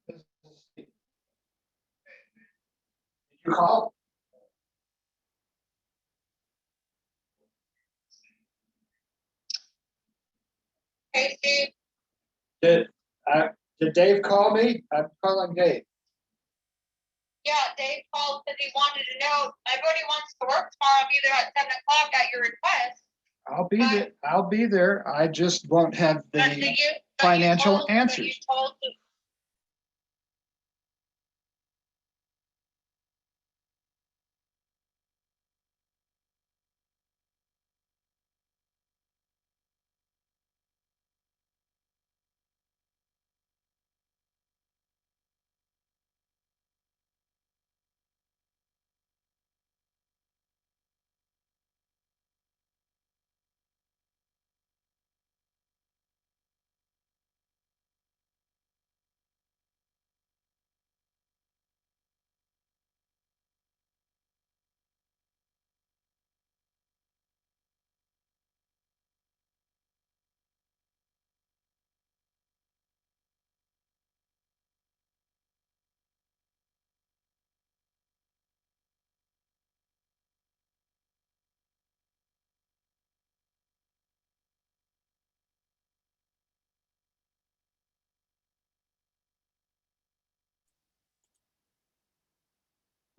Did you call? Hey, Steve. Did Dave call me? I'm calling Dave. Yeah, Dave called because he wanted to know, everybody wants to work tomorrow. I'll be there at 7 o'clock at your request. I'll be there. I'll be there. I just won't have But the financial answers. You told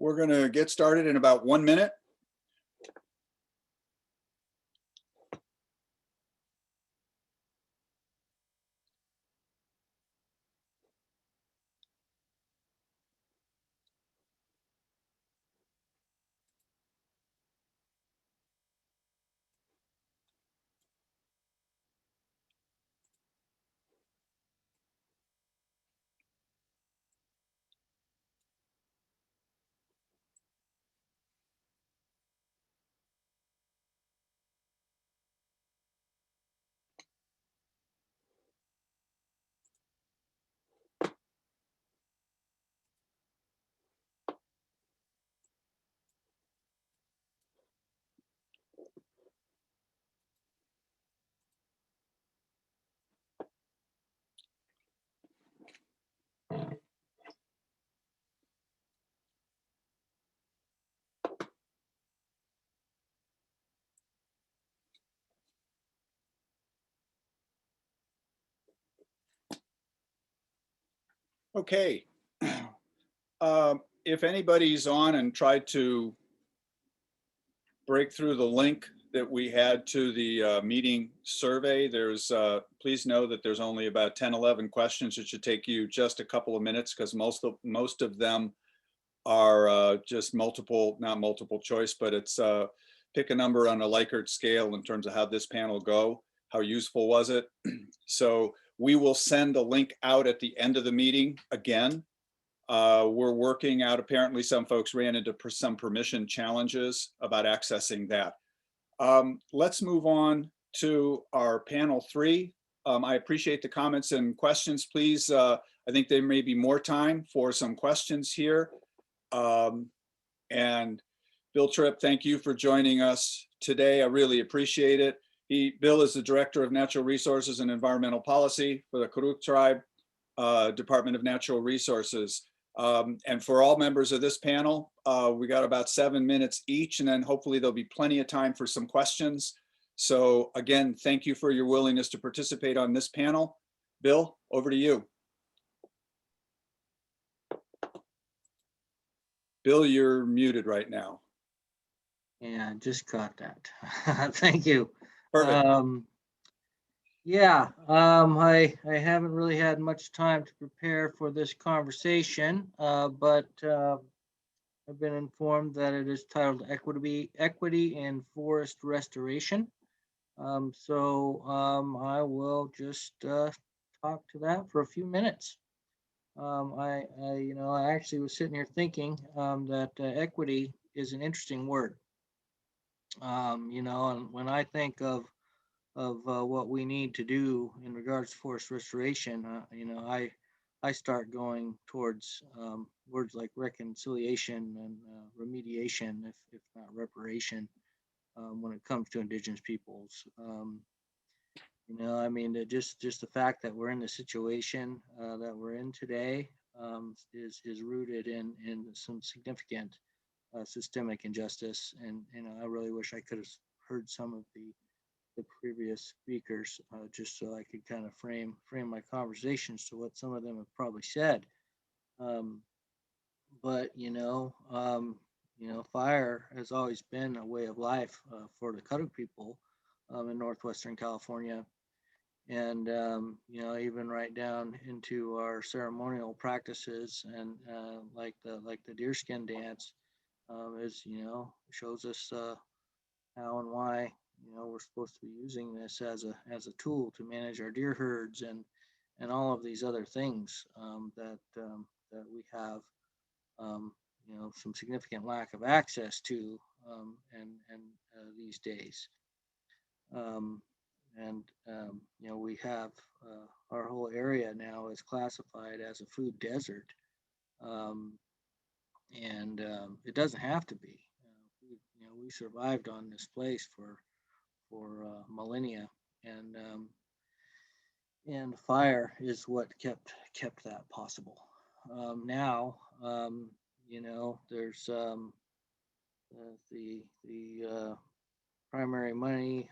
We're going to get started in about 1 minute. Okay. If anybody's on and tried to break through the link that we had to the meeting survey, please know that there's only about 10, 11 questions. It should take you just a couple of minutes because most of them are just not multiple choice, but it's pick a number on a Likert scale in terms of how this panel go. How useful was it? So we will send a link out at the end of the meeting again. We're working out, apparently some folks ran into some permission challenges about accessing that. Let's move on to our panel 3. I appreciate the comments and questions. Please, I think there may be more time for some questions here. And Bill Tripp, thank you for joining us today. I really appreciate it. Bill is the Director of Natural Resources and Environmental Policy for the Karuk Tribe, Department of Natural Resources. And for all members of this panel, we got about 7 minutes each, and then hopefully there'll be plenty of time for some questions. So again, thank you for your willingness to participate on this panel. Bill, over to you. Bill, you're muted right now. Yeah, just caught that. Thank you. Perfect. I haven't really had much time to prepare for this conversation, but I've been informed that it is titled Equity in Forest Restoration. I will just talk to that for a few minutes. I actually was sitting here thinking that equity is an interesting word. And when I think of what we need to do in regards to forest restoration, I start going towards words like reconciliation and remediation, if not reparation, when it comes to indigenous peoples. I mean, just the fact that we're in the situation that we're in today is rooted in some significant systemic injustice. And I really wish I could have heard some of the previous speakers just so I could kind of frame my conversations to what some of them have probably said. But fire has always been a way of life for the Cuttock people in northwestern California, and even right down into our ceremonial practices, and like the deerskin dance is shows us how and why we're supposed to be using this as a tool to manage our deer herds and all of these other things that we have some significant lack of access to and these days. We have our whole area now is classified as a food desert, and it doesn't have to be. We survived on this place for millennia, and fire is what kept that possible. Now, there's the primary money,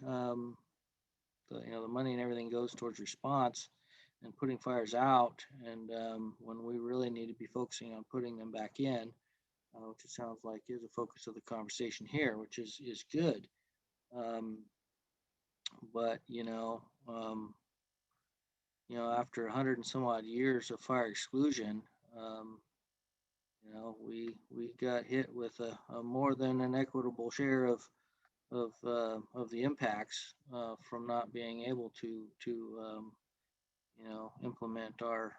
the money and everything goes towards response and putting fires out. And when we really need to be focusing on putting them back in, which it sounds like is a focus of the conversation here, which is good. But after 100 and some odd years of fire exclusion, we got hit with a more than an equitable share of the impacts from not being able to implement our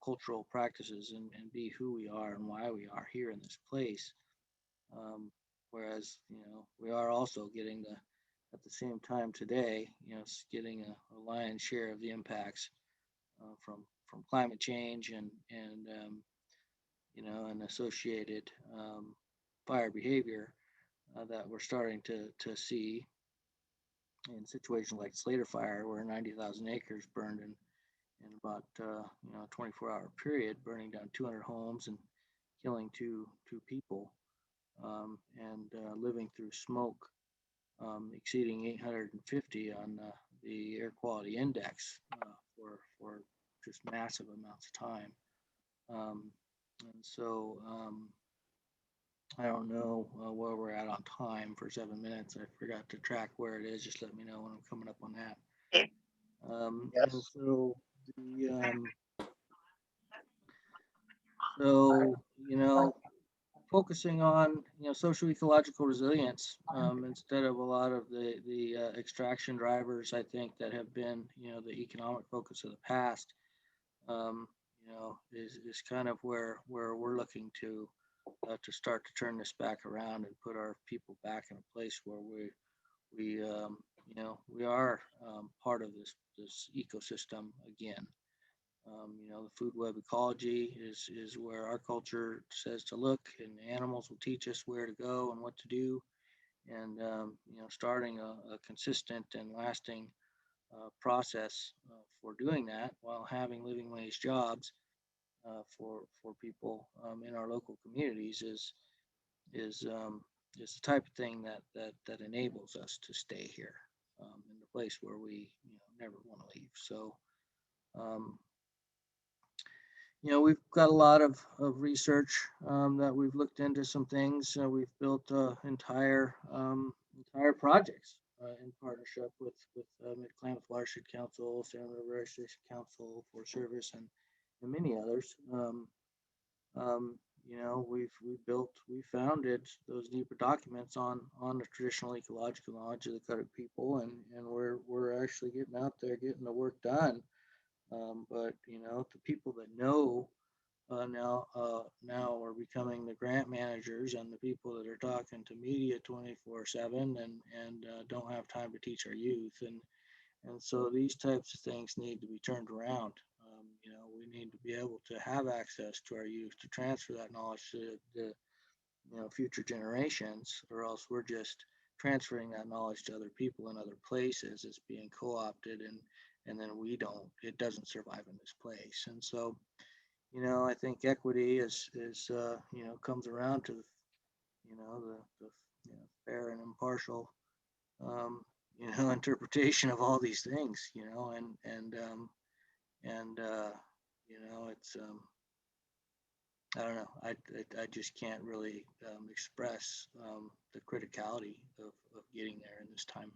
cultural practices and be who we are and why we are here in this place. Whereas we are also getting at the same time today, getting a lion's share of the impacts from climate change and associated fire behavior that we're starting to see in situations like Slater Fire, where 90,000 acres burned in about a 24-hour period, burning down 200 homes and killing two people, and living through smoke exceeding 850 on the air quality index for just massive amounts of time. And so I don't know where we're at on time for 7 minutes. I forgot to track where it is. Just let me know when I'm coming up on that. Yes. And so focusing on social ecological resilience instead of a lot of the extraction drivers, I think, that have been the economic focus of the past, is kind of where we're looking to start to turn this back around and put our people back in a place where we are part of this ecosystem again. The food web ecology is where our culture says to look, and animals will teach us where to go and what to do. And starting a consistent and lasting process for doing that while having living wage jobs for people in our local communities is the type of thing that enables us to stay here in the place where we never want to leave. So we've got a lot of research that we've looked into some things. We've built entire projects in partnership with Mid-Klamath Watershed Council, Salmon River Restoration Council, Forest Service, and many others. We founded those NEPA documents on the traditional ecological knowledge of the Cuttock people, and we're actually getting out there, getting the work done. But the people that know now are becoming the grant managers and the people that are talking to media 24/7 and don't have time to teach our youth, and so these types of things need to be turned around. We need to be able to have access to our youth to transfer that knowledge to the future generations, or else we're just transferring that knowledge to other people in other places. It's being co-opted, and then it doesn't survive in this place. And so, I think equity is comes around to, the fair and impartial, interpretation of all these things, it's, I don't know. I just can't really express the criticality of getting there in this time.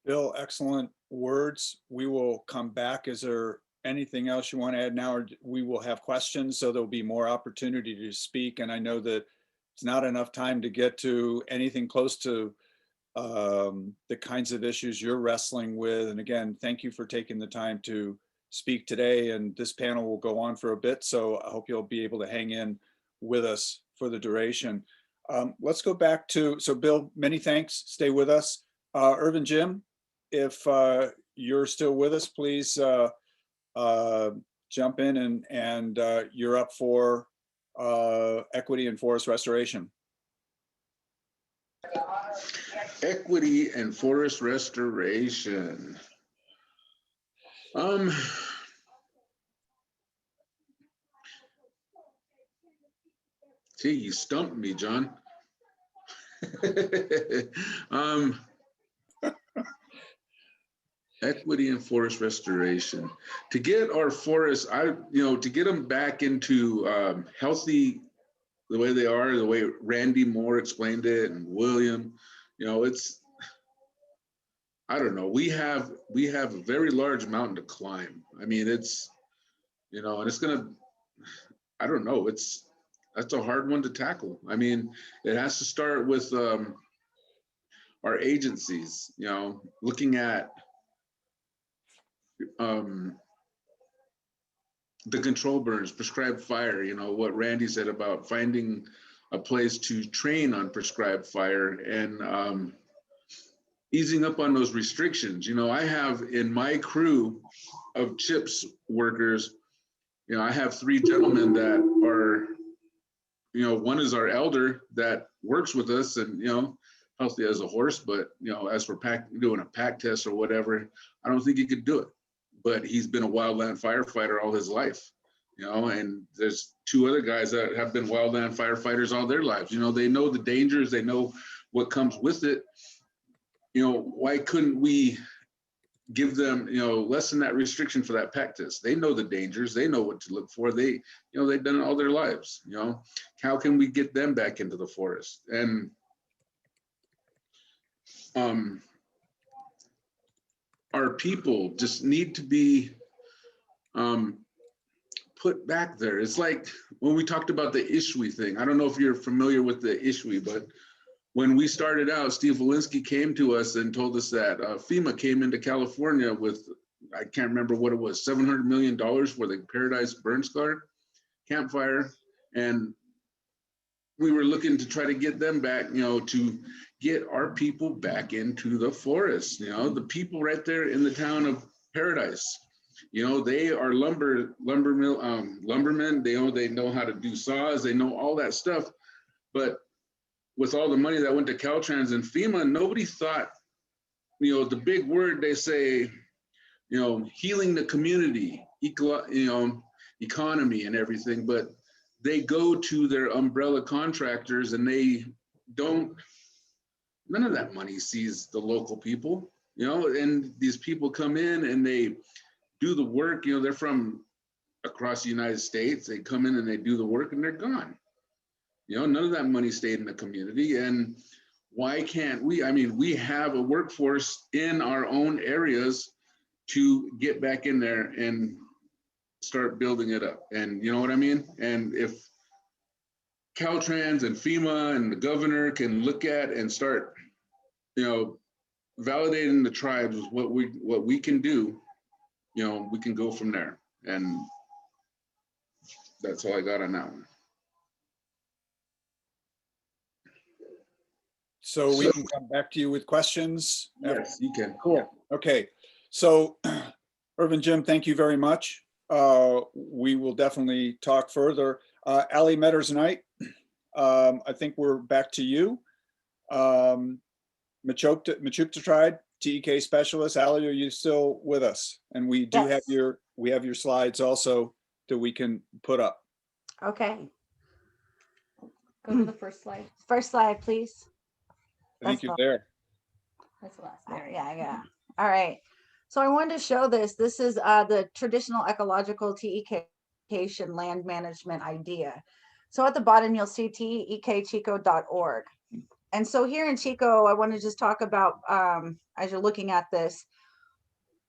Bill, excellent words. We will come back. Is there anything else you want to add now, or we will have questions, so there'll be more opportunity to speak? And I know that it's not enough time to get to anything close to the kinds of issues you're wrestling with. And again, thank you for taking the time to speak today. And this panel will go on for a bit, so I hope you'll be able to hang in with us for the duration. Let's go back to, so Bill, many thanks. Stay with us. Irvin, Jim, if you're still with us, please jump in, and you're up for equity and forest restoration. Equity and forest restoration. Gee, you stumped me, John. Equity and forest restoration. To get our forests, to get them back into healthy, the way they are, the way Randy Moore explained it, and William, it's, I don't know. We have a very large mountain to climb. I mean, it's, and it's gonna, I don't know. That's a hard one to tackle. I mean, it has to start with our agencies. Looking at the control burns, prescribed fire. What Randy said about finding a place to train on prescribed fire, and easing up on those restrictions. I have in my crew of CHIPS workers, I have 3 gentlemen that are, one is our elder that works with us, and, healthy as a horse, but, as we're doing a pack test or whatever, I don't think he could do it. But he's been a wildland firefighter all his life, and there's 2 other guys that have been wildland firefighters all their lives. They know the dangers, they know what comes with it. Why couldn't we give them, lessen that restriction for that pack test? They know the dangers, they know what to look for. They've done it all their lives. How can we get them back into the forest? And our people just need to be put back there. It's like when we talked about the Ishwi thing. I don't know if you're familiar with the Ishwi, but when we started out, Steve Walensky came to us and told us that FEMA came into California with, I can't remember what it was, $700 million for the Paradise Burn Scar campfire. And we were looking to try to get them back, to get our people back into the forest. The people right there in the town of Paradise, they are lumbermen. They know how to do saws. They know all that stuff. But with all the money that went to Caltrans and FEMA, nobody thought, the big word they say, healing the community, economy and everything, but they go to their umbrella contractors and none of that money sees the local people, and these people come in and they do the work, they're from across the United States. They come in and they do the work and they're gone. None of that money stayed in the community. And why can't we? I mean, we have a workforce in our own areas to get back in there and start building it up. And you know what I mean? And if Caltrans and FEMA and the governor can look at and start, validating the tribes what we can do, we can go from there. And that's all I got on that one. So we can come back to you with questions? Yes, you can. Cool. Okay. So Irvin, Jim, thank you very much. We will definitely talk further. Ali Metters-Knight, I think we're back to you. Mechoopda Tribe, TEK specialist. Allie, are you still with us? And we do have your slides also that we can put up. Okay. Go to the first slide. First slide, please. I think you're there. That's the last. Yeah. All right. So I wanted to show this. This is the traditional ecological TEK land management idea. So at the bottom, you'll see tekchico.org. And so here in Chico, I want to just talk about, as you're looking at this,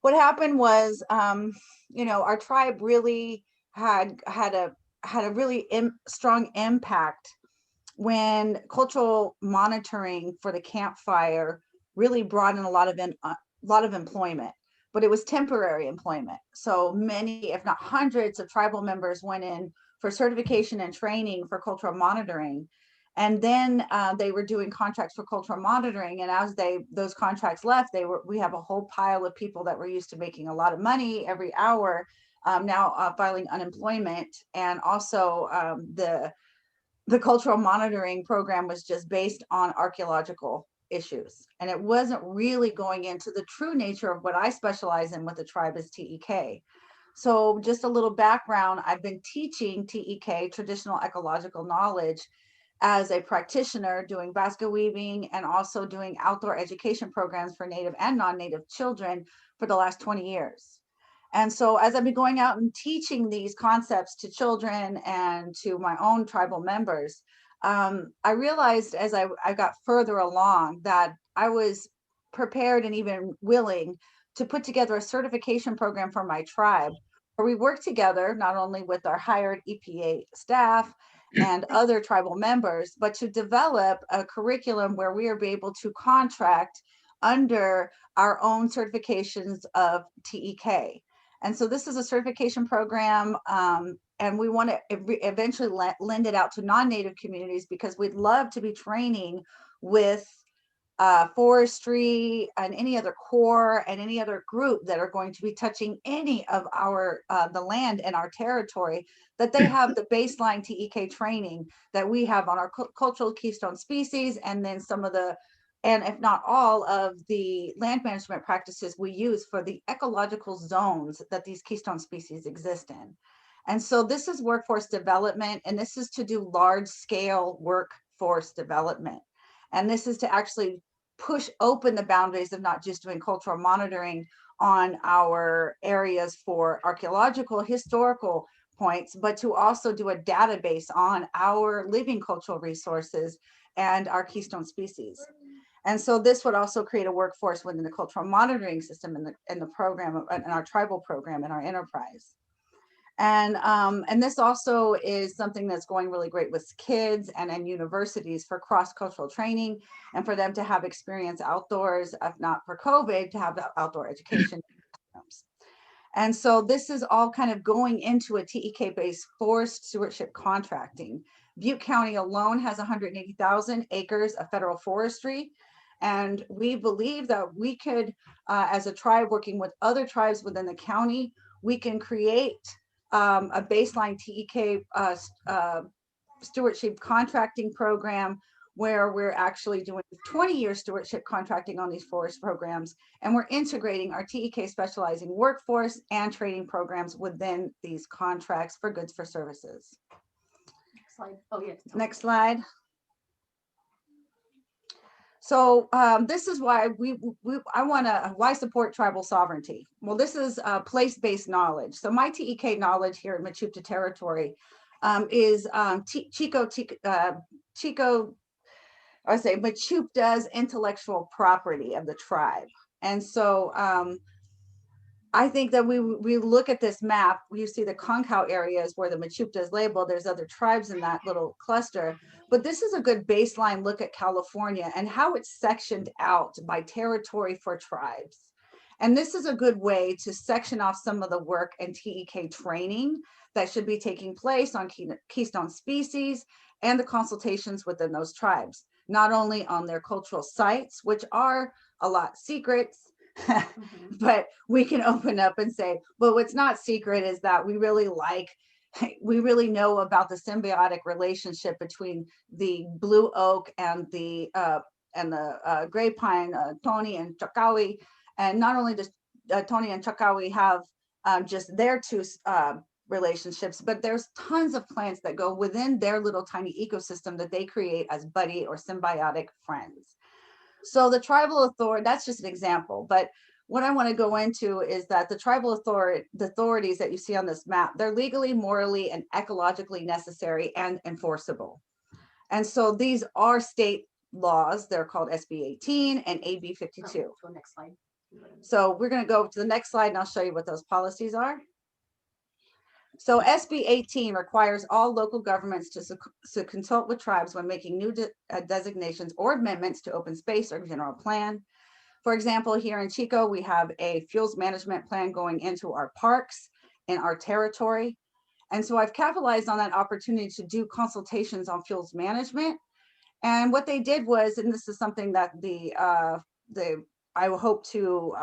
what happened was, our tribe really had a really strong impact when cultural monitoring for the campfire really brought in a lot of employment, but it was temporary employment. So many, if not hundreds of tribal members went in for certification and training for cultural monitoring. And then they were doing contracts for cultural monitoring. And as those contracts left, we have a whole pile of people that were used to making a lot of money every hour, now filing unemployment. And also the cultural monitoring program was just based on archaeological issues. And it wasn't really going into the true nature of what I specialize in with the tribe is TEK. So just a little background, I've been teaching TEK, traditional ecological knowledge, as a practitioner doing basket weaving and also doing outdoor education programs for Native and non-Native children for the last 20 years. And so as I've been going out and teaching these concepts to children and to my own tribal members, I realized as I got further along that I was prepared and even willing to put together a certification program for my tribe, where we work together, not only with our hired EPA staff and other tribal members, but to develop a curriculum where we are able to contract under our own certifications of TEK. And so this is a certification program, and we want to eventually lend it out to non-Native communities, because we'd love to be training with forestry and any other corps and any other group that are going to be touching any of our the land in our territory, that they have the baseline TEK training that we have on our cultural keystone species, and then some of the, and if not all of the land management practices we use for the ecological zones that these keystone species exist in. And so this is workforce development, and this is to do large scale workforce development. And this is to actually push open the boundaries of not just doing cultural monitoring on our areas for archaeological, historical points, but to also do a database on our living cultural resources and our keystone species. And so this would also create a workforce within the cultural monitoring system in the program, in our tribal program, in our enterprise. And this also is something that's going really great with kids and universities for cross-cultural training, and for them to have experience outdoors, if not for COVID, to have outdoor education. And so this is all kind of going into a TEK-based forest stewardship contracting. Butte County alone has 180,000 acres of federal forestry. And we believe that we could, as a tribe working with other tribes within the county, we can create a baseline TEK stewardship contracting program where we're actually doing 20-year stewardship contracting on these forest programs, and we're integrating our TEK specializing workforce and training programs within these contracts for goods for services. Next slide. Oh, yes. Next slide. So this is why why support tribal sovereignty? Well, this is place-based knowledge. So my TEK knowledge here in Mechoopda territory is Mechoopda's intellectual property of the tribe. And so I think that we look at this map, you see the Concow areas where the Mechoopda is labeled, there's other tribes in that little cluster, but this is a good baseline look at California and how it's sectioned out by territory for tribes. And this is a good way to section off some of the work and TEK training that should be taking place on keystone species and the consultations within those tribes, not only on their cultural sites, which are a lot secrets, but we can open up and say, well, what's not secret is that we really like we really know about the symbiotic relationship between the blue oak and the gray pine, Tony and Chakawi. And not only does Tony and Chakawi have just their two relationships, but there's tons of plants that go within their little tiny ecosystem that they create as buddy or symbiotic friends. So the tribal authority, that's just an example, but what I want to go into is that the tribal authorities that you see on this map, they're legally, morally, and ecologically necessary and enforceable. And so these are state laws. They're called SB 18 and AB 52. Next slide. So we're going to go to the next slide and I'll show you what those policies are. So SB 18 requires all local governments to consult with tribes when making new designations or amendments to open space or general plan. For example, here in Chico, we have a fuels management plan going into our parks in our territory. And so I've capitalized on that opportunity to do consultations on fuels management. And what they did was, and this is something that I hope to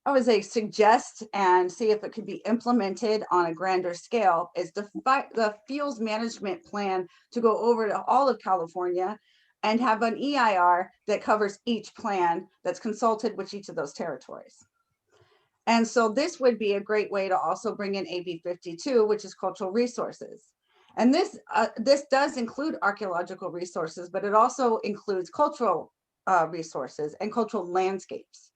I would say suggest and see if it could be implemented on a grander scale, is the fuels management plan to go over to all of California and have an EIR that covers each plan that's consulted with each of those territories. And so this would be a great way to also bring in AB 52, which is cultural resources. And this does include archaeological resources, but it also includes cultural resources and cultural landscapes.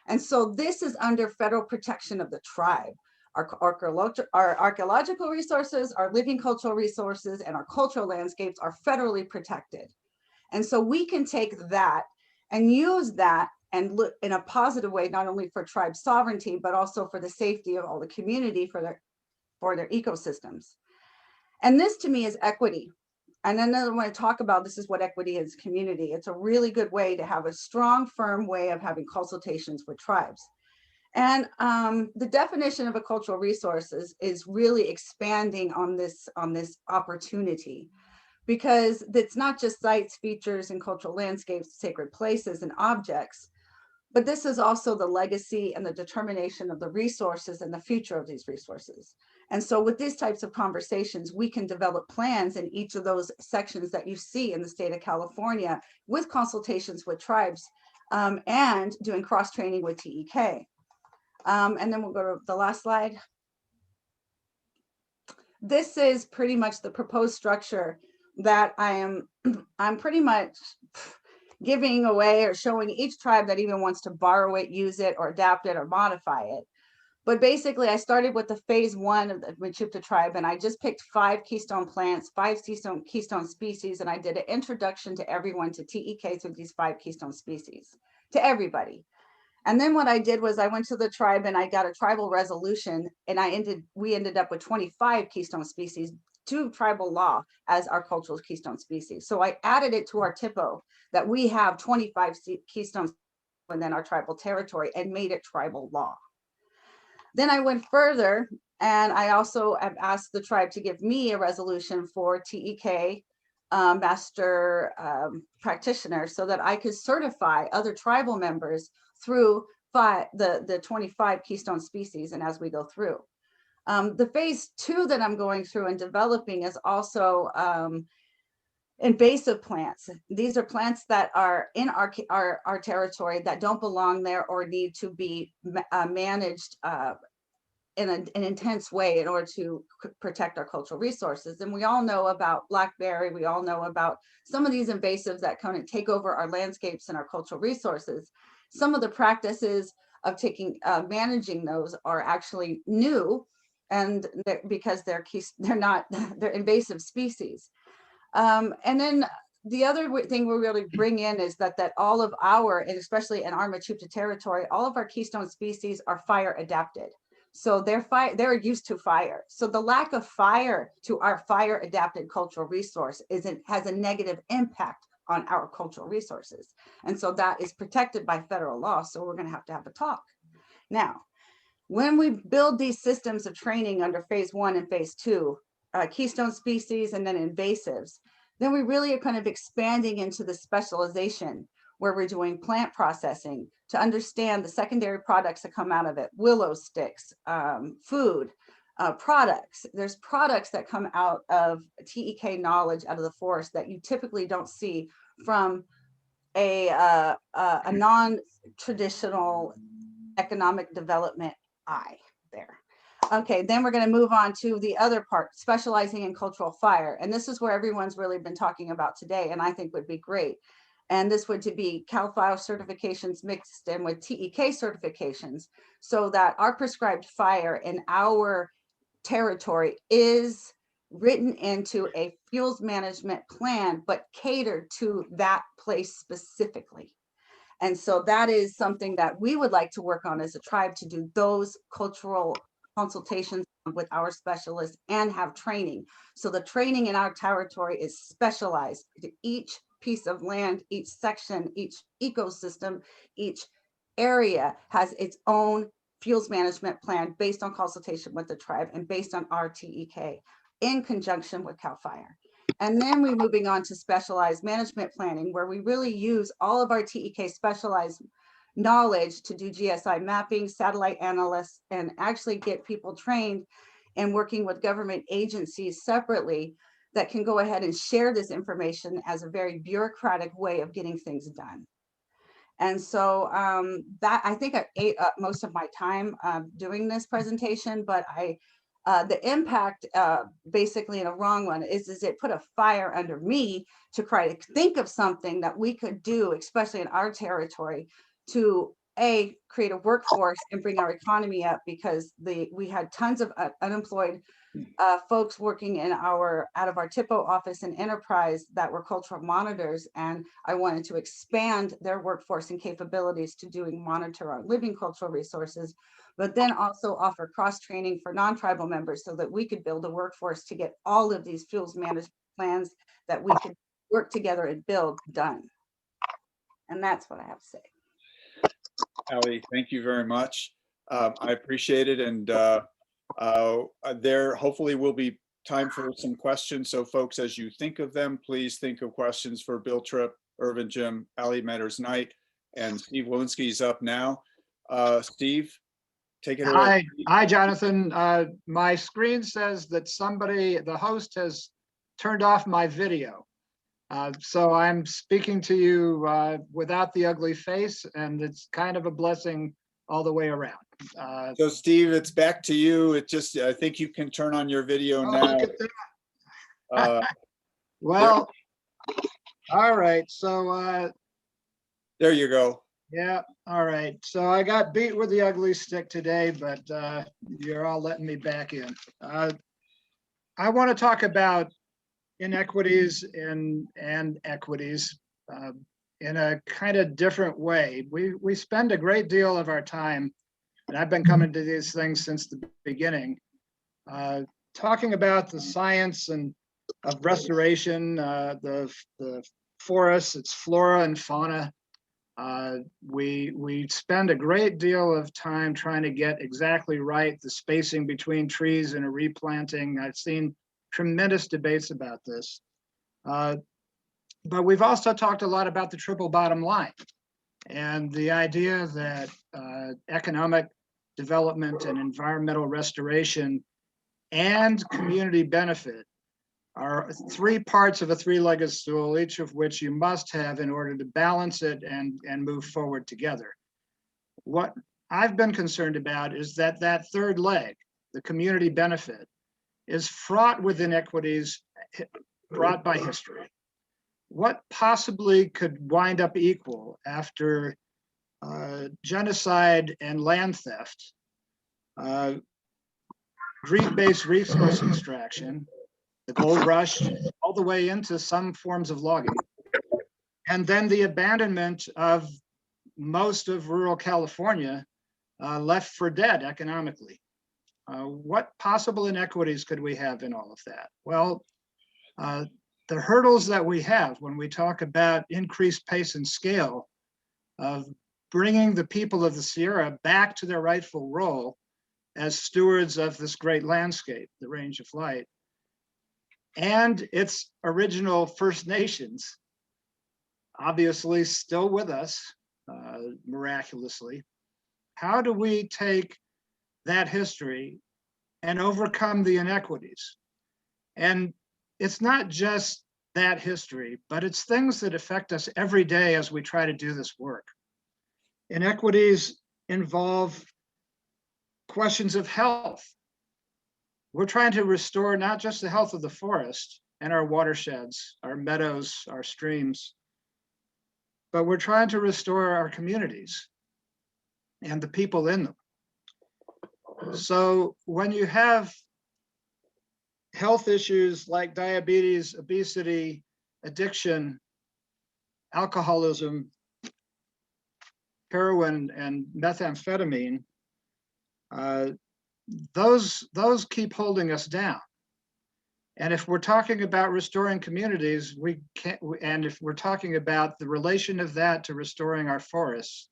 And so this is under federal protection of the tribe. Our archaeological resources, our living cultural resources, and our cultural landscapes are federally protected. And so we can take that and use that and look in a positive way, not only for tribe sovereignty, but also for the safety of all the community for their ecosystems. And this to me is equity. And then I want to talk about, this is what equity is, community. It's a really good way to have a strong, firm way of having consultations with tribes. And the definition of a cultural resources is really expanding on this opportunity, because it's not just sites, features, and cultural landscapes, sacred places, and objects, but this is also the legacy and the determination of the resources and the future of these resources. And so with these types of conversations, we can develop plans in each of those sections that you see in the state of California with consultations with tribes and doing cross-training with TEK. And then we'll go to the last slide. This is pretty much the proposed structure that I'm pretty much giving away or showing each tribe that even wants to borrow it, use it, or adapt it, or modify it. But basically, I started with the phase 1 of the Mechoopda tribe, and I just picked 5 keystone plants, 5 keystone species, and I did an introduction to everyone to TEK through these 5 keystone species, to everybody. And then what I did was I went to the tribe and I got a tribal resolution, and we ended up with 25 keystone species to tribal law as our cultural keystone species. So I added it to our TIPO that we have 25 keystones within our tribal territory and made it tribal law. Then I went further, and I also have asked the tribe to give me a resolution for TEK master practitioner, so that I could certify other tribal members through the 25 keystone species. And as we go through, the phase 2 that I'm going through and developing is also invasive plants. These are plants that are in our territory that don't belong there or need to be managed in an intense way in order to protect our cultural resources. And we all know about blackberry. We all know about some of these invasives that kind of take over our landscapes and our cultural resources. Some of the practices of managing those are actually new, and because they're invasive species. And then the other thing we really bring in is that all of our, and especially in our Mechoopda territory, all of our keystone species are fire adapted. So they're used to fire. So the lack of fire to our fire adapted cultural resource has a negative impact on our cultural resources. And so that is protected by federal law. So we're going to have a talk. Now, when we build these systems of training under phase 1 and phase 2, keystone species and then invasives, then we really are kind of expanding into the specialization where we're doing plant processing to understand the secondary products that come out of it, willow sticks, food, products. There's products that come out of TEK knowledge out of the forest that you typically don't see from a non-traditional economic development eye there. Okay, then we're going to move on to the other part, specializing in cultural fire. And this is where everyone's really been talking about today, and I think would be great. And this would to be CAL FIRE certifications mixed in with TEK certifications, so that our prescribed fire in our territory is written into a fuels management plan, but catered to that place specifically. And so that is something that we would like to work on as a tribe, to do those cultural consultations with our specialists and have training. So the training in our territory is specialized to each piece of land, each section, each ecosystem, each area has its own fuels management plan based on consultation with the tribe and based on our TEK in conjunction with CAL FIRE. And then we're moving on to specialized management planning, where we really use all of our TEK specialized knowledge to do GSI mapping, satellite analysts, and actually get people trained and working with government agencies separately that can go ahead and share this information as a very bureaucratic way of getting things done. And so that, I think I ate up most of my time doing this presentation, but the impact, basically in a wrong one, is it put a fire under me to try to think of something that we could do, especially in our territory, to create a workforce and bring our economy up, because we had tons of unemployed folks working in out of our TIPO office and enterprise that were cultural monitors, and I wanted to expand their workforce and capabilities to monitor our living cultural resources, but then also offer cross training for non-tribal members so that we could build a workforce to get all of these fuels management plans that we could work together and build done. And that's what I have to say. Allie, thank you very much. I appreciate it. And there hopefully will be time for some questions. So folks, as you think of them, please think of questions for Bill Tripp, Irvin Jim, Allie Metters Knight, and Steve Walensky is up now. Steve, take it away. Hi, Jonathan. My screen says that the host has turned off my video. So I'm speaking to you without the ugly face, and it's kind of a blessing all the way around. So Steve, it's back to you. I think you can turn on your video now. Look at that. Well, all right. So there you go. Yeah. All right. So I got beat with the ugly stick today, but you're all letting me back in. I want to talk about inequities and equities in a kind of different way. We spend a great deal of our time, and I've been coming to these things since the beginning, talking about the science of restoration, the forests, its flora and fauna. We spend a great deal of time trying to get exactly right the spacing between trees and a replanting. I've seen tremendous debates about this. But we've also talked a lot about the triple bottom line and the idea that economic development and environmental restoration and community benefit are three parts of a three-legged stool, each of which you must have in order to balance it and move forward together. What I've been concerned about is that third leg, the community benefit, is fraught with inequities brought by history. What possibly could wind up equal after genocide and land theft, greed-based resource extraction, the gold rush, all the way into some forms of logging, and then the abandonment of most of rural California left for dead economically? What possible inequities could we have in all of that? Well, the hurdles that we have when we talk about increased pace and scale of bringing the people of the Sierra back to their rightful role as stewards of this great landscape, the Range of Light, and its original First Nations, obviously still with us, miraculously. How do we take that history and overcome the inequities. And it's not just that history, but it's things that affect us every day as we try to do this work. Inequities involve questions of health. We're trying to restore not just the health of the forest and our watersheds, our meadows, our streams, but we're trying to restore our communities and the people in them. So when you have health issues like diabetes, obesity, addiction, alcoholism, heroin, and methamphetamine, those keep holding us down. And if we're talking about restoring communities, we can't, and if we're talking about the relation of that to restoring our forests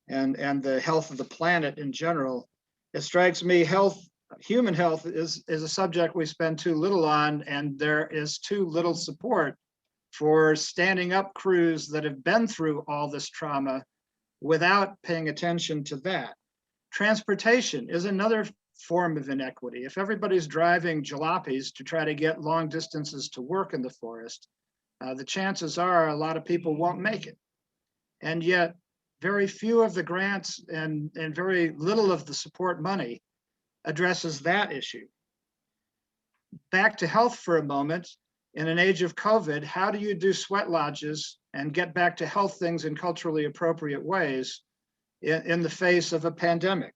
and the health of the planet in general, it strikes me human health is a subject we spend too little on, and there is too little support for standing up crews that have been through all this trauma without paying attention to that. Transportation is another form of inequity. If everybody's driving jalopies to try to get long distances to work in the forest, the chances are a lot of people won't make it. And yet, very few of the grants and very little of the support money addresses that issue. Back to health for a moment. In an age of COVID, how do you do sweat lodges and get back to health things in culturally appropriate ways in the face of a pandemic?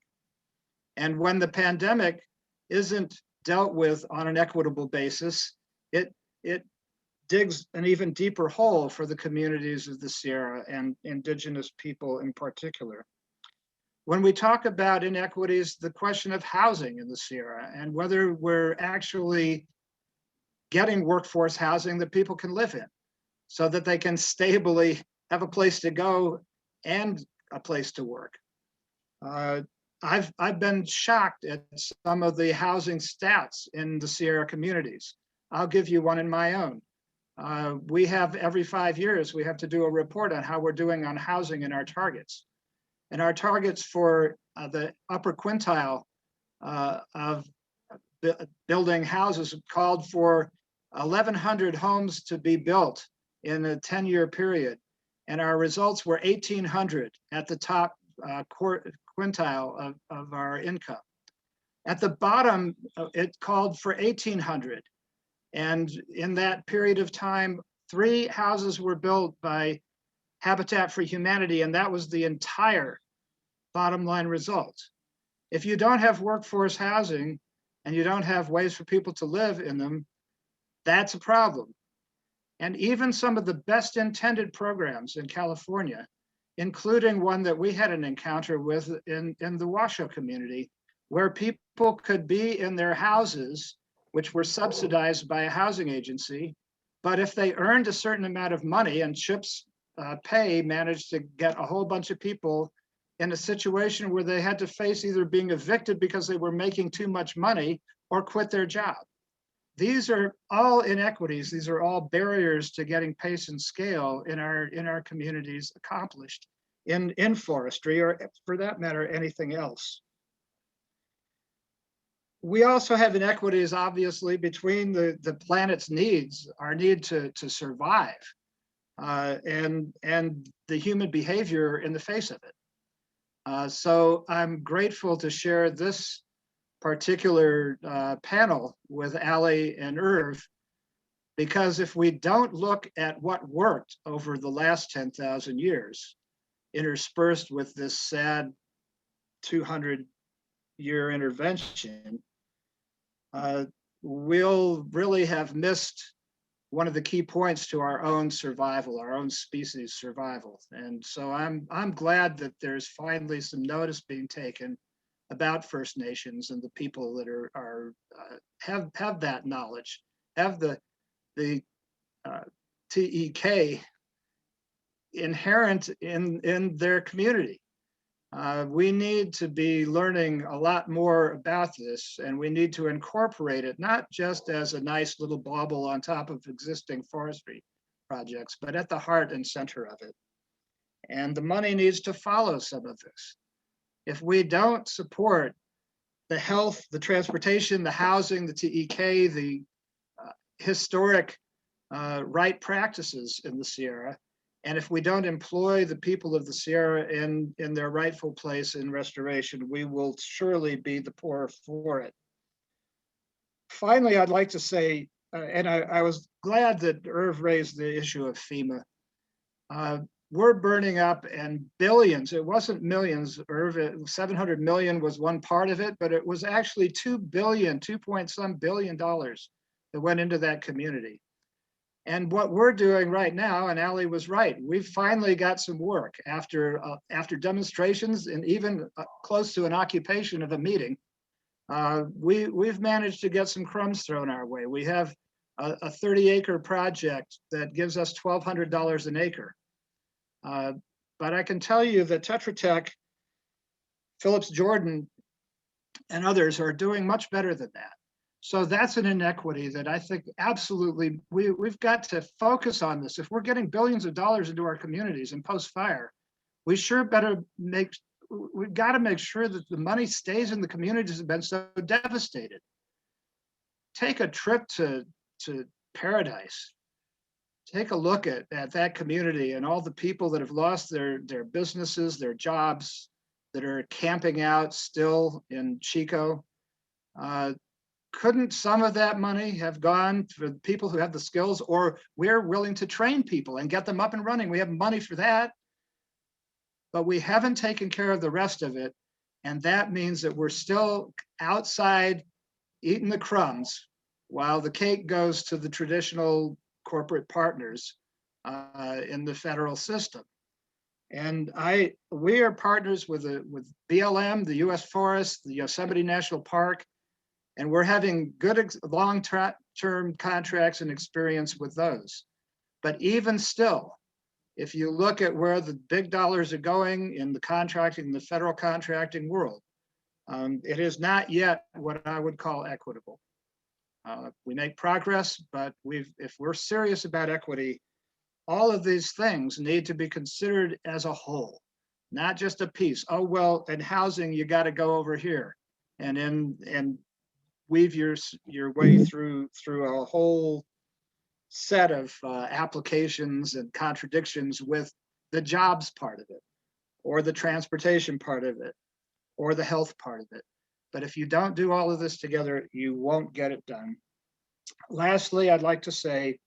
And when the pandemic isn't dealt with on an equitable basis, it digs an even deeper hole for the communities of the Sierra and indigenous people in particular. When we talk about inequities, the question of housing in the Sierra and whether we're actually getting workforce housing that people can live in so that they can stably have a place to go and a place to work. I've been shocked at some of the housing stats in the Sierra communities. I'll give you one in my own. We have every 5 years, we have to do a report on how we're doing on housing in our targets. And our targets for the upper quintile of building houses called for 1,100 homes to be built in a 10-year period. And our results were 1,800 at the top quintile of our income. At the bottom, it called for 1,800. And in that period of time, 3 houses were built by Habitat for Humanity, and that was the entire bottom line result. If you don't have workforce housing and you don't have ways for people to live in them, that's a problem. And even some of the best intended programs in California, including one that we had an encounter with in the Washoe community, where people could be in their houses, which were subsidized by a housing agency, but if they earned a certain amount of money, and CHIPS Pay managed to get a whole bunch of people in a situation where they had to face either being evicted because they were making too much money or quit their job. These are all inequities. These are all barriers to getting pace and scale in our communities accomplished in forestry, or for that matter, anything else. We also have inequities, obviously, between the planet's needs, our need to survive, and the human behavior in the face of it. So I'm grateful to share this particular panel with Ali and Irv, because if we don't look at what worked over the last 10,000 years, interspersed with this sad 200-year intervention, we'll really have missed one of the key points to our own survival, our own species survival. And so I'm glad that there's finally some notice being taken about First Nations and the people that have that knowledge, have the TEK inherent in their community. We need to be learning a lot more about this, and we need to incorporate it, not just as a nice little bauble on top of existing forestry projects, but at the heart and center of it. And the money needs to follow some of this. If we don't support the health, the transportation, the housing, the TEK, the historic right practices in the Sierra. And if we don't employ the people of the Sierra in their rightful place in restoration, we will surely be the poorer for it. Finally, I'd like to say, and I was glad that Irv raised the issue of FEMA. We're burning up, and billions, it wasn't millions, Irv, 700 million was one part of it, but it was actually 2 billion, 2 billion dollars that went into that community. And what we're doing right now, and Ali was right, we've finally got some work after demonstrations and even close to an occupation of a meeting. We've managed to get some crumbs thrown our way. We have a 30-acre project that gives us $1,200 an acre. But I can tell you that Tetra Tech, Phillips Jordan, and others are doing much better than that. So that's an inequity that I think absolutely we've got to focus on this. If we're getting billions of dollars into our communities and post-fire, we sure better we've got to make sure that the money stays in the communities that have been so devastated. Take a trip to Paradise. Take a look at that community and all the people that have lost their businesses, their jobs, that are camping out still in Chico. Couldn't some of that money have gone for people who have the skills, or we're willing to train people and get them up and running? We have money for that, but we haven't taken care of the rest of it. And that means that we're still outside eating the crumbs while the cake goes to the traditional corporate partners in the federal system. And we are partners with BLM, the US Forest, the Yosemite National Park, and we're having good long-term contracts and experience with those. But even still, if you look at where the big dollars are going in the contracting, the federal contracting world, it is not yet what I would call equitable. We make progress, but if we're serious about equity, all of these things need to be considered as a whole, not just a piece. Oh, well, in housing, you got to go over here and weave your way through a whole set of applications and contradictions with the jobs part of it, or the transportation part of it, or the health part of it. But if you don't do all of this together, you won't get it done. Lastly, I'd like to say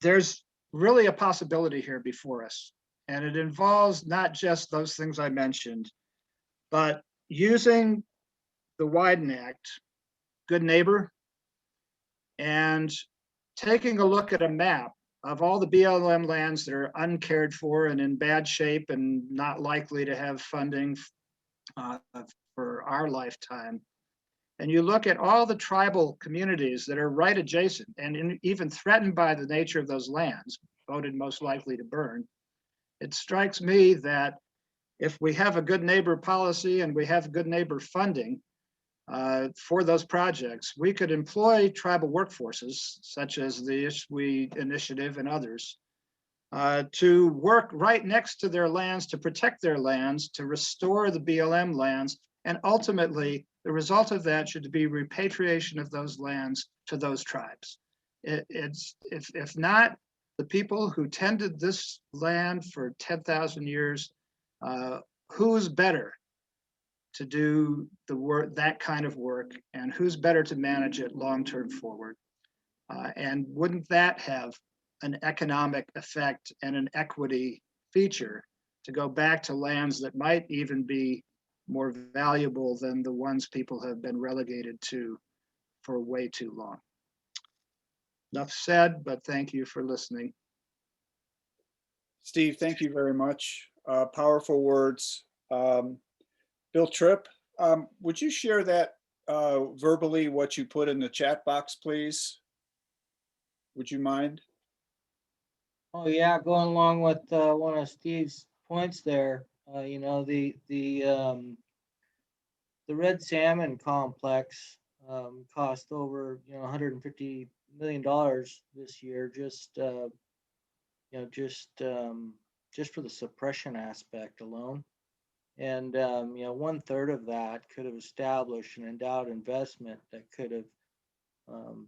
there's really a possibility here before us, and it involves not just those things I mentioned, but using the Wyden Act, Good Neighbor, and taking a look at a map of all the BLM lands that are uncared for and in bad shape and not likely to have funding for our lifetime. And you look at all the tribal communities that are right adjacent and even threatened by the nature of those lands, voted most likely to burn. It strikes me that if we have a good neighbor policy and we have good neighbor funding for those projects, we could employ tribal workforces such as the Ishwi Initiative and others to work right next to their lands, to protect their lands, to restore the BLM lands, and ultimately the result of that should be repatriation of those lands to those tribes. If not, the people who tended this land for 10,000 years, who's better to do the work, that kind of work, and who's better to manage it long-term forward? And wouldn't that have an economic effect and an equity feature to go back to lands that might even be more valuable than the ones people have been relegated to for way too long? Enough said, but thank you for listening. Steve, thank you very much. Powerful words. Bill Tripp, would you share that verbally, what you put in the chat box, please? Would you mind? Oh yeah, going along with one of Steve's points there, you know, the red salmon complex cost over $150 million this year, just just for the suppression aspect alone. And, 1/3 of that could have established an endowed investment that could have, an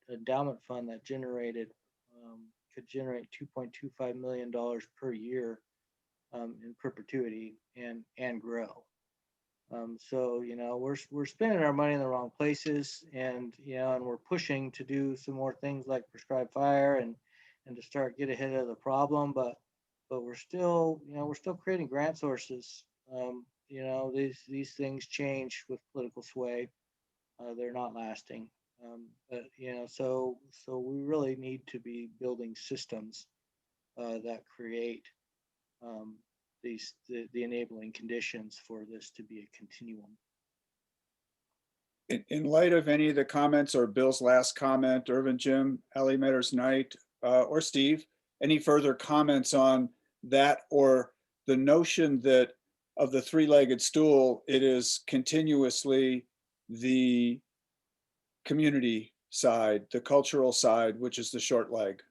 endowment fund that could generate $2.25 million per year in perpetuity and grow. So, we're spending our money in the wrong places, and we're pushing to do some more things like prescribed fire and to start get ahead of the problem, but we're still creating grant sources. These things change with political sway. They're not lasting. But so we really need to be building systems that create the enabling conditions for this to be a continuum. In light of any of the comments or Bill's last comment, Irvin, Jim, Allie Metters Knight, or Steve, any further comments on that, or the notion that of the three-legged stool, it is continuously the community side, the cultural side, which is the short leg?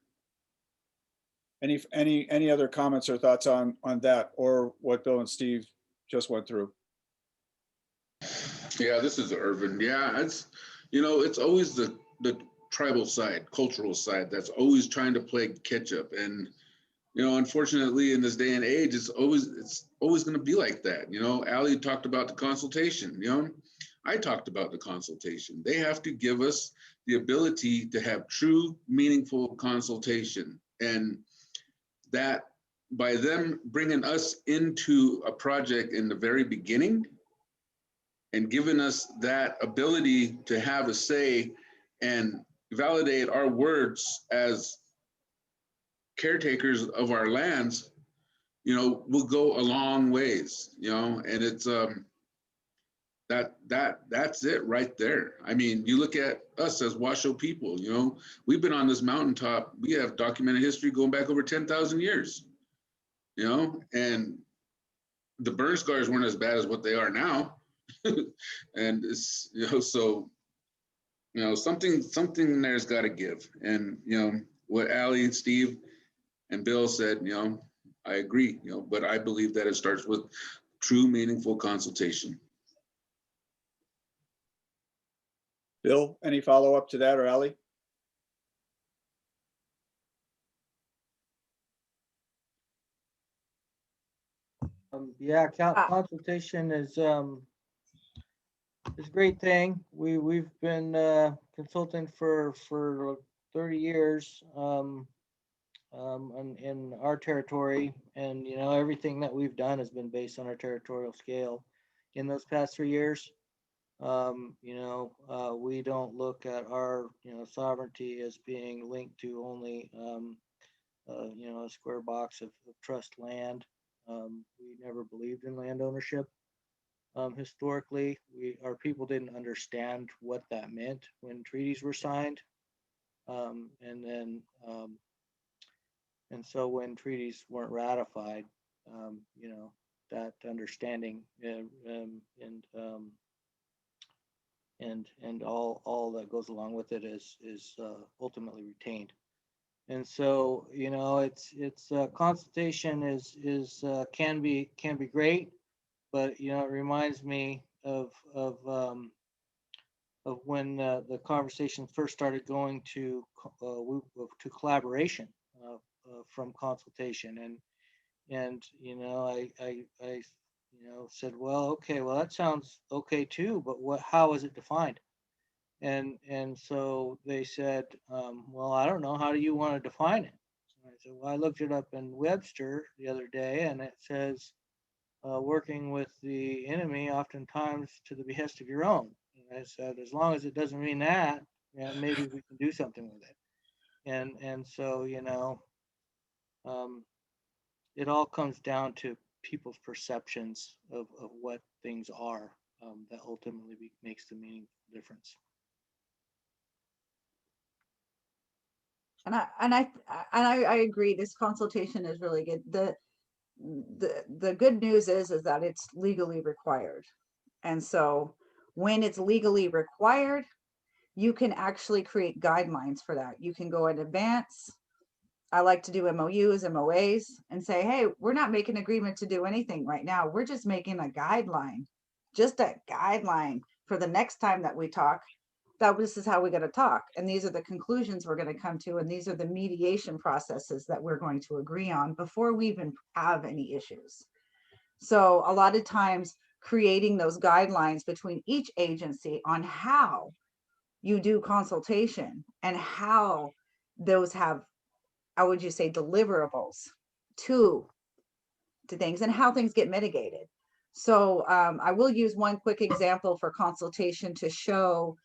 Any other comments or thoughts on that, or what Bill and Steve just went through? Yeah, this is Irvin. Yeah, it's always the tribal side, cultural side that's always trying to play catch up. And unfortunately, in this day and age, it's always going to be like that. Allie talked about the consultation. I talked about the consultation. They have to give us the ability to have true, meaningful consultation, and that by them bringing us into a project in the very beginning and giving us that ability to have a say and validate our words as caretakers of our lands, will go a long ways, and it's that's it right there. I mean, you look at us as Washoe people, we've been on this mountaintop. We have documented history going back over 10,000 years, and the burn scars weren't as bad as what they are now. And it's, so, something there's got to give. And, what Allie and Steve and Bill said, I agree, but I believe that it starts with true, meaningful consultation. Bill, any follow-up to that, or Allie? Consultation is a great thing. We've been consulting for 30 years in our territory, and everything that we've done has been based on our territorial scale. In those past 3 years, we don't look at our sovereignty as being linked to only a square box of trust land. We never believed in land ownership. Historically, our people didn't understand what that meant when treaties were signed, and so when treaties weren't ratified, that understanding and all that goes along with it is ultimately retained. And so it's consultation is can be great, but it reminds me of when the conversation first started going to collaboration from consultation, and I said, well, okay, well, that sounds okay too, but how is it defined? And so they said, well, I don't know, how do you want to define it? So I said, well, I looked it up in Webster the other day, and it says working with the enemy oftentimes to the behest of your own. And I said, as long as it doesn't mean that, maybe we can do something with it. And so it all comes down to people's perceptions of what things are that ultimately makes the meaningful difference. And I agree. This consultation is really good. The good news is that it's legally required, and so when it's legally required, you can actually create guidelines for that. You can go in advance I like to do MOUs, MOAs, and say, hey, we're not making an agreement to do anything right now. We're just making a guideline, just a guideline for the next time that we talk. That this is how we're going to talk. And these are the conclusions we're going to come to. And these are the mediation processes that we're going to agree on before we even have any issues. So a lot of times creating those guidelines between each agency on how you do consultation and how those have, how would you say, deliverables to things and how things get mitigated. So I will use one quick example for consultation to show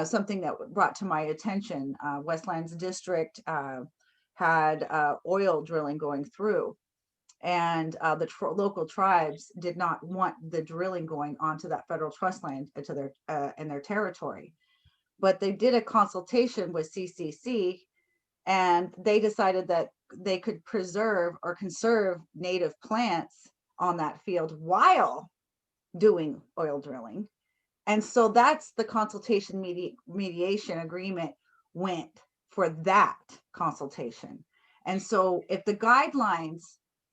something that brought to my attention. Westlands District had oil drilling going through, and the local tribes did not want the drilling going onto that federal trust land to their in their territory. But they did a consultation with CCC, and they decided that they could preserve or conserve native plants on that field while doing oil drilling. And so that's the consultation mediation agreement went for that consultation. And so if the guidelines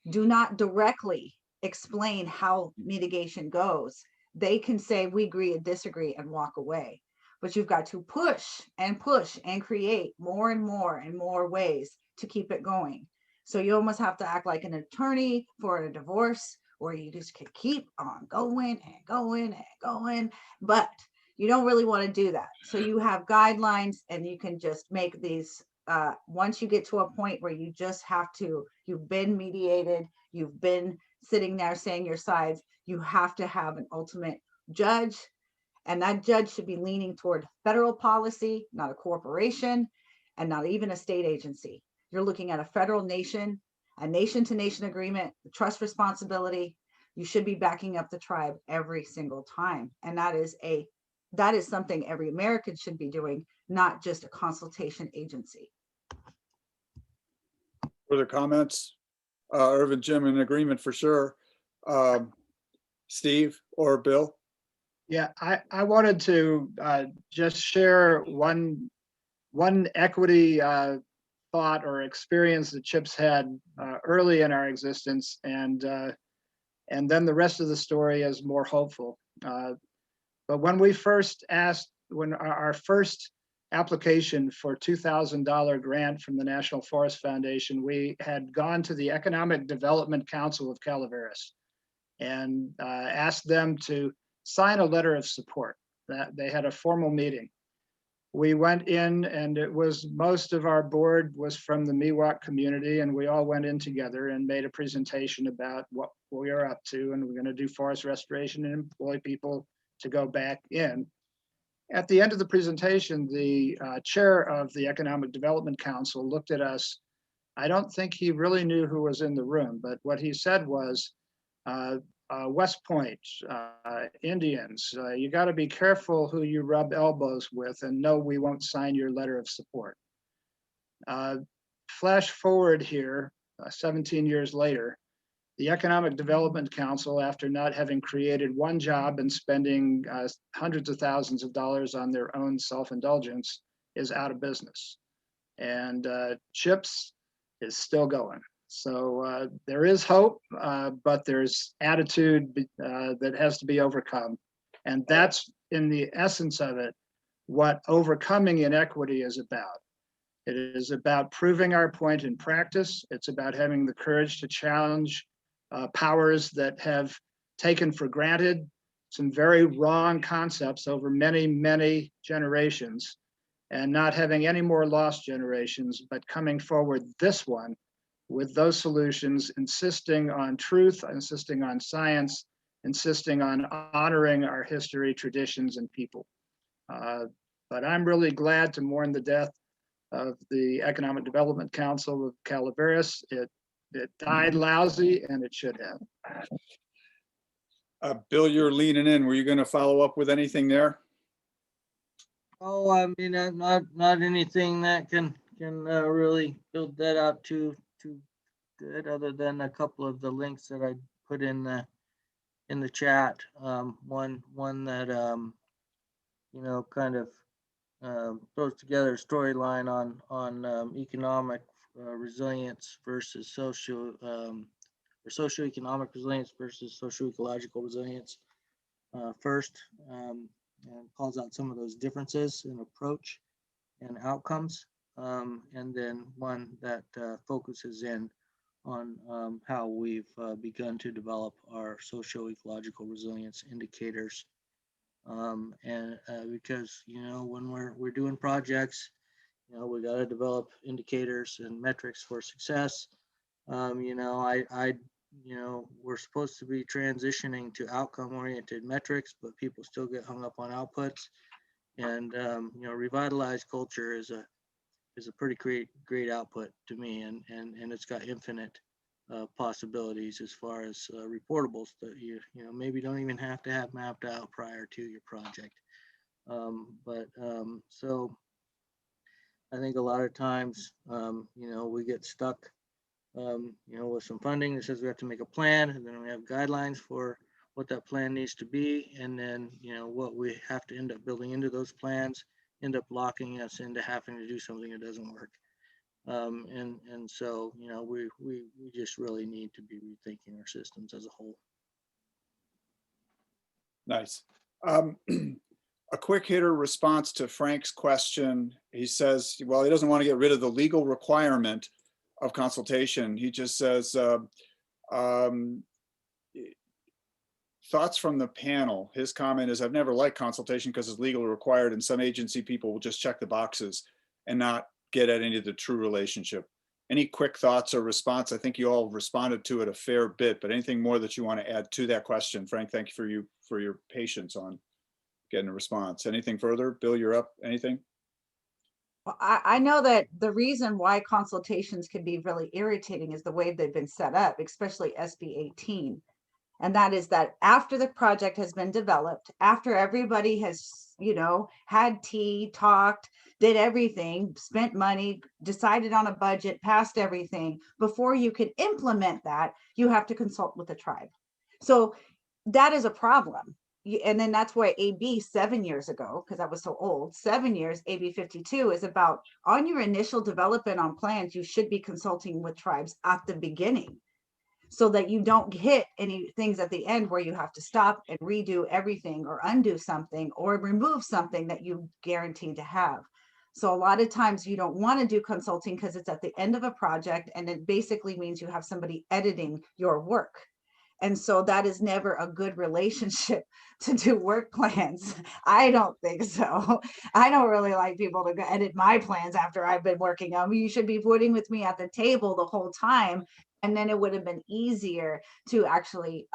do not directly explain how mitigation goes, they can say we agree and disagree and walk away. But you've got to push and create more and more ways to keep it going. So you almost have to act like an attorney for a divorce, where you just can keep on going and going and going, but you don't really want to do that. So you have guidelines, and you can just make these, once you get to a point where you just have to, you've been mediated, you've been sitting there saying your sides, you have to have an ultimate judge. And that judge should be leaning toward federal policy, not a corporation, and not even a state agency. You're looking at a federal nation, a nation-to-nation agreement, the trust responsibility. You should be backing up the tribe every single time. And that is something every American should be doing, not just a consultation agency. Further comments? Irvin, Jim, in agreement for sure. Steve or Bill? Yeah, I wanted to just share one equity thought or experience that CHIPS had early in our existence, and then the rest of the story is more hopeful. But when we first asked, when our first application for $2,000 grant from the National Forest Foundation, we had gone to the Economic Development Council of Calaveras and asked them to sign a letter of support. That they had a formal meeting. We went in, and it was, most of our board was from the Miwok community, and we all went in together and made a presentation about what we are up to, and we're going to do forest restoration and employ people to go back in. At the end of the presentation, the chair of the Economic Development Council looked at us. I don't think he really knew who was in the room, but what he said was, West Point, Indians, you got to be careful who you rub elbows with, and no, we won't sign your letter of support. Flash forward here, 17 years later, the Economic Development Council, after not having created one job and spending hundreds of thousands of dollars on their own self-indulgence, is out of business. And CHIPS is still going. So there is hope, but there's attitude that has to be overcome. And that's, in the essence of it, what overcoming inequity is about. It is about proving our point in practice. It's about having the courage to challenge powers that have taken for granted some very wrong concepts over many, many generations, and not having any more lost generations, but coming forward this one with those solutions, insisting on truth, insisting on science, insisting on honoring our history, traditions, and people. But I'm really glad to mourn the death of the Economic Development Council of Calaveras. It died lousy, and it should have. Bill, you're leaning in. Were you going to follow up with anything there? Oh, I mean, not anything that can really build that out too good, other than a couple of the links that I put in the chat. One that kind of throws together a storyline on economic resilience versus or socioeconomic resilience versus socio-ecological resilience first, and calls out some of those differences in approach and outcomes, and then one that focuses in on how we've begun to develop our socio-ecological resilience indicators. And because, when we're doing projects, we got to develop indicators and metrics for success. We're supposed to be transitioning to outcome-oriented metrics, but people still get hung up on outputs. And revitalized culture is a pretty great output to me, and it's got infinite possibilities as far as reportables that you maybe don't even have to have mapped out prior to your project. So I think a lot of times, we get stuck, with some funding that says we have to make a plan, and then we have guidelines for what that plan needs to be, and then what we have to end up building into those plans end up locking us into having to do something that doesn't work. So we just really need to be rethinking our systems as a whole. Nice. A quick hitter response to Frank's question. He says, well, he doesn't want to get rid of the legal requirement of consultation. He just says, thoughts from the panel. His comment is, I've never liked consultation because it's legally required, and some agency people will just check the boxes and not get at any of the true relationship. Any quick thoughts or response? I think you all responded to it a fair bit, but anything more that you want to add to that question? Frank, thank you for your patience on getting a response. Anything further? Bill, you're up. Anything? Well, I know that the reason why consultations can be really irritating is the way they've been set up, especially SB 18. And that is that after the project has been developed, after everybody has, had tea, talked, did everything, spent money, decided on a budget, passed everything, before you can implement that, you have to consult with the tribe. So that is a problem. And then that's why AB 7 years ago, because I was so old, 7 years, AB 52 is about on your initial development on plans, you should be consulting with tribes at the beginning, so that you don't hit any things at the end where you have to stop and redo everything or undo something or remove something that you guaranteed to have. So a lot of times you don't want to do consulting because it's at the end of a project, and it basically means you have somebody editing your work. And so that is never a good relationship to do work plans. I don't think so. I don't really like people to edit my plans after I've been working on them. You should be putting with me at the table the whole time. And then it would have been easier to actually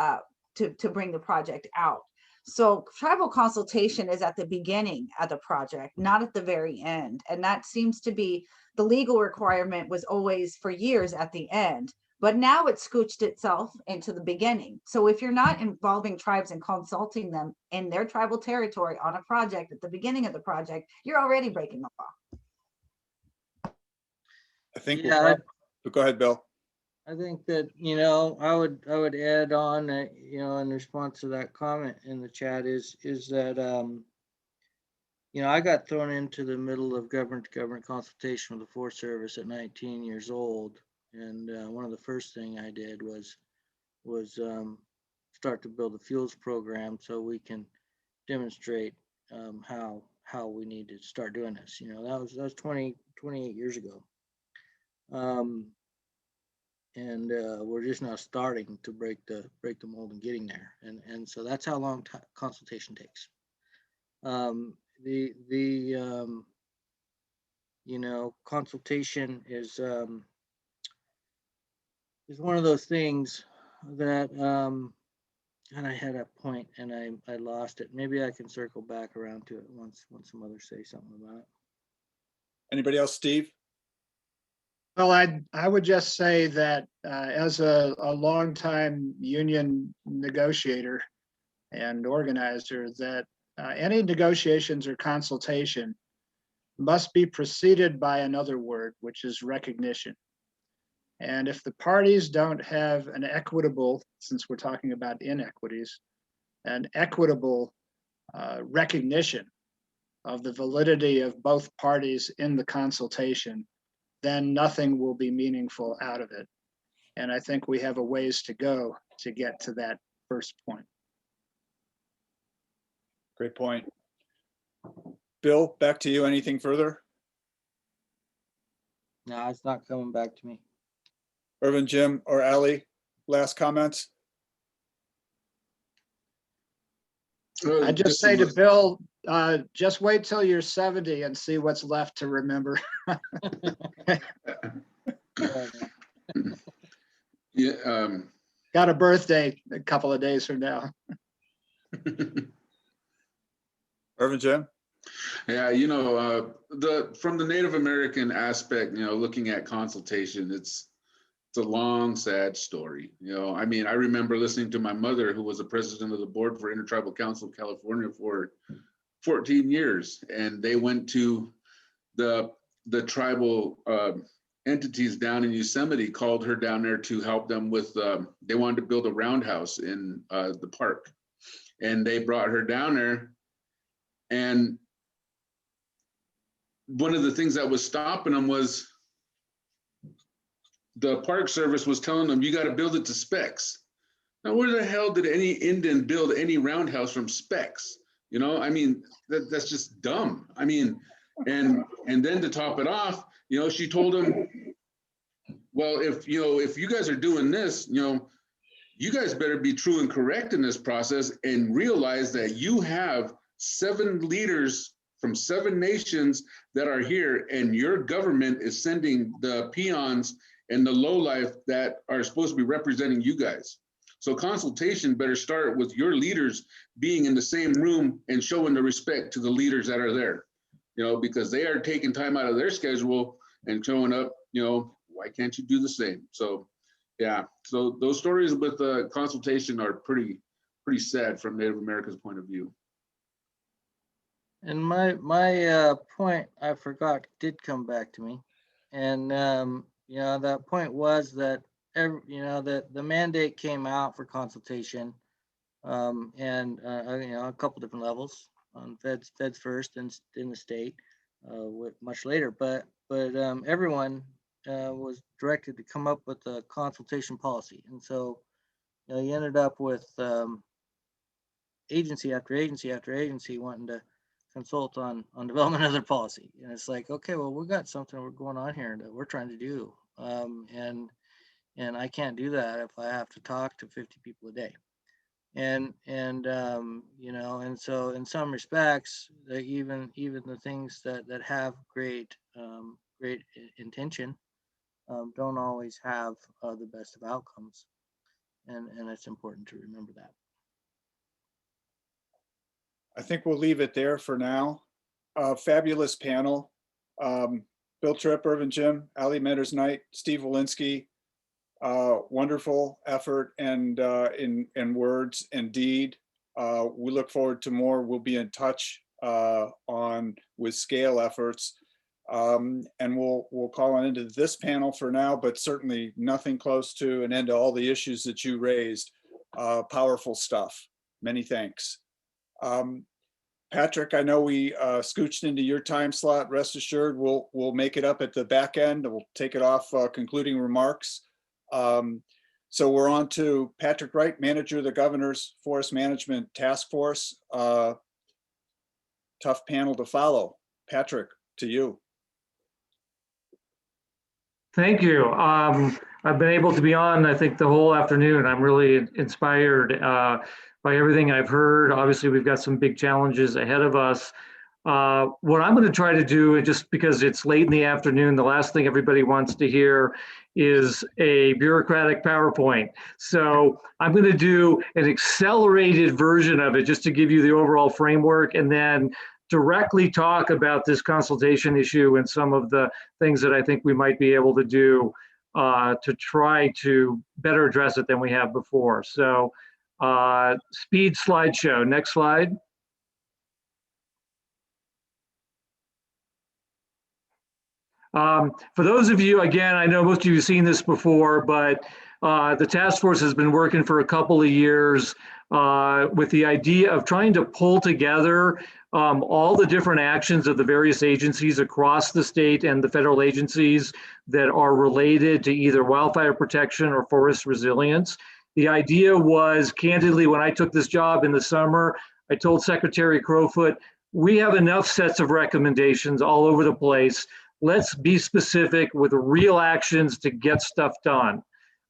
to bring the project out. So tribal consultation is at the beginning of the project, not at the very end. And that seems to be the legal requirement was always for years at the end. But now it's scooched itself into the beginning. So if you're not involving tribes and consulting them in their tribal territory on a project at the beginning of the project, you're already breaking the law. I think. Yeah, Go ahead, Bill. I think that, I would add on, in response to that comment in the chat is that, I got thrown into the middle of government-to-government consultation with the Forest Service at 19 years old. And one of the first thing I did was start to build a fuels program so we can demonstrate how we need to start doing this. That was 28 years ago. And we're just now starting to break the mold and getting there. And so that's how long consultation takes. Consultation is one of those things that, and I had a point and I lost it. Maybe I can circle back around to it once some others say something about it. Anybody else, Steve? Well, I would just say that as a longtime union negotiator and organizer, that any negotiations or consultation must be preceded by another word, which is recognition. And if the parties don't have an equitable, since we're talking about inequities, an equitable recognition of the validity of both parties in the consultation, then nothing will be meaningful out of it. And I think we have a ways to go to get to that first point. Great point. Bill, back to you. Anything further? No, it's not coming back to me. Irvin, Jim, or Ali, last comments? I just say to Bill, just wait till you're 70 and see what's left to remember. Yeah. Got a birthday a couple of days from now. Irvin, Jim? Yeah, from the Native American aspect, looking at consultation, it's a long, sad story. I mean, I remember listening to my mother, who was the president of the board for Intertribal Council of California for 14 years, and they went to the tribal entities down in Yosemite, called her down there to help them with, they wanted to build a roundhouse in the park. And they brought her down there. And one of the things that was stopping them was the Park Service was telling them, you got to build it to specs. Now, where the hell did any Indian build any roundhouse from specs? I mean, that's just dumb. I mean, and then to top it off, she told them, well, if you guys are doing this, you guys better be true and correct in this process and realize that you have 7 leaders from 7 nations that are here, and your government is sending the peons and the lowlife that are supposed to be representing you guys. So consultation better start with your leaders being in the same room and showing the respect to the leaders that are there, because they are taking time out of their schedule and showing up, why can't you do the same? So, yeah, so those stories with the consultation are pretty sad from Native Americans' point of view. And my point I forgot did come back to me, and that point was that that the mandate came out for consultation, and a couple different levels on feds first and in the state, much later, but everyone was directed to come up with a consultation policy, and so you ended up with agency after agency after agency wanting to consult on development of their policy. And it's like, okay, well, we've got something we're going on here that we're trying to do. And I can't do that if I have to talk to 50 people a day. And so in some respects, even the things that have great intention don't always have the best of outcomes. And it's important to remember that. I think we'll leave it there for now. Fabulous panel. Bill Tripp, Irvin Jim, Ali Metters Knight, Steve Walensky. Wonderful effort and in words and deed. We look forward to more. We'll be in touch with scale efforts. And we'll call on into this panel for now, but certainly nothing close to an end to all the issues that you raised. Powerful stuff. Many thanks. Patrick, I know we scooched into your time slot. Rest assured, we'll make it up at the back end. We'll take it off concluding remarks. So we're on to Patrick Wright, manager of the Governor's Forest Management Task Force. Tough panel to follow. Patrick, to you. Thank you. I've been able to be on, I think, the whole afternoon. I'm really inspired by everything I've heard. Obviously, we've got some big challenges ahead of us. What I'm going to try to do, just because it's late in the afternoon, the last thing everybody wants to hear is a bureaucratic PowerPoint. So I'm going to do an accelerated version of it just to give you the overall framework, and then directly talk about this consultation issue and some of the things that I think we might be able to do to try to better address it than we have before. So speed slideshow. Next slide. For those of you, again, I know most of you have seen this before, but the task force has been working for a couple of years with the idea of trying to pull together all the different actions of the various agencies across the state and the federal agencies that are related to either wildfire protection or forest resilience. The idea was, candidly, when I took this job in the summer, I told Secretary Crowfoot, we have enough sets of recommendations all over the place. Let's be specific with real actions to get stuff done.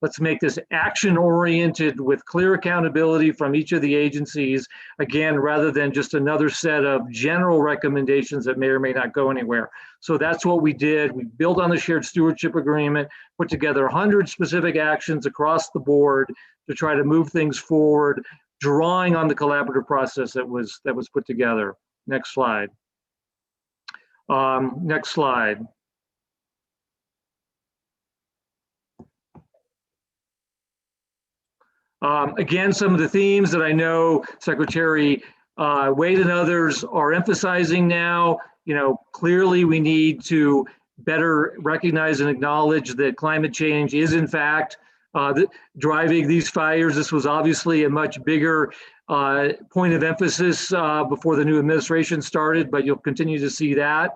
Let's make this action-oriented with clear accountability from each of the agencies, again, rather than just another set of general recommendations that may or may not go anywhere. So that's what we did. We built on the shared stewardship agreement, put together 100 specific actions across the board to try to move things forward, drawing on the collaborative process that was put together. Next slide. Next slide. Again, some of the themes that I know Secretary Wade and others are emphasizing now, clearly we need to better recognize and acknowledge that climate change is in fact driving these fires. This was obviously a much bigger point of emphasis before the new administration started, but you'll continue to see that.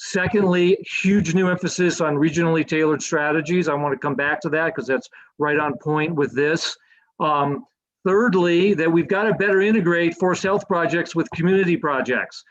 Secondly, huge new emphasis on regionally tailored strategies. I want to come back to that because that's right on point with this. Thirdly, that we've got to better integrate forest health projects with community projects.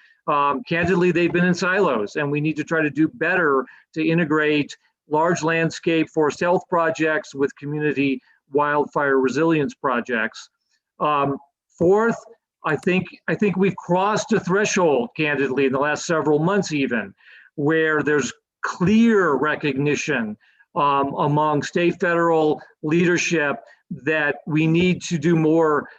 Candidly, they've been in silos, and we need to try to do better to integrate large landscape forest health projects with community wildfire resilience projects. Fourth, I think we've crossed a threshold, candidly, in the last several months even, where there's clear recognition among state, federal leadership that we need to do more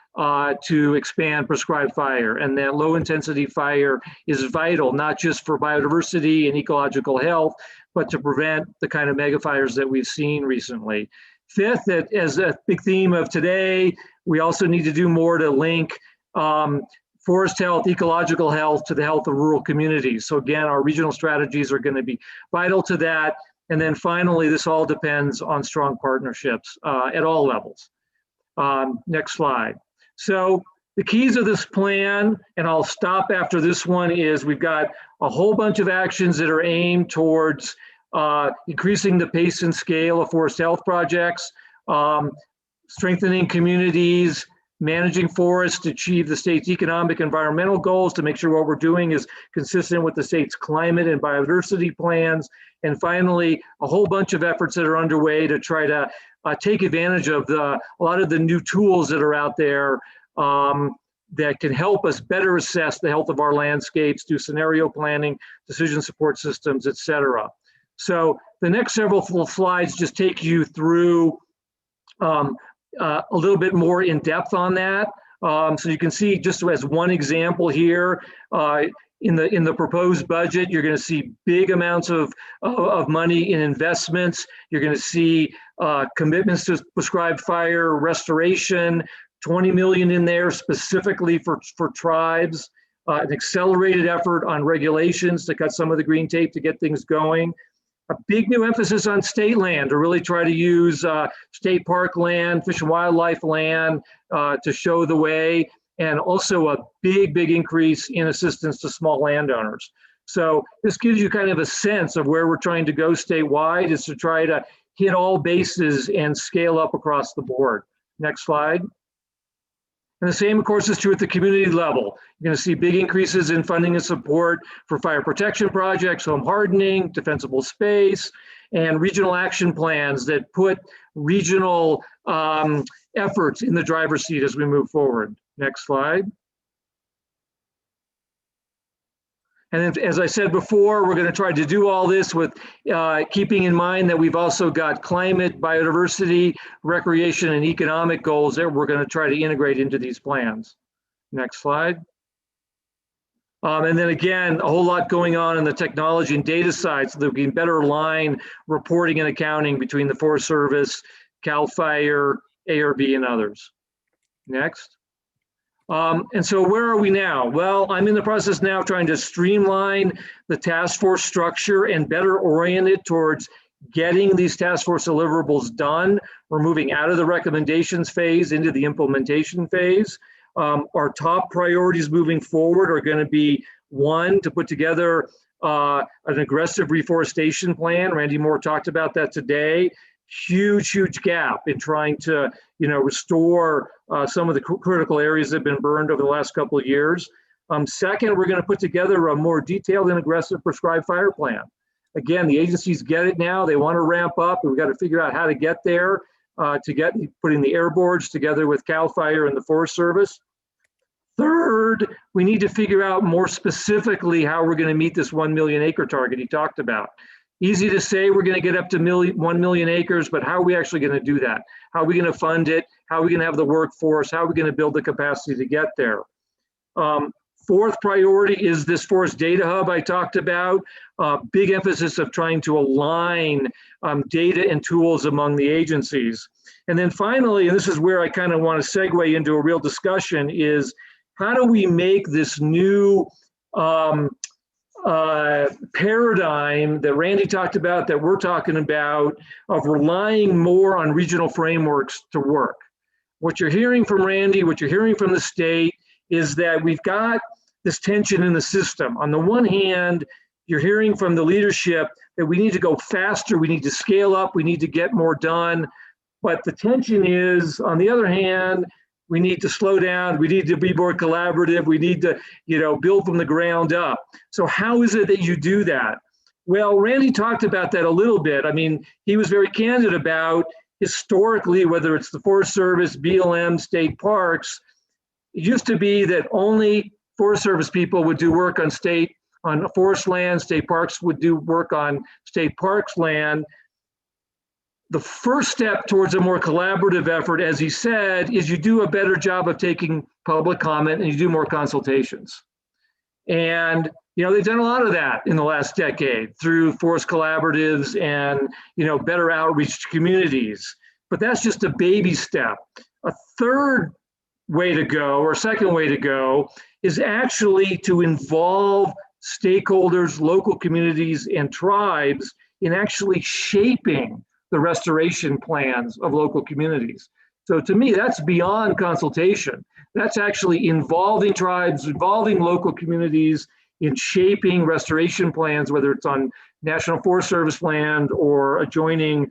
to expand prescribed fire, and that low intensity fire is vital, not just for biodiversity and ecological health, but to prevent the kind of megafires that we've seen recently. Fifth, that as a big theme of today, we also need to do more to link forest health, ecological health to the health of rural communities. So again, our regional strategies are going to be vital to that. And then finally, this all depends on strong partnerships at all levels. Next slide. So the keys of this plan, and I'll stop after this one, is we've got a whole bunch of actions that are aimed towards increasing the pace and scale of forest health projects, strengthening communities, managing forests to achieve the state's economic environmental goals, to make sure what we're doing is consistent with the state's climate and biodiversity plans. And finally, a whole bunch of efforts that are underway to try to take advantage of a lot of the new tools that are out there that can help us better assess the health of our landscapes, do scenario planning, decision support systems, et cetera. So the next several slides just take you through a little bit more in depth on that. So you can see, just as one example here, in the proposed budget, you're going to see big amounts of money in investments. You're going to see commitments to prescribed fire restoration, 20 million in there specifically for tribes, an accelerated effort on regulations to cut some of the green tape to get things going. A big new emphasis on state land to really try to use state park land, fish and wildlife land to show the way, and also a big increase in assistance to small landowners. So this gives you kind of a sense of where we're trying to go statewide, is to try to hit all bases and scale up across the board. Next slide. And the same, of course, is true at the community level. You're going to see big increases in funding and support for fire protection projects, home hardening, defensible space, and regional action plans that put regional efforts in the driver's seat as we move forward. Next slide. And then, as I said before, we're going to try to do all this with keeping in mind that we've also got climate, biodiversity, recreation, and economic goals that we're going to try to integrate into these plans. Next slide. And then again, a whole lot going on in the technology and data side so that we can better align reporting and accounting between the Forest Service, CAL FIRE, ARB, and others. Next. And so where are we now? Well, I'm in the process now of trying to streamline the task force structure and better orient it towards getting these task force deliverables done. We're moving out of the recommendations phase into the implementation phase. Our top priorities moving forward are going to be, one, to put together an aggressive reforestation plan. Randy Moore talked about that today. Huge gap in trying to, restore some of the critical areas that have been burned over the last couple of years. Second, we're going to put together a more detailed and aggressive prescribed fire plan. Again, the agencies get it now. They want to ramp up. We've got to figure out how to get there, putting the air boards together with CAL FIRE and the Forest Service. Third, we need to figure out more specifically how we're going to meet this 1 million acre target he talked about. Easy to say we're going to get up to 1 million acres, but how are we actually going to do that? How are we going to fund it? How are we going to have the workforce? How are we going to build the capacity to get there? Fourth priority is this forest data hub I talked about. Big emphasis of trying to align data and tools among the agencies. And then finally, and this is where I kind of want to segue into a real discussion, is how do we make this new paradigm that Randy talked about, that we're talking about, of relying more on regional frameworks to work. What you're hearing from Randy, what you're hearing from the state, is that we've got this tension in the system. On the one hand, you're hearing from the leadership that we need to go faster, we need to scale up, we need to get more done. But the tension is, on the other hand, we need to slow down. We need to be more collaborative. We need to, build from the ground up. So how is it that you do that? Well, Randy talked about that a little bit. I mean, he was very candid about historically, whether it's the Forest Service, BLM, state parks, it used to be that only Forest Service people would do work on forest land, state parks would do work on state parks land. The first step towards a more collaborative effort, as he said, is you do a better job of taking public comment and you do more consultations. And, they've done a lot of that in the last decade through forest collaboratives and, better outreach to communities. But that's just a baby step. A third way to go, or second way to go, is actually to involve stakeholders, local communities, and tribes in actually shaping the restoration plans of local communities. So to me, that's beyond consultation. That's actually involving tribes, involving local communities in shaping restoration plans, whether it's on National Forest Service land or adjoining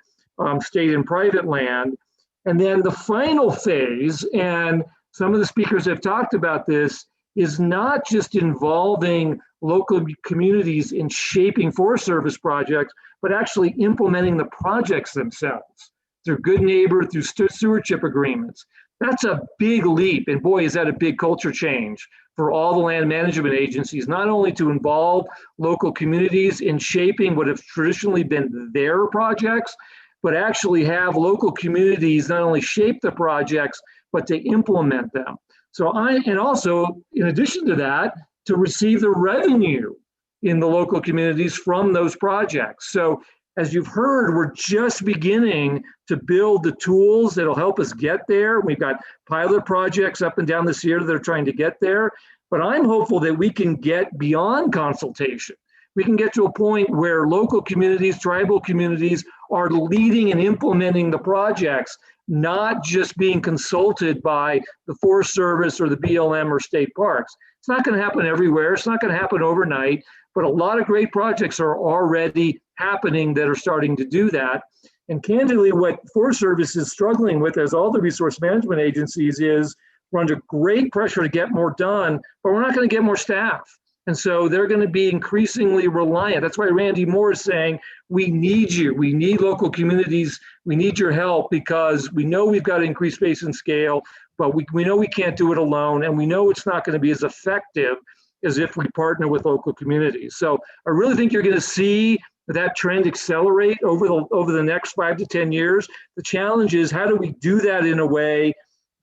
state and private land. And then the final phase, and some of the speakers have talked about this, is not just involving local communities in shaping Forest Service projects, but actually implementing the projects themselves through good neighbor, through stewardship agreements. That's a big leap. And boy, is that a big culture change for all the land management agencies, not only to involve local communities in shaping what have traditionally been their projects, but actually have local communities not only shape the projects, but to implement them. And also, in addition to that, to receive the revenue in the local communities from those projects. So as you've heard, we're just beginning to build the tools that'll help us get there. We've got pilot projects up and down the Sierra that are trying to get there, but I'm hopeful that we can get beyond consultation. We can get to a point where local communities, tribal communities are leading and implementing the projects, not just being consulted by the Forest Service or the BLM or state parks. It's not going to happen everywhere. It's not going to happen overnight, but a lot of great projects are already happening that are starting to do that. And candidly, what Forest Service is struggling with, as all the resource management agencies, is we're under great pressure to get more done, but we're not going to get more staff. And so they're going to be increasingly reliant. That's why Randy Moore is saying, we need you. We need local communities. We need your help, because we know we've got to increase space and scale, but we know we can't do it alone. And we know it's not going to be as effective as if we partner with local communities. So I really think you're going to see that trend accelerate over the next 5 to 10 years. The challenge is, how do we do that in a way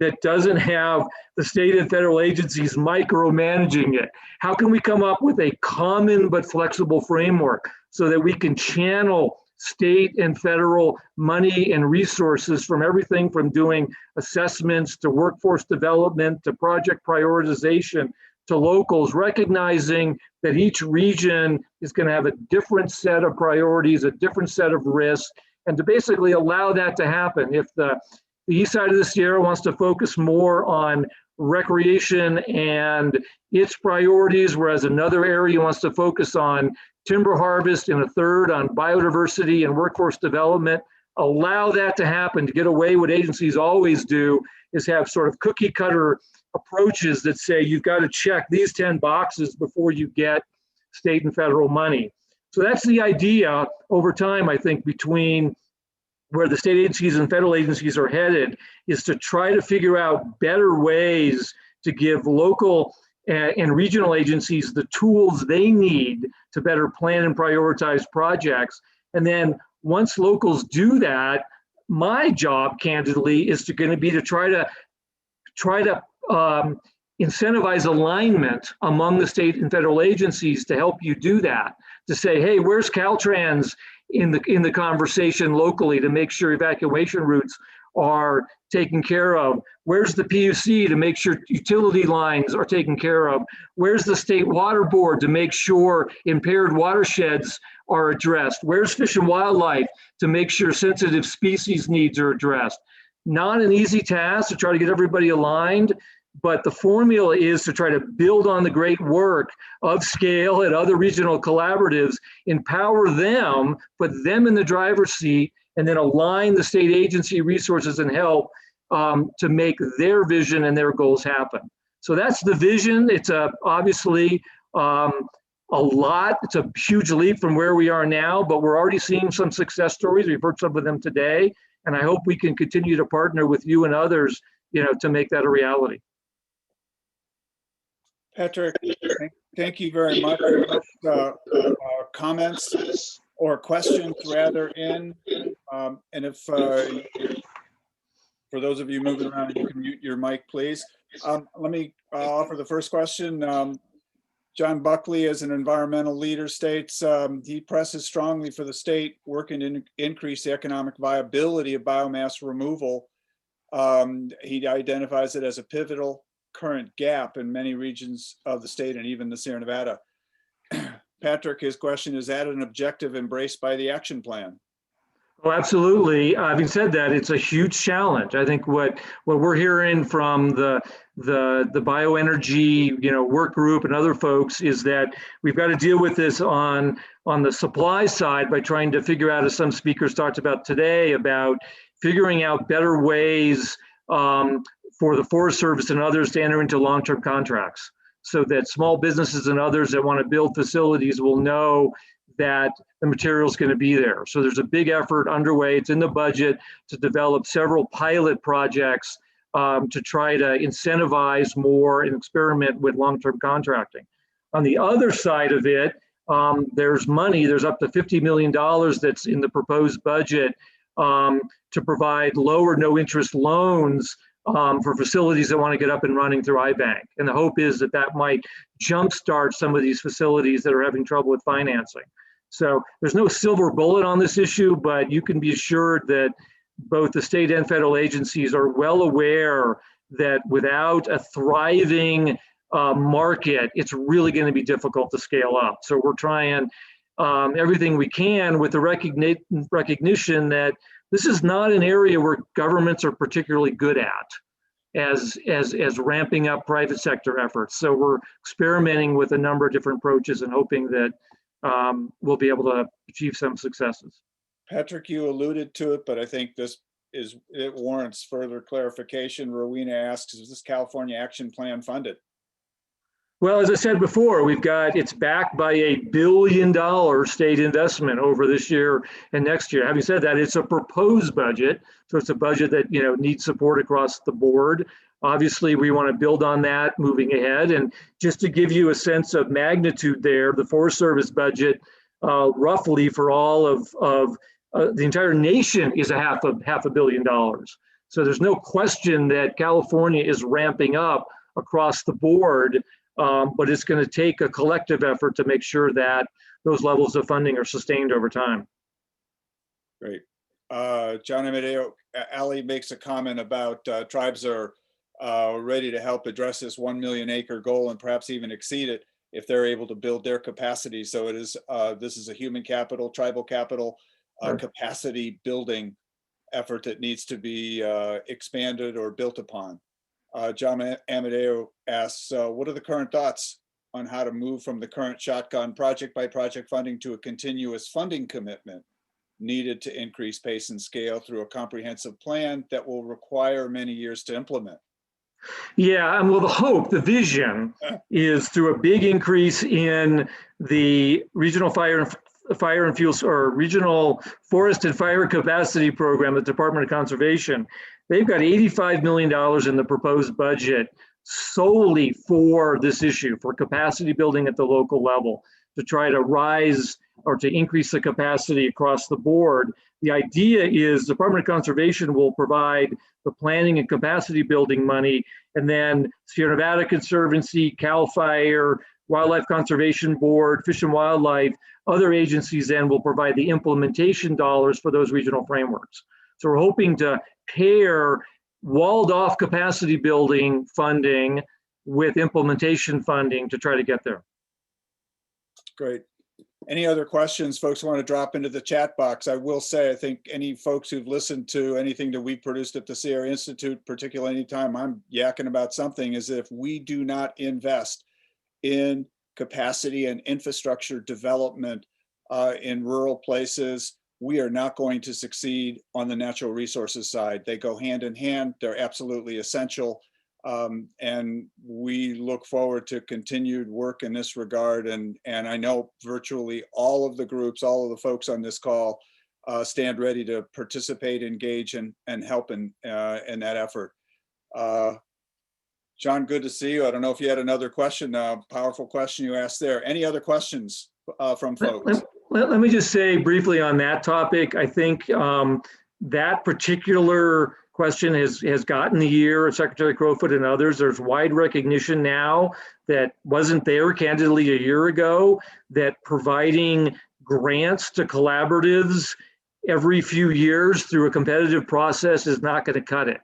that doesn't have the state and federal agencies micromanaging it? How can we come up with a common but flexible framework so that we can channel state and federal money and resources from everything from doing assessments to workforce development to project prioritization to locals, recognizing that each region is going to have a different set of priorities, a different set of risks, and to basically allow that to happen. If the The east side of the Sierra wants to focus more on recreation and its priorities, whereas another area wants to focus on timber harvest, and a third on biodiversity and workforce development. Allow that to happen. To get away, what agencies always do is have sort of cookie cutter approaches that say you've got to check these 10 boxes before you get state and federal money. So that's the idea over time, I think, between where the state agencies and federal agencies are headed, is to try to figure out better ways to give local and regional agencies the tools they need to better plan and prioritize projects. And then once locals do that, my job, candidly, is going to be to try to incentivize alignment among the state and federal agencies to help you do that. To say, hey, where's Caltrans in the conversation locally to make sure evacuation routes are taken care of? Where's the PUC to make sure utility lines are taken care of? Where's the State Water Board to make sure impaired watersheds are addressed? Where's Fish and Wildlife to make sure sensitive species needs are addressed? Not an easy task to try to get everybody aligned, but the formula is to try to build on the great work of Scale and other regional collaboratives, empower them, put them in the driver's seat, and then align the state agency resources and help to make their vision and their goals happen. So that's the vision. It's obviously a lot. It's a huge leap from where we are now, but we're already seeing some success stories. We've heard some of them today, and I hope we can continue to partner with you and others, to make that a reality. Patrick, thank you very much. Comments or questions rather in, and if for those of you moving around, you can mute your mic, please. Let me offer the first question. John Buckley, as an environmental leader, states he presses strongly for the state working to increase the economic viability of biomass removal. He identifies it as a pivotal current gap in many regions of the state and even the Sierra Nevada. Patrick, his question, is that an objective embraced by the action plan? Well, absolutely. Having said that, it's a huge challenge. I think what we're hearing from the bioenergy work group and other folks is that we've got to deal with this on the supply side by trying to figure out, as some speakers talked about today, about figuring out better ways for the Forest Service and others to enter into long-term contracts, so that small businesses and others that want to build facilities will know that the material is going to be there. So there's a big effort underway. It's in the budget to develop several pilot projects to try to incentivize more and experiment with long-term contracting. On the other side of it, there's money. There's up to $50 million that's in the proposed budget to provide low or no interest loans for facilities that want to get up and running through iBank. And the hope is that that might jumpstart some of these facilities that are having trouble with financing. So there's no silver bullet on this issue, but you can be assured that both the state and federal agencies are well aware that without a thriving market, it's really going to be difficult to scale up. So we're trying everything we can with the recognition that this is not an area where governments are particularly good at as ramping up private sector efforts. So we're experimenting with a number of different approaches and hoping that we'll be able to achieve some successes. Patrick, you alluded to it, but I think it warrants further clarification. Rowena asks, is this California Action Plan funded? Well, as I said before, it's backed by $1 billion state investment over this year and next year. Having said that, it's a proposed budget. So it's a budget that, needs support across the board. Obviously, we want to build on that moving ahead. And just to give you a sense of magnitude there, the Forest Service budget roughly for all of the entire nation is half a billion dollars. So there's no question that California is ramping up across the board. But it's going to take a collective effort to make sure that those levels of funding are sustained over time. Great. John Amedeo, Ali makes a comment about tribes are ready to help address this 1 million acre goal and perhaps even exceed it if they're able to build their capacity. So it is this is a human capital, tribal capital capacity building effort that needs to be expanded or built upon. John Amadeo asks, what are the current thoughts on how to move from the current shotgun project by project funding to a continuous funding commitment needed to increase pace and scale through a comprehensive plan that will require many years to implement? Yeah, and well, the hope, the vision is through a big increase in the regional fire and fuel, or regional forest and fire capacity program, the Department of Conservation. They've got $85 million in the proposed budget solely for this issue, for capacity building at the local level, to try to rise or to increase the capacity across the board. The idea is the Department of Conservation will provide the planning and capacity building money, and then Sierra Nevada Conservancy, CAL FIRE, Wildlife Conservation Board, Fish and Wildlife, other agencies then will provide the implementation dollars for those regional frameworks. So we're hoping to pair walled off capacity building funding with implementation funding to try to get there. Great. Any other questions folks want to drop into the chat box? I will say, I think any folks who've listened to anything that we produced at the Sierra Institute, particularly anytime I'm yakking about something, is if we do not invest in capacity and infrastructure development in rural places, we are not going to succeed on the natural resources side. They go hand in hand. They're absolutely essential. And we look forward to continued work in this regard. And I know virtually all of the groups, all of the folks on this call stand ready to participate, engage, and help in that effort. John, good to see you. I don't know if you had another question, powerful question you asked there. Any other questions from folks? Let me just say briefly on that topic, I think that particular question has gotten the ear of Secretary Crowfoot and others. There's wide recognition now that wasn't there candidly a year ago, that providing grants to collaboratives every few years through a competitive process is not going to cut it.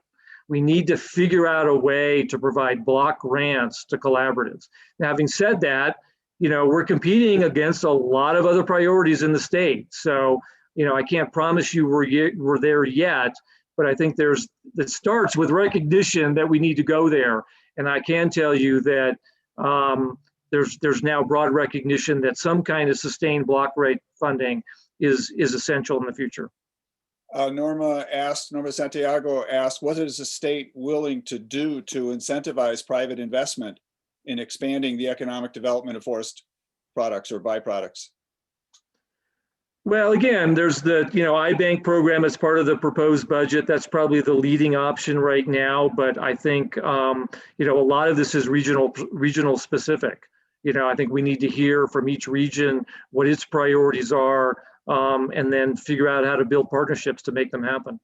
We need to figure out a way to provide block grants to collaboratives. Now, having said that, you know, we're competing against a lot of other priorities in the state. So, you know, I can't promise you we're there yet, but I think that starts with recognition that we need to go there. And I can tell you that there's now broad recognition that some kind of sustained block rate funding is essential in the future. Norma Santiago asked, what is the state willing to do to incentivize private investment in expanding the economic development of forest products or byproducts? Well, again, there's the iBank program as part of the proposed budget. That's probably the leading option right now. But I think a lot of this is regional specific. I think we need to hear from each region what its priorities are, and then figure out how to build partnerships to make them happen.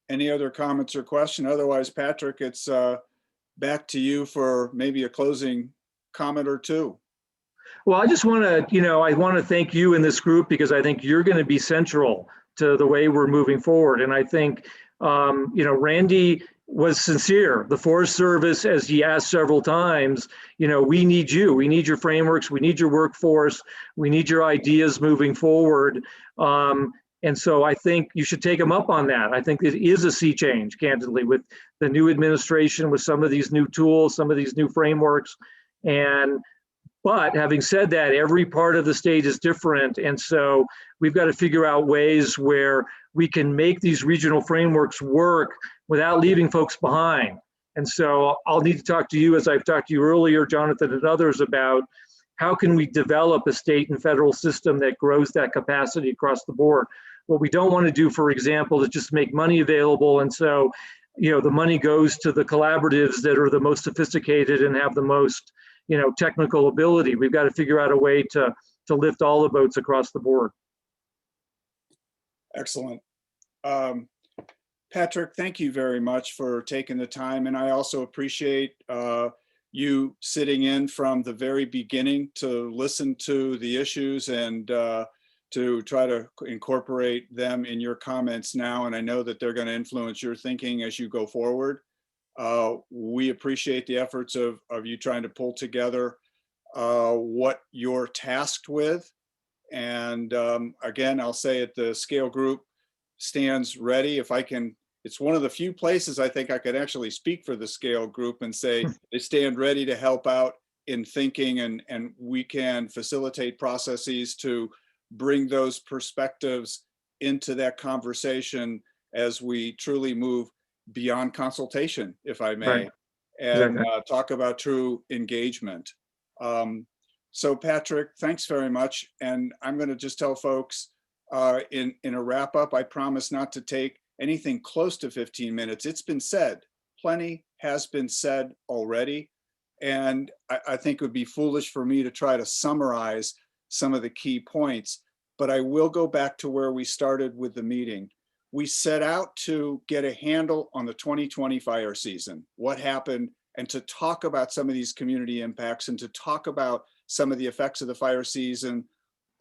Any other comments or question? Otherwise, Patrick, it's back to you for maybe a closing comment or two. Well, I just want to, I want to thank you in this group, because I think you're going to be central to the way we're moving forward. And I think, Randy was sincere. The Forest Service, as he asked several times, we need you. We need your frameworks. We need your workforce. We need your ideas moving forward. And so I think you should take them up on that. I think it is a sea change, candidly, with the new administration, with some of these new tools, some of these new frameworks. But having said that, every part of the state is different. And so we've got to figure out ways where we can make these regional frameworks work without leaving folks behind. And so I'll need to talk to you, as I've talked to you earlier, Jonathan, and others, about how can we develop a state and federal system that grows that capacity across the board. What we don't want to do, for example, is just make money available. And so, the money goes to the collaboratives that are the most sophisticated and have the most technical ability. We've got to figure out a way to lift all the boats across the board. Excellent. Patrick, thank you very much for taking the time. And I also appreciate you sitting in from the very beginning to listen to the issues and to try to incorporate them in your comments now. And I know that they're going to influence your thinking as you go forward. We appreciate the efforts of you trying to pull together what you're tasked with And again, I'll say it, the scale group stands ready. If I can, it's one of the few places I think I could actually speak for the scale group and say they stand ready to help out in thinking, and we can facilitate processes to bring those perspectives into that conversation as we truly move beyond consultation, if I may, Right. and Exactly. talk about true engagement. So Patrick, thanks very much. And I'm going to just tell folks in a wrap up, I promise not to take anything close to 15 minutes. It's been said, plenty has been said already. And I think it would be foolish for me to try to summarize some of the key points, but I will go back to where we started with the meeting. We set out to get a handle on the 2020 fire season, what happened, and to talk about some of these community impacts and to talk about some of the effects of the fire season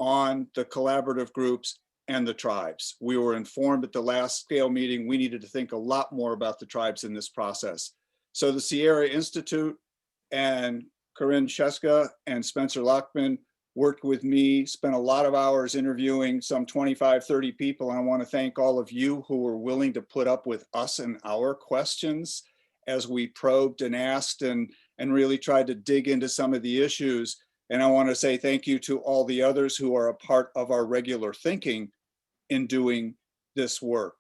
on the collaborative groups and the tribes. We were informed at the last scale meeting we needed to think a lot more about the tribes in this process. So the Sierra Institute and Corinne Sheska and Spencer Lockman worked with me, spent a lot of hours interviewing some 25, 30 people. And I want to thank all of you who were willing to put up with us and our questions as we probed and asked and really tried to dig into some of the issues. And I want to say thank you to all the others who are a part of our regular thinking in doing this work.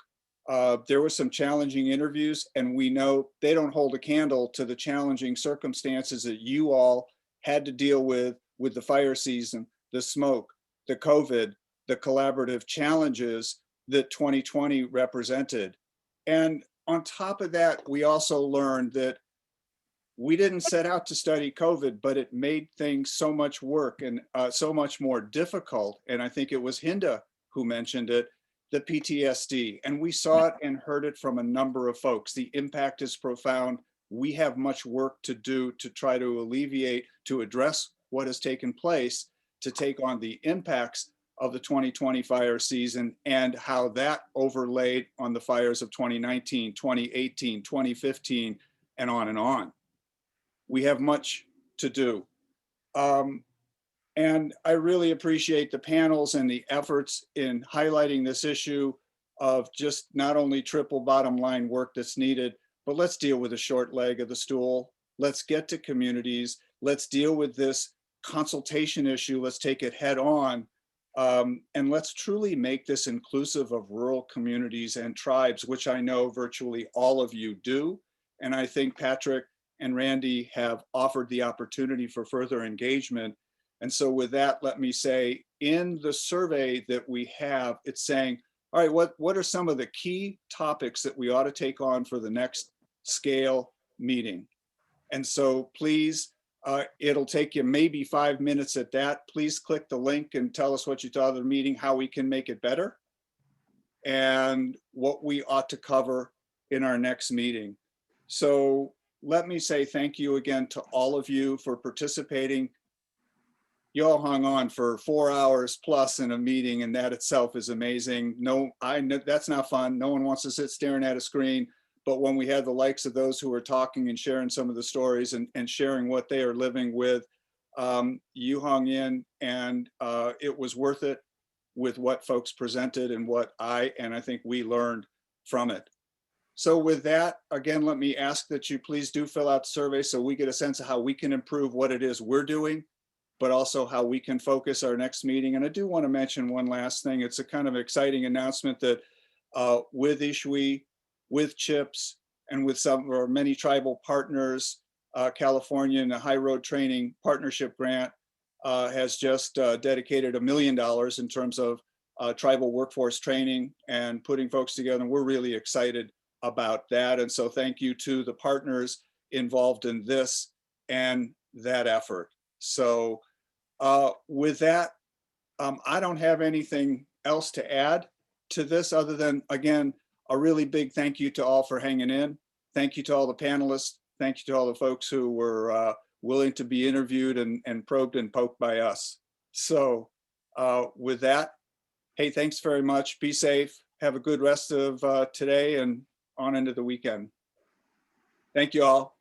There were some challenging interviews, and we know they don't hold a candle to the challenging circumstances that you all had to deal with the fire season, the smoke, the COVID, the collaborative challenges that 2020 represented. And on top of that, we also learned that we didn't set out to study COVID, but it made things so much work and so much more difficult. And I think it was Hinda who mentioned it, the PTSD. And we saw it and heard it from a number of folks. The impact is profound. We have much work to do to try to alleviate, to address what has taken place, to take on the impacts of the 2020 fire season and how that overlaid on the fires of 2019, 2018, 2015, and on and on. We have much to do. And I really appreciate the panels and the efforts in highlighting this issue of just not only triple bottom line work that's needed, but let's deal with the short leg of the stool. Let's get to communities. Let's deal with this consultation issue. Let's take it head on. And let's truly make this inclusive of rural communities and tribes, which I know virtually all of you do. And I think Patrick and Randy have offered the opportunity for further engagement. And so with that, let me say, in the survey that we have, it's saying, all right, what are some of the key topics that we ought to take on for the next scale meeting? And so please, it'll take you maybe 5 minutes at that. Please click the link and tell us what you thought of the meeting, how we can make it better, and what we ought to cover in our next meeting. So let me say thank you again to all of you for participating. You all hung on for 4 hours plus in a meeting, and that itself is amazing. No, I know that's not fun. No one wants to sit staring at a screen. But when we had the likes of those who are talking and sharing some of the stories and sharing what they are living with, you hung in, and it was worth it with what folks presented and what I think we learned from it. So with that, again, let me ask that you please do fill out the survey so we get a sense of how we can improve what it is we're doing, but also how we can focus our next meeting. And I do want to mention one last thing. It's a kind of exciting announcement that with ISHWE, with CHIPS, and with some of our many tribal partners, California and the High Road Training Partnership Grant has just dedicated $1 million in terms of tribal workforce training and putting folks together. And we're really excited about that. And so thank you to the partners involved in this and that effort. So with that, I don't have anything else to add to this other than, again, a really big thank you to all for hanging in. Thank you to all the panelists. Thank you to all the folks who were willing to be interviewed and probed and poked by us. So with that, hey, thanks very much. Be safe. Have a good rest of today and on into the weekend. Thank you all.